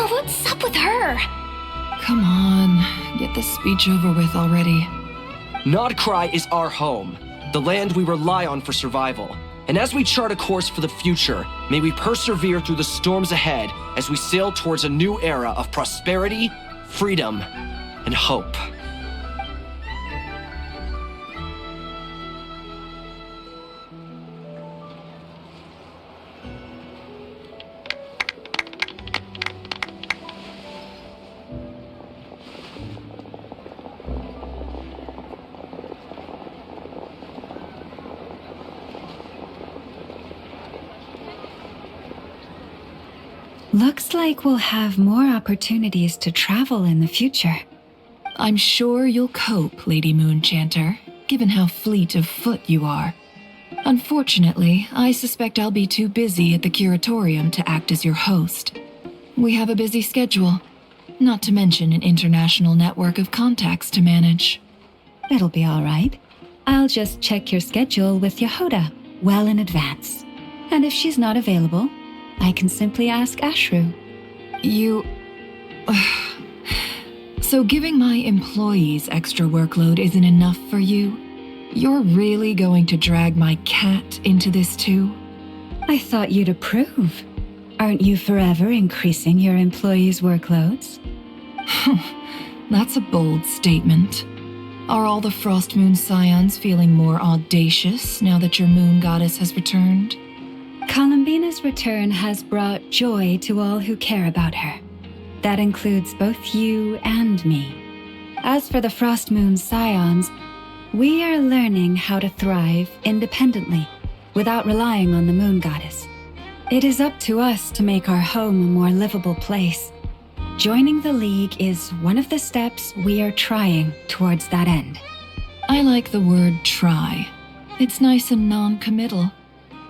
What's up with her? Come on, get this speech over with already. Nodcry is our home, the land we rely on for survival. And as we chart a course for the future, may we persevere through the storms ahead as we sail towards a new era of prosperity, freedom, and hope. Looks like we'll have more opportunities to travel in the future. I'm sure you'll cope, Lady Moonchanter, given how fleet of foot you are. Unfortunately, I suspect I'll be too busy at the curatorium to act as your host. We have a busy schedule, not to mention an international network of contacts to manage. It'll be all right. I'll just check your schedule with Yehoda well in advance. And if she's not available, I can simply ask Ashru. So giving my employees extra workload isn't enough for you? You're really going to drag my cat into this too? I thought you'd approve. Aren't you forever increasing your employees' workloads? That's a bold statement. Are all the Frost Moon Scions feeling more audacious now that your moon goddess has returned? Columbina's return has brought joy to all who care about her. That includes both you and me. As for the Frost Moon Scions, we are learning how to thrive independently, without relying on the moon goddess. It is up to us to make our home a more livable place. Joining the League is one of the steps we are trying towards that end. I like the word try. It's nice and non-committal.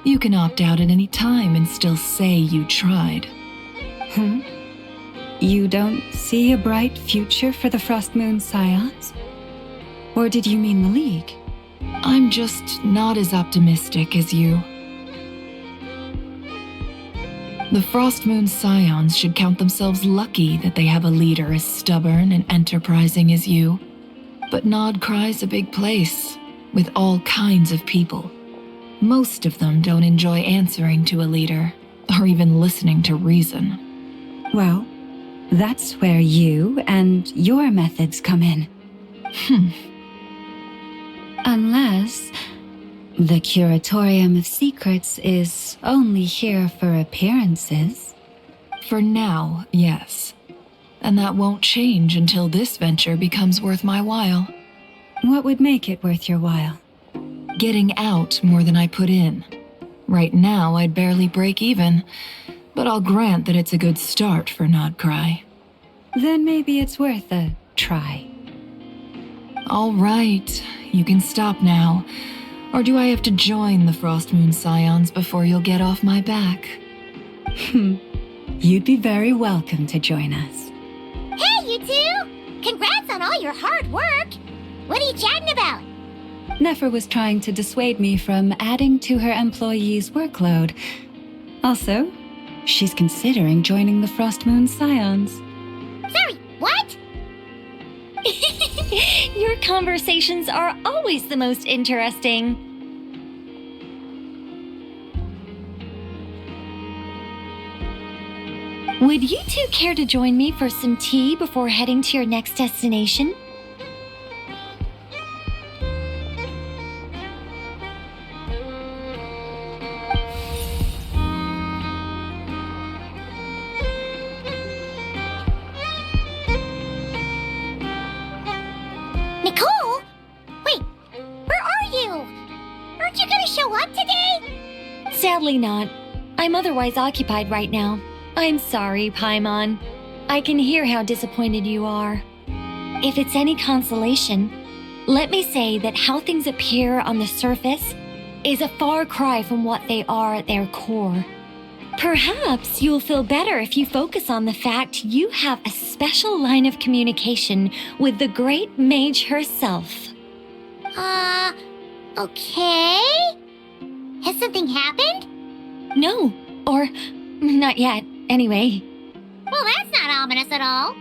You can opt out at any time and still say you tried. You don't see a bright future for the Frost Moon Scions? Or did you mean the League? I'm just not as optimistic as you. The Frost Moon Scions should count themselves lucky that they have a leader as stubborn and enterprising as you. But Nodcry's a big place, with all kinds of people. Most of them don't enjoy answering to a leader, or even listening to reason. Well, that's where you and your methods come in. Unless the Curatorium of Secrets is only here for appearances. For now, yes. And that won't change until this venture becomes worth my while. What would make it worth your while? Getting out more than I put in. Right now, I'd barely break even, but I'll grant that it's a good start for Nodcry. Then maybe it's worth a try. All right, you can stop now. Or do I have to join the Frost Moon Scions before you'll get off my back? You'd be very welcome to join us. Hey, you two! Congrats on all your hard work! What are you chatting about? Nefer was trying to dissuade me from adding to her employees' workload. Also, she's considering joining the Frost Moon Scions. Sorry, what? Your conversations are always the most interesting. Would you two care to join me for some tea before heading to your next destination? Nicole? Wait, where are you? Aren't you gonna show up today? Sadly not. I'm otherwise occupied right now. I'm sorry, Paimon. I can hear how disappointed you are. If it's any consolation, let me say that how things appear on the surface is a far cry from what they are at their core. Perhaps you'll feel better if you focus on the fact you have a special line of communication with the great mage herself. Okay? Has something happened? No, or not yet, anyway. Well, that's not ominous at all.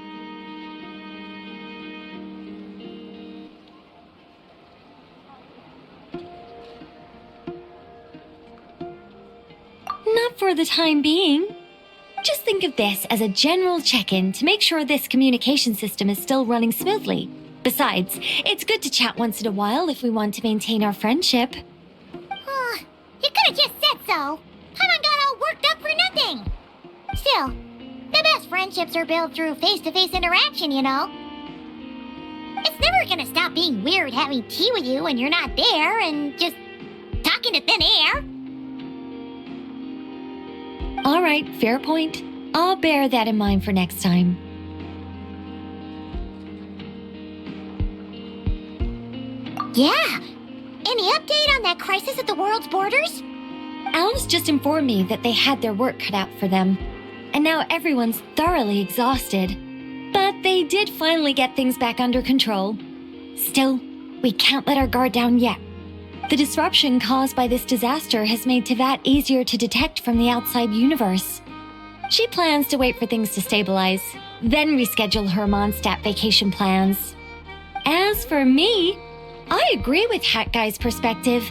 Not for the time being. Just think of this as a general check-in to make sure this communication system is still running smoothly. Besides, it's good to chat once in a while if we want to maintain our friendship. You could have just said so. Paimon got all worked up for nothing. Still, the best friendships are built through face-to-face interaction, you know. It's never gonna stop being weird having tea with you when you're not there and just talking to thin air. All right, fair point. I'll bear that in mind for next time. Yeah. Any update on that crisis at the world's borders? Alice just informed me that they had their work cut out for them, and now everyone's thoroughly exhausted. But they did finally get things back under control. Still, we can't let our guard down yet. The disruption caused by this disaster has made Teyvat easier to detect from the outside universe. She plans to wait for things to stabilize, then reschedule her Mondstadt vacation plans. As for me, I agree with Hat Guy's perspective.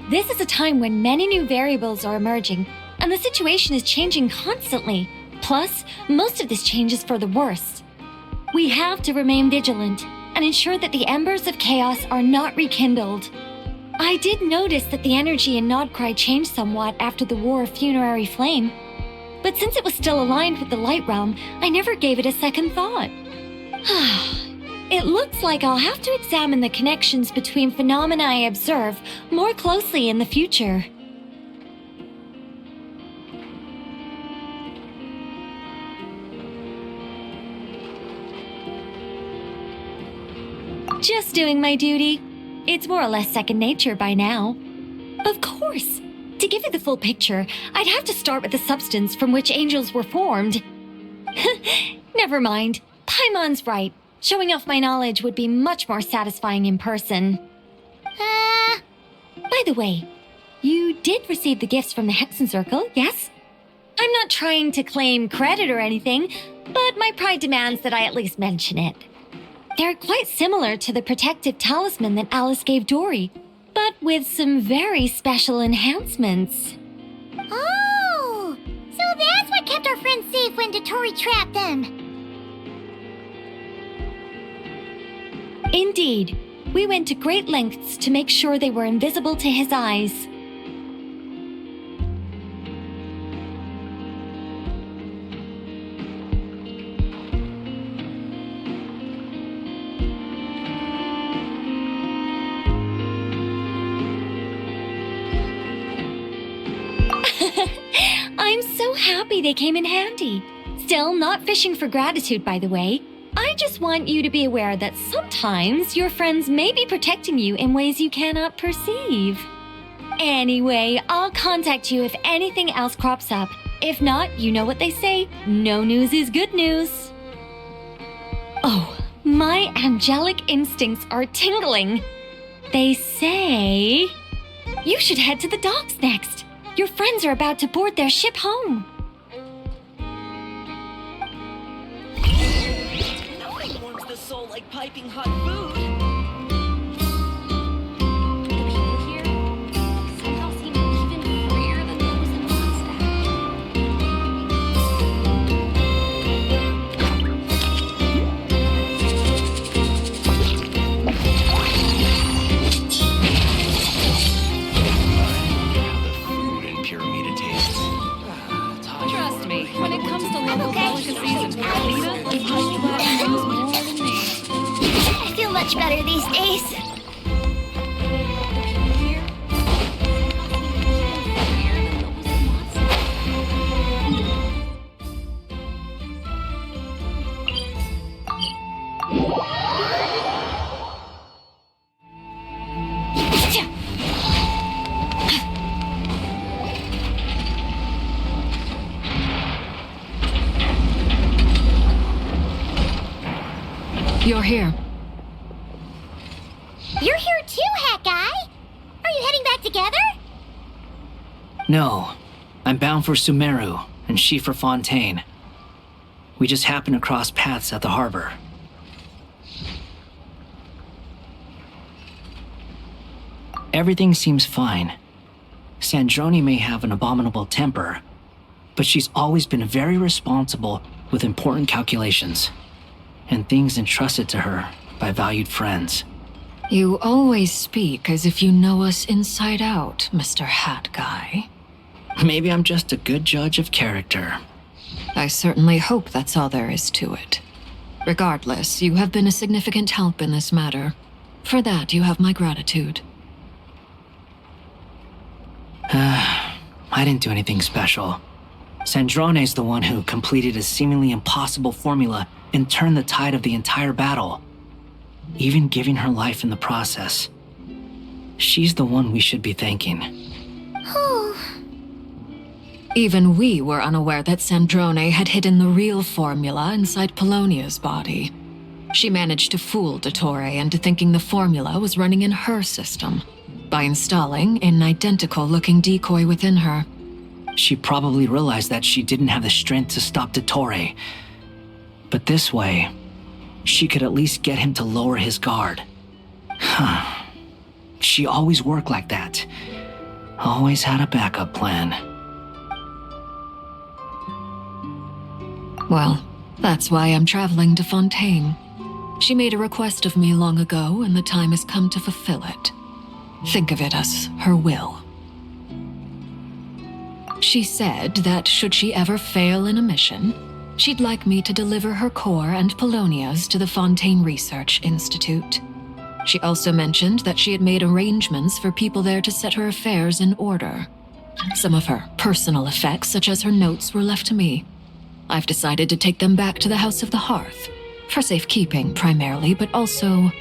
This is a time when many new variables are emerging, and the situation is changing constantly. Plus, most of this change is for the worse. We have to remain vigilant and ensure that the embers of chaos are not rekindled. I did notice that the energy in Nodcry changed somewhat after the War of Funerary Flame, but since it was still aligned with the Light Realm, I never gave it a second thought. It looks like I'll have to examine the connections between phenomena I observe more closely in the future. Just doing my duty. It's more or less second nature by now. Of course. To give you the full picture, I'd have to start with the substance from which angels were formed. Never mind. Paimon's right. Showing off my knowledge would be much more satisfying in person. By the way, you did receive the gifts from the Hexen Circle, yes? I'm not trying to claim credit or anything, but my pride demands that I at least mention it. They're quite similar to the protective talisman that Alice gave Dory, but with some very special enhancements. Oh, so that's what kept our friends safe when Dory trapped them. Indeed, we went to great lengths to make sure they were invisible to his eyes. I'm so happy they came in handy. Still, not fishing for gratitude, by the way. I just want you to be aware that sometimes your friends may be protecting you in ways you cannot perceive. Anyway, I'll contact you if anything else crops up. If not, you know what they say, no news is good news. Oh, my angelic instincts are tingling. They say you should head to the docks next. Your friends are about to board their ship home. Nothing warms the soul like piping hot food. The people here somehow seem even freer than those in Mondstadt. Please. You're here. You're here too, Hat Guy. Are you heading back together? No. I'm bound for Sumeru, and she for Fontaine. We just happened to cross paths at the harbor. Everything seems fine. Sandrone may have an abominable temper, but she's always been very responsible with important calculations and things entrusted to her by valued friends. You always speak as if you know us inside out, Mr. Hat Guy. Maybe I'm just a good judge of character. I certainly hope that's all there is to it. Regardless, you have been a significant help in this matter. For that, you have my gratitude. I didn't do anything special. Sandrone's the one who completed a seemingly impossible formula and turned the tide of the entire battle, even giving her life in the process. She's the one we should be thanking. Even we were unaware that Sandrone had hidden the real formula inside Polonia's body. She managed to fool Dottore into thinking the formula was running in her system by installing an identical-looking decoy within her. She probably realized that she didn't have the strength to stop Dottore. But this way, she could at least get him to lower his guard. She always worked like that. Always had a backup plan. Well, that's why I'm traveling to Fontaine. She made a request of me long ago, and the time has come to fulfill it. Think of it as her will. She said that should she ever fail in a mission, she'd like me to deliver her core and Polonia's to the Fontaine Research Institute. She also mentioned that she had made arrangements for people there to set her affairs in order. Some of her personal effects, such as her notes, were left to me. I've decided to take them back to the House of the Hearth, for safekeeping primarily, but also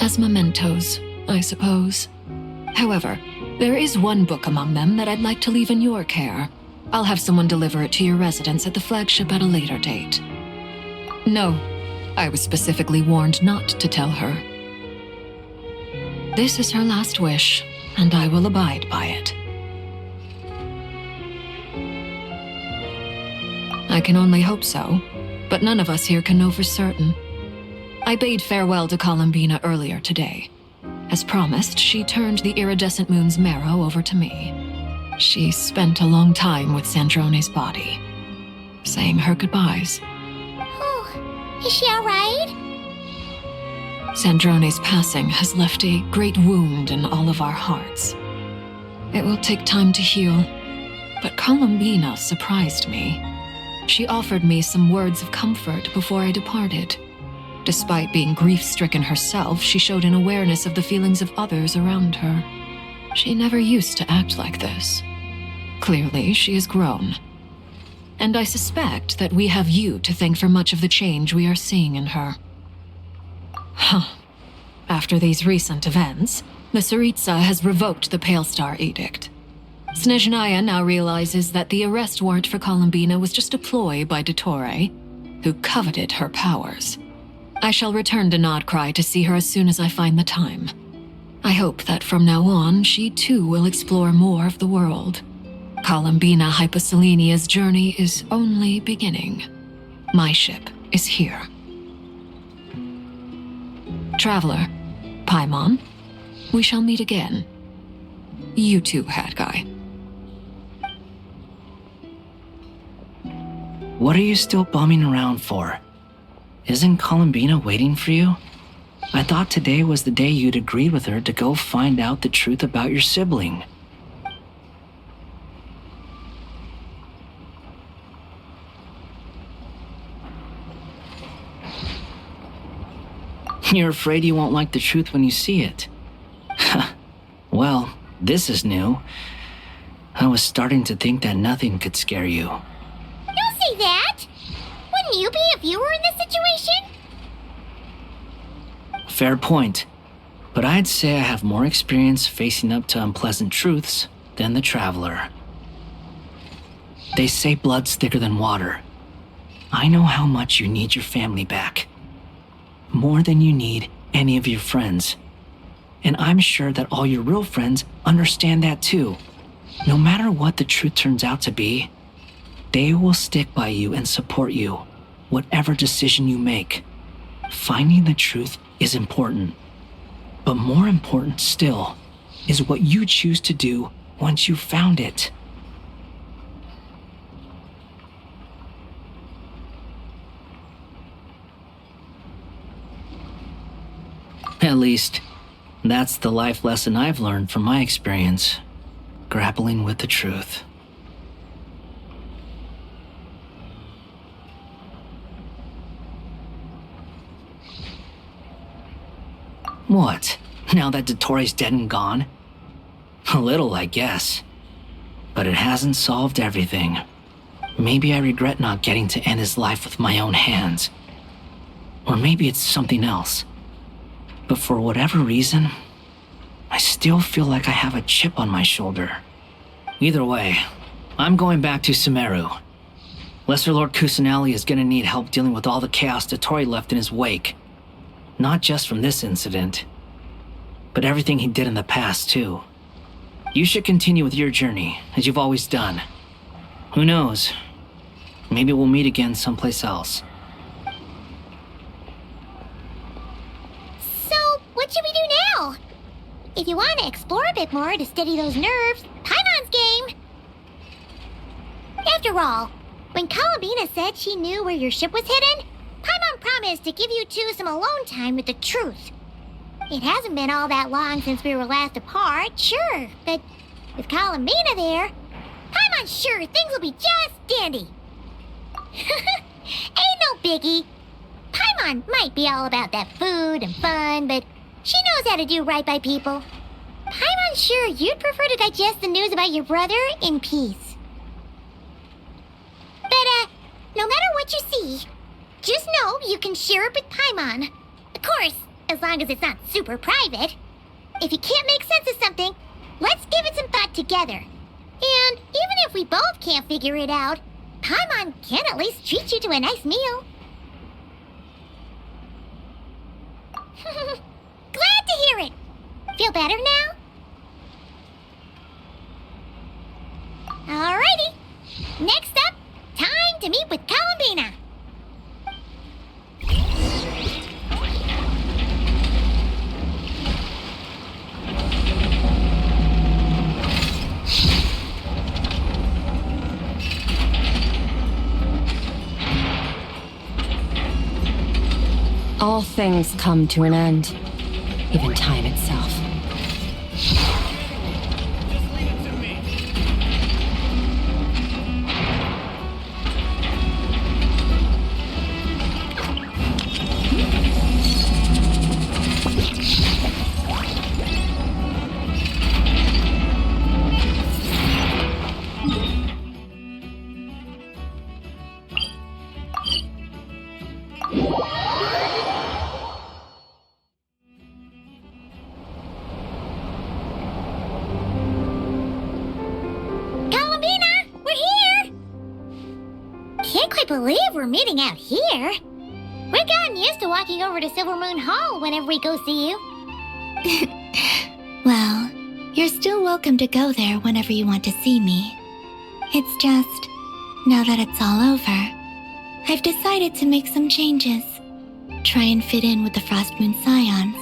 as mementos, I suppose. However, there is one book among them that I'd like to leave in your care. I'll have someone deliver it to your residence at the flagship at a later date. No, I was specifically warned not to tell her. This is her last wish, and I will abide by it. I can only hope so, but none of us here can know for certain. I bade farewell to Columbina earlier today. As promised, she turned the iridescent moon's marrow over to me. She spent a long time with Sandrone's body, saying her goodbyes. Oh, is she all right? Sandrone's passing has left a great wound in all of our hearts. It will take time to heal, but Columbina surprised me. She offered me some words of comfort before I departed. Despite being grief-stricken herself, she showed an awareness of the feelings of others around her. She never used to act like this. Clearly, she has grown. And I suspect that we have you to thank for much of the change we are seeing in her. After these recent events, the Tsaritsa has revoked the Pale Star Edict. Snezhnaya now realizes that the arrest warrant for Columbina was just a ploy by Dottore, who coveted her powers. I shall return to Nodcry to see her as soon as I find the time. I hope that from now on, she too will explore more of the world. Columbina Hyposelenia's journey is only beginning. My ship is here. Traveler, Paimon, we shall meet again. You too, Hat Guy. What are you still bumming around for? Isn't Columbina waiting for you? I thought today was the day you'd agreed with her to go find out the truth about your sibling. You're afraid you won't like the truth when you see it. Well, this is new. I was starting to think that nothing could scare you. Don't say that! Wouldn't you be if you were in this situation? Fair point. But I'd say I have more experience facing up to unpleasant truths than the traveler. They say blood's thicker than water. I know how much you need your family back. More than you need any of your friends. And I'm sure that all your real friends understand that too. No matter what the truth turns out to be, they will stick by you and support you, whatever decision you make. Finding the truth is important. But more important still is what you choose to do once you've found it. At least, that's the life lesson I've learned from my experience, grappling with the truth. What? Now that Dottoro's dead and gone? A little, I guess. But it hasn't solved everything. Maybe I regret not getting to end his life with my own hands. Or maybe it's something else. But for whatever reason, I still feel like I have a chip on my shoulder. Either way, I'm going back to Sumeru. Lesser Lord Kusanali is gonna need help dealing with all the chaos Dottori left in his wake. Not just from this incident, but everything he did in the past, too. You should continue with your journey, as you've always done. Who knows? Maybe we'll meet again someplace else. So, what should we do now? If you want to explore a bit more to steady those nerves, Paimon's game! After all, when Columbina said she knew where your ship was hidden, Paimon promised to give you two some alone time with the truth. It hasn't been all that long since we were last apart, sure, but with Columbina there, Paimon's sure things will be just dandy. Ain't no biggie. Paimon might be all about that food and fun, but she knows how to do right by people. Paimon's sure you'd prefer to digest the news about your brother in peace. But, no matter what you see, just know you can share it with Paimon. Of course, as long as it's not super private. If you can't make sense of something, let's give it some thought together. And even if we both can't figure it out, Paimon can at least treat you to a nice meal. Glad to hear it. Feel better now? Alrighty. Next up, time to meet with Columbina. All things come to an end, even time itself. Believe we're meeting out here. We've gotten used to walking over to Silver Moon Hall whenever we go see you. Well, you're still welcome to go there whenever you want to see me. It's just, now that it's all over, I've decided to make some changes. Try and fit in with the Frost Moon Scions,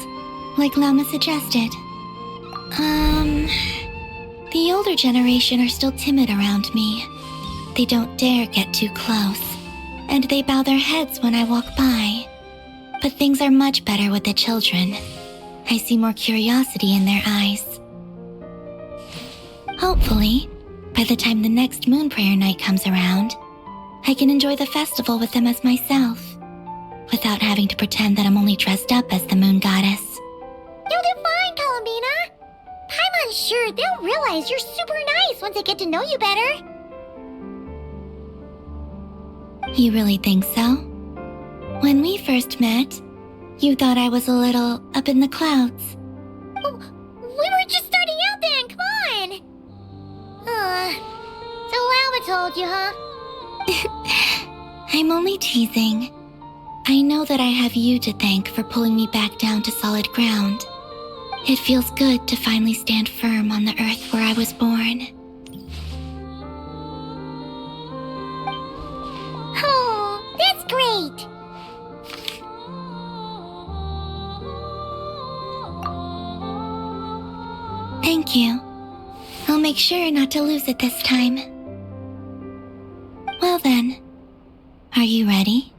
like Lama suggested. The older generation are still timid around me. They don't dare get too close, and they bow their heads when I walk by. But things are much better with the children. I see more curiosity in their eyes. Hopefully, by the time the next Moon Prayer Night comes around, I can enjoy the festival with them as myself. without having to pretend that I'm only dressed up as the moon goddess. You'll do fine, Columbina. Paimon's sure they'll realize you're super nice once they get to know you better. You really think so? When we first met, you thought I was a little up in the clouds. We were just starting out then, come on! So Alma told you, huh? I'm only teasing. I know that I have you to thank for pulling me back down to solid ground. It feels good to finally stand firm on the earth where I was born. Oh, that's great! Thank you. I'll make sure not to lose it this time. Well then, are you ready?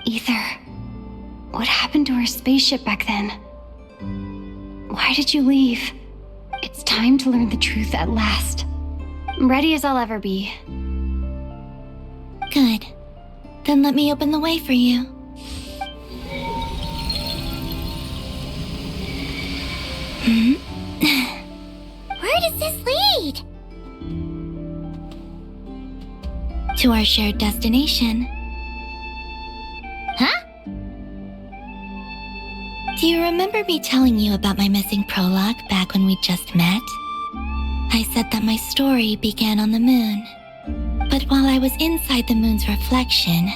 Ether, what happened to our spaceship back then? Why did you leave? It's time to learn the truth at last. I'm ready as I'll ever be. Good. Then let me open the way for you. Where does this lead? To our shared destination. Huh? Do you remember me telling you about my missing prologue back when we just met? I said that my story began on the moon. But while I was inside the moon's reflection,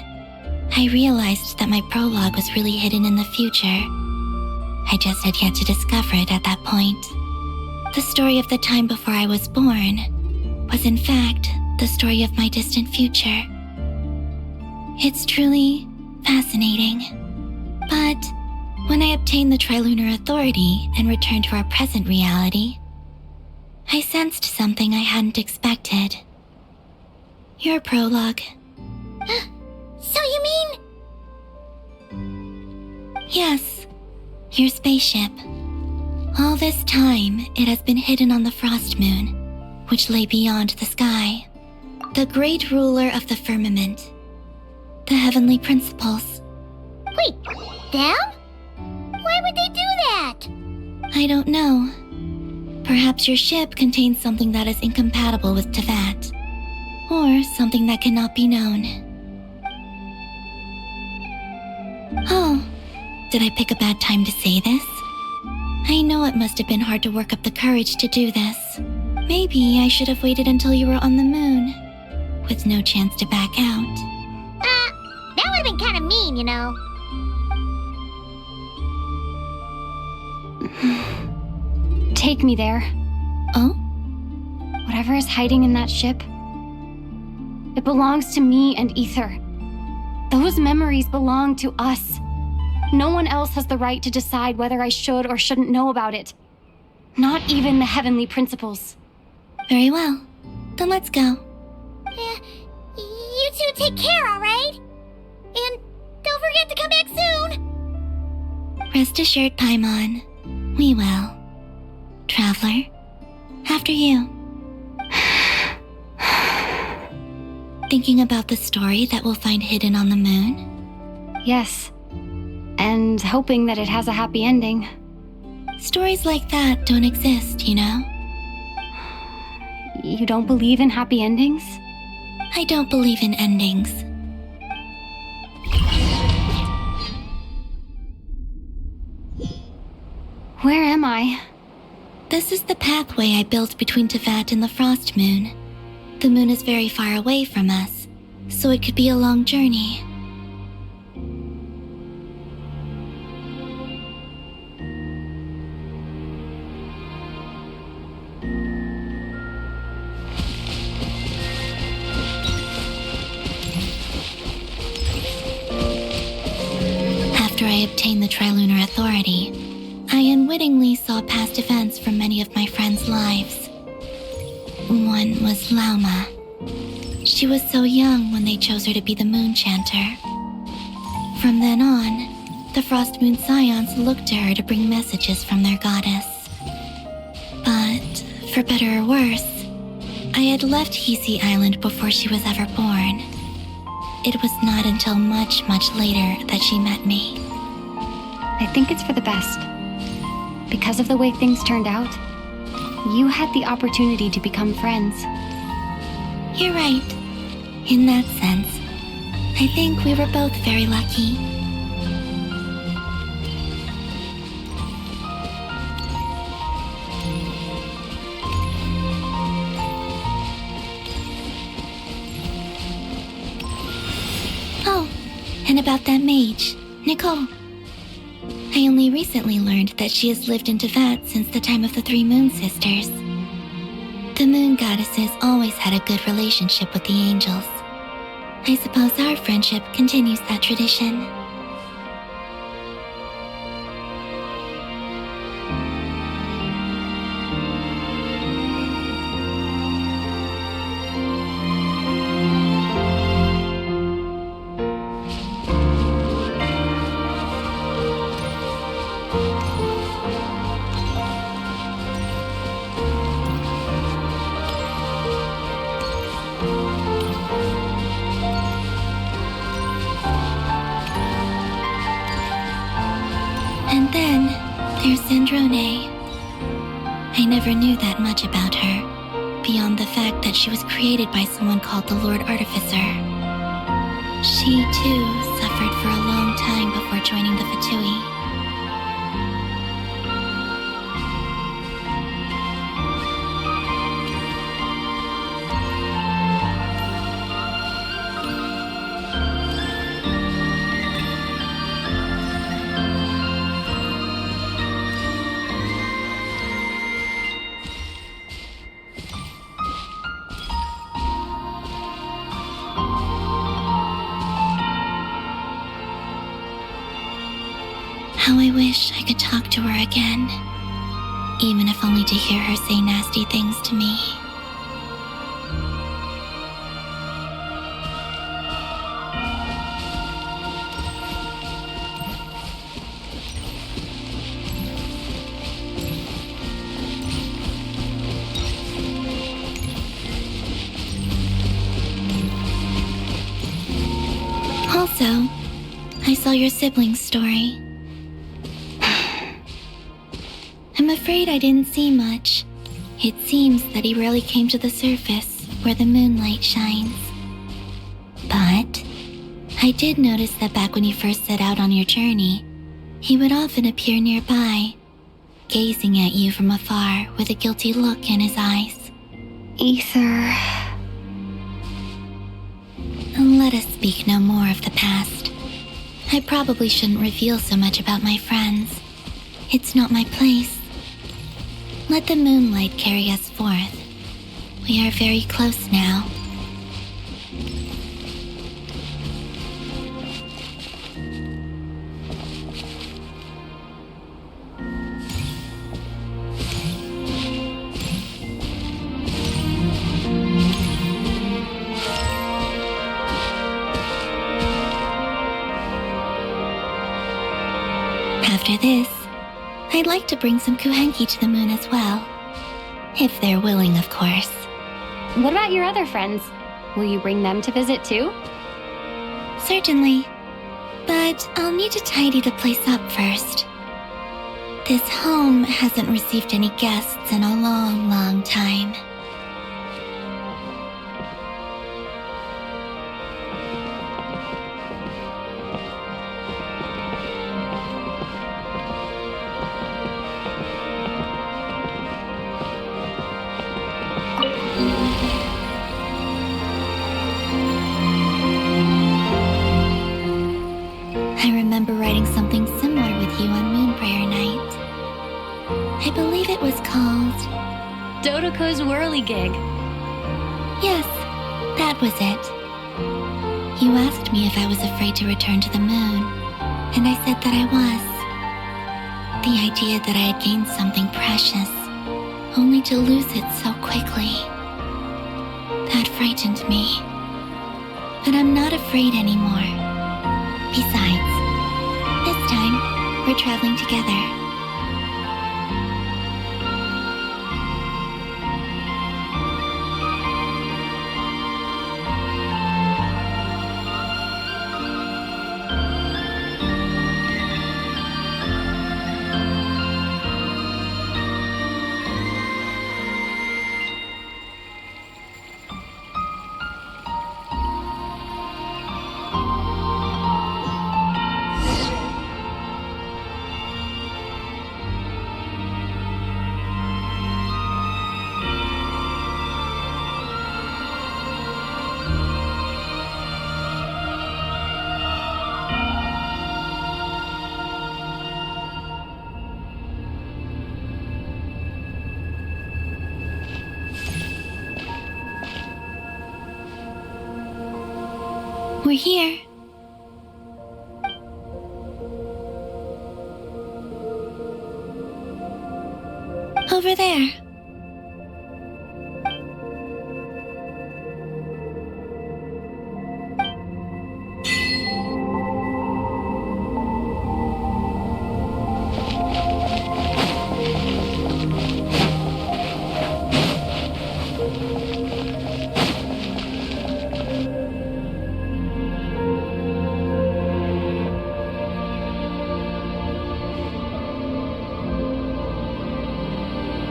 I realized that my prologue was really hidden in the future. I just had yet to discover it at that point. The story of the time before I was born was in fact the story of my distant future. It's truly fascinating. But when I obtained the Trilunar Authority and returned to our present reality, I sensed something I hadn't expected. Your prologue. So you mean... Yes, your spaceship. All this time, it has been hidden on the Frost Moon, which lay beyond the sky. The great ruler of the firmament. The heavenly principles. Wait, them? Why would they do that? I don't know. Perhaps your ship contains something that is incompatible with Tevat. Or something that cannot be known. Oh, did I pick a bad time to say this? I know it must have been hard to work up the courage to do this. Maybe I should have waited until you were on the moon, with no chance to back out. That would have been kind of mean, you know. Take me there. Oh? Whatever is hiding in that ship, it belongs to me and Ether. Those memories belong to us. No one else has the right to decide whether I should or shouldn't know about it. Not even the heavenly principles. Very well. Then let's go. You two take care, alright? And don't forget to come back soon! Rest assured, Paimon. We will. Traveler, after you. Thinking about the story that we'll find hidden on the moon? Yes. And hoping that it has a happy ending. Stories like that don't exist, you know? You don't believe in happy endings? I don't believe in endings. Where am I? This is the pathway I built between Tevat and the Frost Moon. The moon is very far away from us, so it could be a long journey. After I obtained the Trilunar Authority, I unwittingly saw past events from many of my friends' lives. One was Lauma. She was so young when they chose her to be the Moon Chanter. From then on, the Frost Moon Scions looked to her to bring messages from their goddess. But, for better or worse, I had left Hisi Island before she was ever born. it was not until much, much later that she met me. I think it's for the best. Because of the way things turned out, you had the opportunity to become friends. You're right. In that sense, I think we were both very lucky. Oh, and about that mage, Nicole. I only recently learned that she has lived in Teyvat since the time of the Three Moon Sisters. The moon goddesses always had a good relationship with the angels. I suppose our friendship continues that tradition. And then there's Sandrone. I never knew that much about her, beyond the fact that she was created by someone called the Lord Artificer. She, too, suffered for a long time before joining the VIII. How I wish I could talk to her again, even if only to hear her say nasty things to me. Also, I saw your siblings' story. I'm afraid I didn't see much. It seems that he rarely came to the surface where the moonlight shines. But I did notice that back when you first set out on your journey, he would often appear nearby, gazing at you from afar with a guilty look in his eyes. Ether. Let us speak no more of the past. I probably shouldn't reveal so much about my friends. It's not my place. Let the moonlight carry us forth. We are very close now. After this, I'd like to bring some kuhenki to the moon as well. If they're willing, of course. What about your other friends? Will you bring them to visit too? Certainly. But I'll need to tidy the place up first. This home hasn't received any guests in a long, long time. I remember writing something similar with you on Moonprayer Night. I believe it was called... Dodoko's Whirligig. Yes, that was it. You asked me if I was afraid to return to the moon, and I said that I was. The idea that I had gained something precious, only to lose it so quickly. That frightened me. But I'm not afraid anymore. Besides, this time, we're traveling together. We're here. Over there.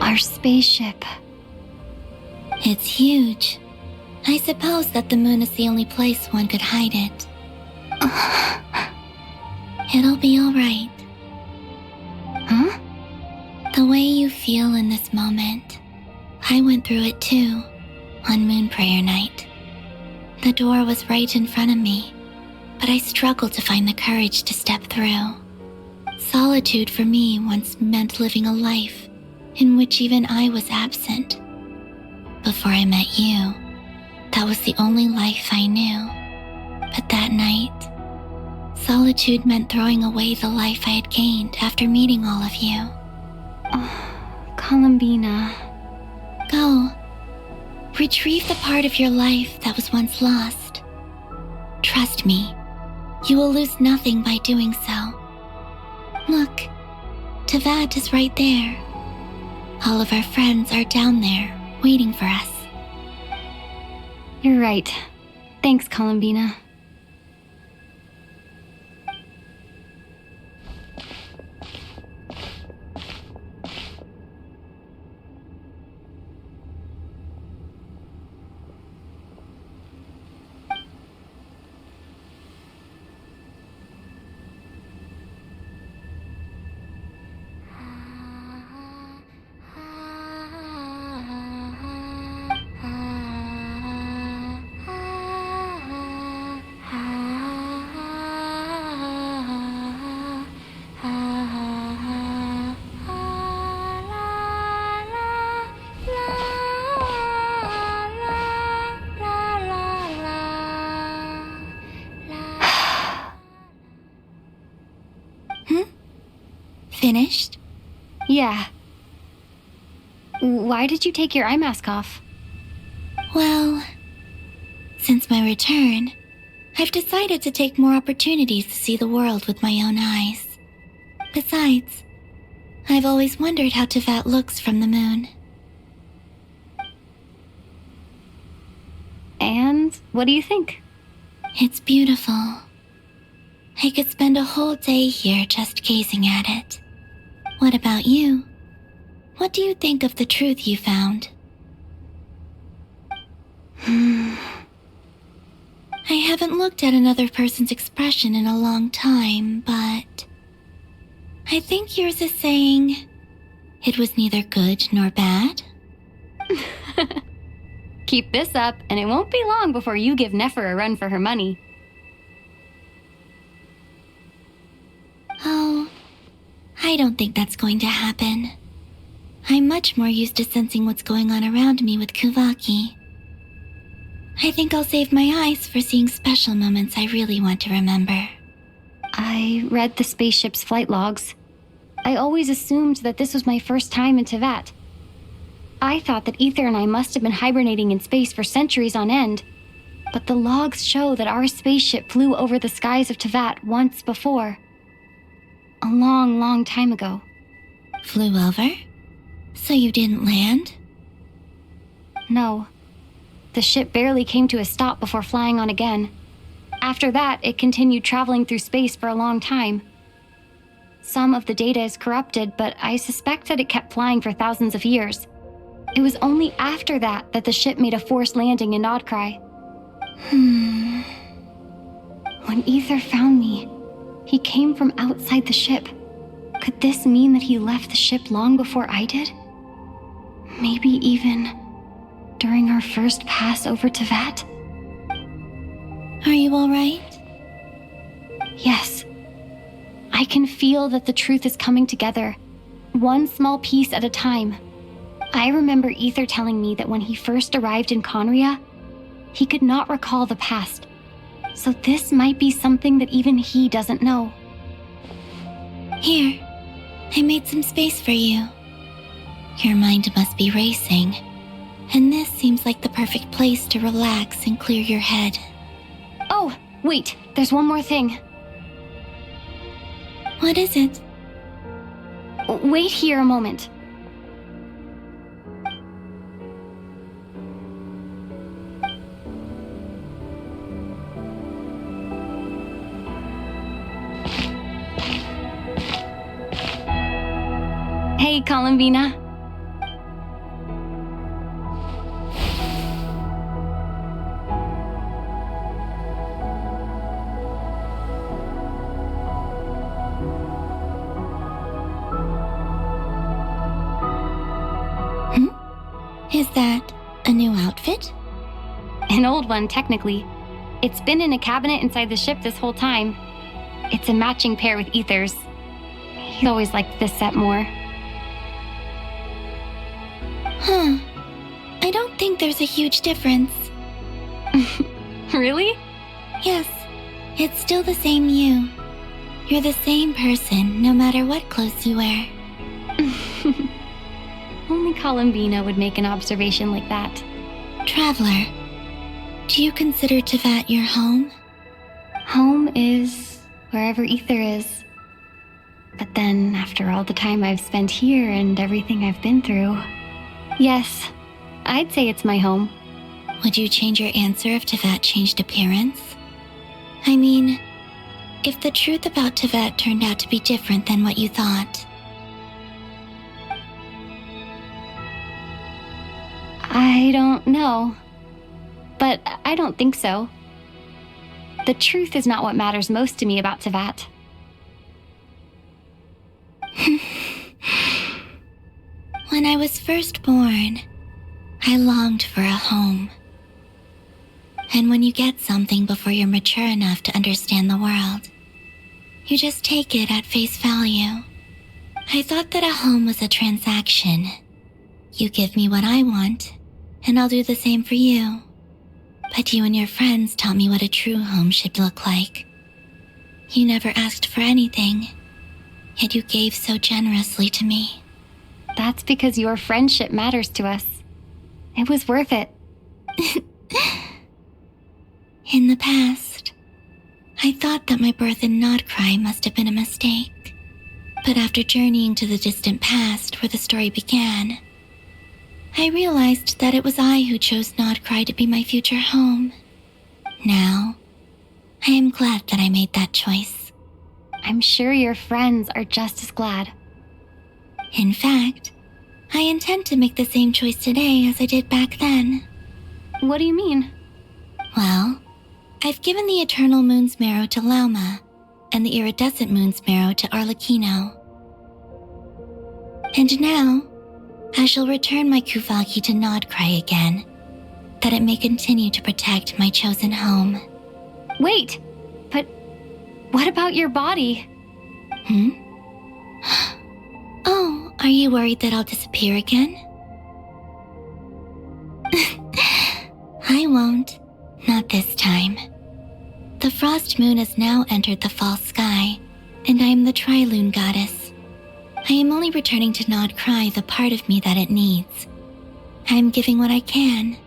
Our spaceship. It's huge. I suppose that the moon is the only place one could hide it. It'll be alright. Huh? The way you feel in this moment, I went through it too, on Moon Prayer Night. The door was right in front of me, but I struggled to find the courage to step through. Solitude for me once meant living a life in which even I was absent. Before I met you, that was the only life I knew. But that night, solitude meant throwing away the life I had gained after meeting all of you. Oh, Columbina. Go. Retrieve the part of your life that was once lost. Trust me, you will lose nothing by doing so. Look, Teyvat is right there. All of our friends are down there, waiting for us. You're right. Thanks, Columbina. Finished? Yeah. Why did you take your eye mask off? Well, since my return, I've decided to take more opportunities to see the world with my own eyes. Besides, I've always wondered how Teyvat looks from the moon. And what do you think? It's beautiful. I could spend a whole day here just gazing at it. What about you? What do you think of the truth you found? I haven't looked at another person's expression in a long time, but I think yours is saying it was neither good nor bad. Keep this up, and it won't be long before you give Nefer a run for her money. Oh, I don't think that's going to happen. I'm much more used to sensing what's going on around me with Kuvaki. I think I'll save my eyes for seeing special moments I really want to remember. I read the spaceship's flight logs. I always assumed that this was my first time in Teyvat. I thought that Ether and I must have been hibernating in space for centuries on end, but the logs show that our spaceship flew over the skies of Teyvat once before. A long, long time ago. Flew over? So you didn't land? No. The ship barely came to a stop before flying on again. After that, it continued traveling through space for a long time. Some of the data is corrupted, but I suspect that it kept flying for thousands of years. It was only after that the ship made a forced landing in Nodcry. When Ether found me, he came from outside the ship. Could this mean that he left the ship long before I did? Maybe even during our first pass over Teyvat? Are you all right? Yes. I can feel that the truth is coming together, one small piece at a time. I remember Ether telling me that when he first arrived in Conria, he could not recall the past. So this might be something that even he doesn't know. Here, I made some space for you. Your mind must be racing, and this seems like the perfect place to relax and clear your head. Oh, wait, there's one more thing. What is it? Wait here a moment. Hey, Columbina. Is that a new outfit? An old one, technically. It's been in a cabinet inside the ship this whole time. It's a matching pair with Ether's. He's always liked this set more. Huh. I don't think there's a huge difference. Really? Yes. It's still the same you. You're the same person, no matter what clothes you wear. Only Columbina would make an observation like that. Traveler, do you consider Teyvat your home? Home is wherever Ether is. But then, after all the time I've spent here and everything I've been through, yes, I'd say it's my home. Would you change your answer if Teyvat changed appearance? I mean, if the truth about Teyvat turned out to be different than what you thought. I don't know. But I don't think so. The truth is not what matters most to me about Teyvat. When I was first born, I longed for a home. And when you get something before you're mature enough to understand the world, you just take it at face value. I thought that a home was a transaction. You give me what I want, and I'll do the same for you. But you and your friends taught me what a true home should look like. You never asked for anything, yet you gave so generously to me. That's because your friendship matters to us. It was worth it. In the past, I thought that my birth in Nodcry must have been a mistake. But after journeying to the distant past where the story began, I realized that it was I who chose Nodcry to be my future home. Now, I am glad that I made that choice. I'm sure your friends are just as glad. In fact, I intend to make the same choice today as I did back then. What do you mean? Well, I've given the Eternal Moon's Marrow to Lauma, and the Iridescent Moon's Marrow to Arlecchino. And now, I shall return my Kuvagi to Nodcry again, that it may continue to protect my chosen home. Wait, but what about your body? Oh, are you worried that I'll disappear again? I won't. Not this time. The Frost Moon has now entered the false sky, and I am the Trilune Goddess. I am only returning to Nodcry the part of me that it needs. I am giving what I can,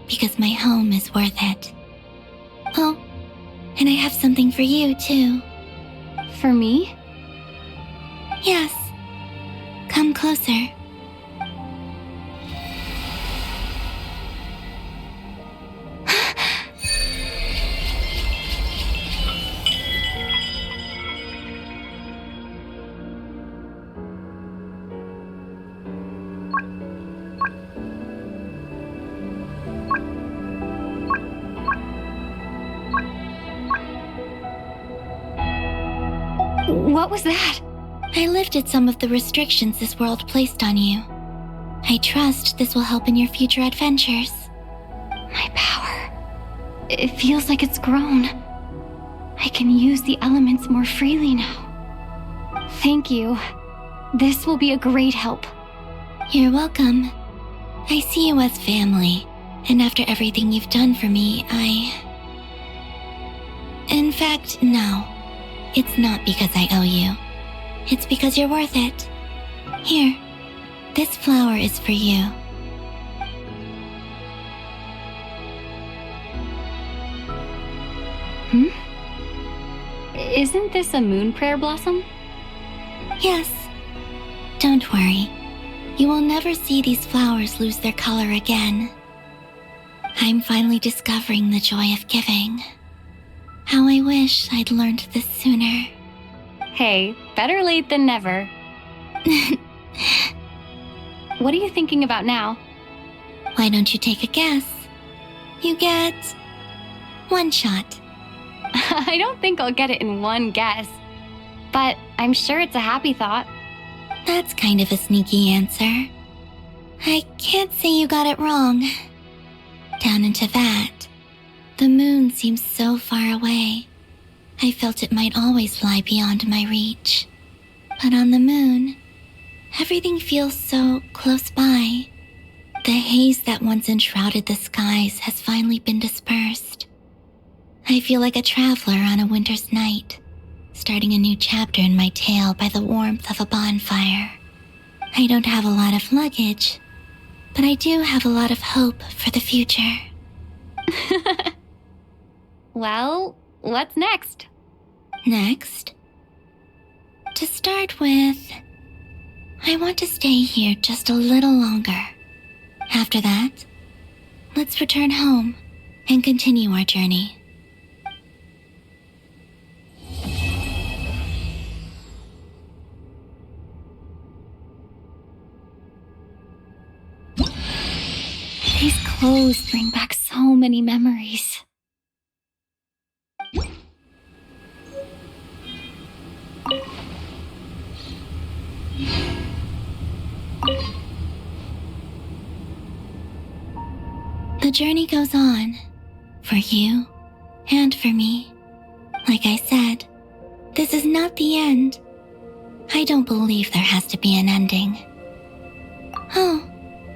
because my home is worth it. Oh, and I have something for you, too. For me? Yes. Come closer. What was that? I lifted some of the restrictions this world placed on you. I trust this will help in your future adventures. My power. It feels like it's grown. I can use the elements more freely now. Thank you. This will be a great help. You're welcome. I see you as family, and after everything you've done for me, In fact, no. It's not because I owe you. It's because you're worth it. Here, this flower is for you. Isn't this a moon prayer blossom? Yes. Don't worry. You will never see these flowers lose their color again. I'm finally discovering the joy of giving. How I wish I'd learned this sooner. Hey, better late than never. What are you thinking about now? Why don't you take a guess? You get one shot. I don't think I'll get it in one guess, but I'm sure it's a happy thought. That's kind of a sneaky answer. I can't say you got it wrong. Down into that, the moon seems so far away. I felt it might always lie beyond my reach. But on the moon, everything feels so close by. The haze that once enshrouded the skies has finally been dispersed. I feel like a traveler on a winter's night, starting a new chapter in my tale by the warmth of a bonfire. I don't have a lot of luggage, but I do have a lot of hope for the future. Well, what's next? Next? To start with, I want to stay here just a little longer. After that, let's return home and continue our journey. These clothes bring back so many memories. The journey goes on, for you and for me. Like I said, this is not the end. I don't believe there has to be an ending. Oh,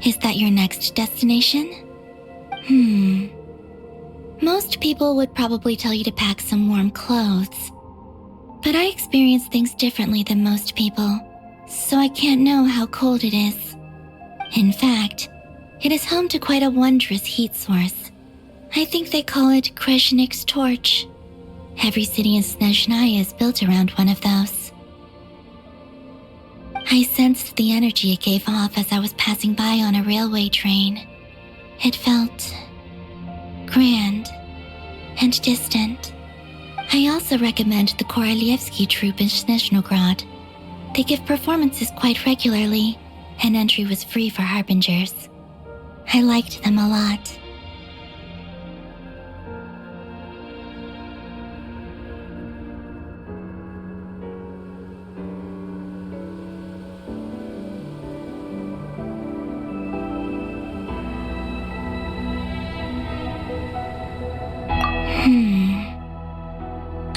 is that your next destination? Most people would probably tell you to pack some warm clothes. But I experience things differently than most people, so I can't know how cold it is. In fact, it is home to quite a wondrous heat source. I think they call it Kreshnik's torch. Every city in Snezhnaya is built around one of those. I sensed the energy it gave off as I was passing by on a railway train. It felt grand and distant. I also recommend the Korolievsky troupe in Snezhnograd. They give performances quite regularly, and entry was free for harbingers. I liked them a lot.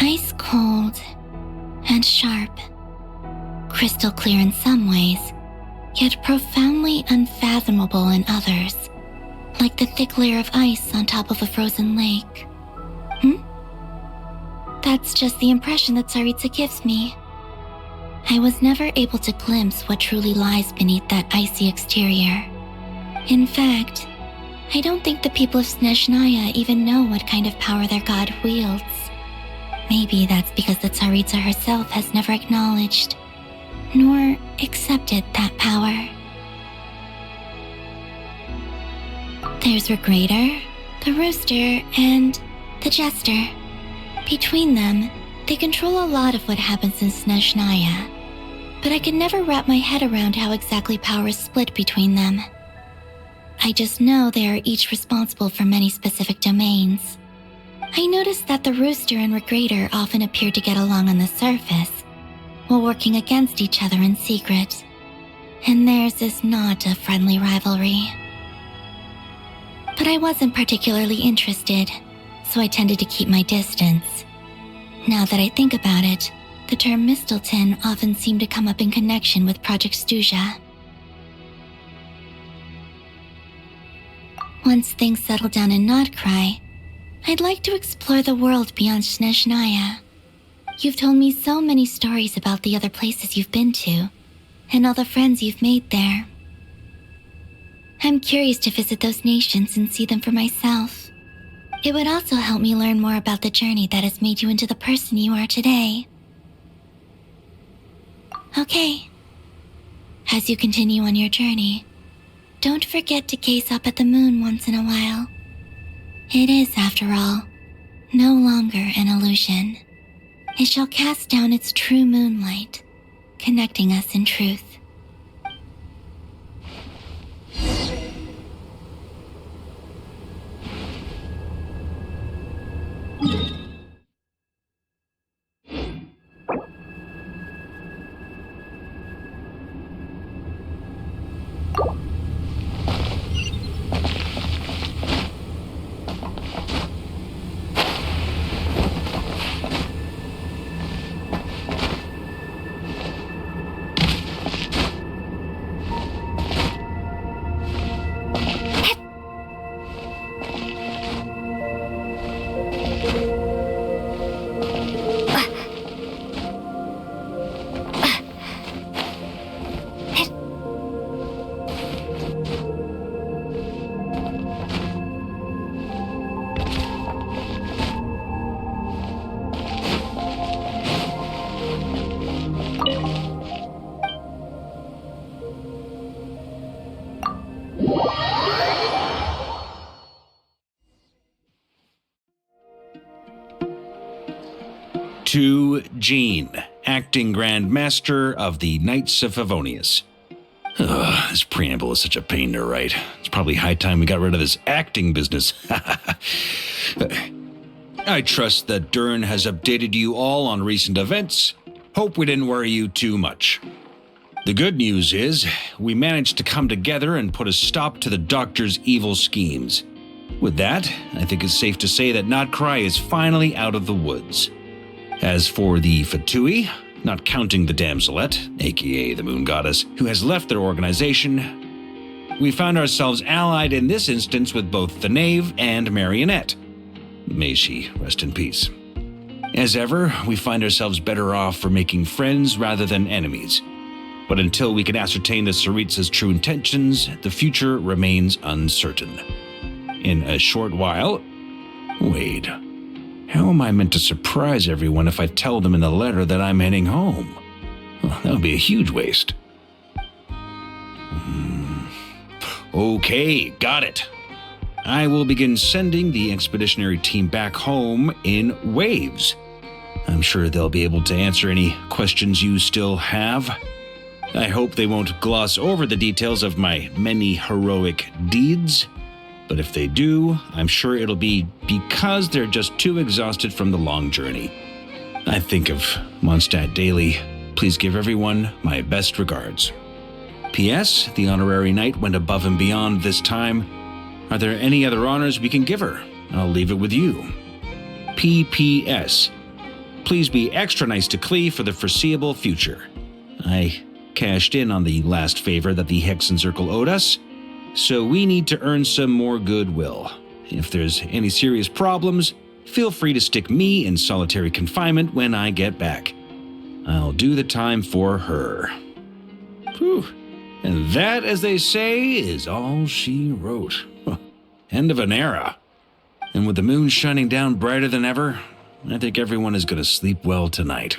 Ice cold and sharp. Crystal clear in some ways, yet profoundly unfathomable in others, like the thick layer of ice on top of a frozen lake. That's just the impression that Tsaritsa gives me. I was never able to glimpse what truly lies beneath that icy exterior. In fact, I don't think the people of Snezhnaya even know what kind of power their god wields. Maybe that's because the Tsaritsa herself has never acknowledged nor accepted that power. There's Regrator, the Rooster, and the Jester. Between them, they control a lot of what happens in Snezhnaya, but I can never wrap my head around how exactly power is split between them. I just know they are each responsible for many specific domains. I noticed that the Rooster and Regrator often appear to get along on the surface, while working against each other in secret, and theirs is not a friendly rivalry. But I wasn't particularly interested, so I tended to keep my distance. Now that I think about it, the term Mistelton often seemed to come up in connection with Project Stuja. Once things settled down in Notcry, I'd like to explore the world beyond Snezhnaya. You've told me so many stories about the other places you've been to, and all the friends you've made there. I'm curious to visit those nations and see them for myself. It would also help me learn more about the journey that has made you into the person you are today. Okay. As you continue on your journey, don't forget to gaze up at the moon once in a while. It is, after all, no longer an illusion. It shall cast down its true moonlight, connecting us in truth. To Jean, acting Grand Master of the Knights of Favonius. This preamble is such a pain to write. It's probably high time we got rid of this acting business. I trust that Dern has updated you all on recent events. Hope we didn't worry you too much. The good news is, we managed to come together and put a stop to the Doctor's evil schemes. With that, I think it's safe to say that Notcry is finally out of the woods. As for the Fatui, not counting the Damselette, aka the Moon Goddess, who has left their organization, we found ourselves allied in this instance with both the Knave and Marionette. May she rest in peace. As ever, we find ourselves better off for making friends rather than enemies. But until we can ascertain the Tsaritsa's true intentions, the future remains uncertain. In a short while... Wait... How am I meant to surprise everyone if I tell them in the letter that I'm heading home? Well, that would be a huge waste. Okay, got it. I will begin sending the expeditionary team back home in waves. I'm sure they'll be able to answer any questions you still have. I hope they won't gloss over the details of my many heroic deeds. But if they do, I'm sure it'll be because they're just too exhausted from the long journey. I think of Mondstadt daily. Please give everyone my best regards. P.S. The honorary knight went above and beyond this time. Are there any other honors we can give her? I'll leave it with you. P.P.S. Please be extra nice to Klee for the foreseeable future. I cashed in on the last favor that the Hexen Circle owed us, so we need to earn some more goodwill. If there's any serious problems, feel free to stick me in solitary confinement when I get back. I'll do the time for her. Whew. And that, as they say, is all she wrote. End of an era. And with the moon shining down brighter than ever, I think everyone is going to sleep well tonight.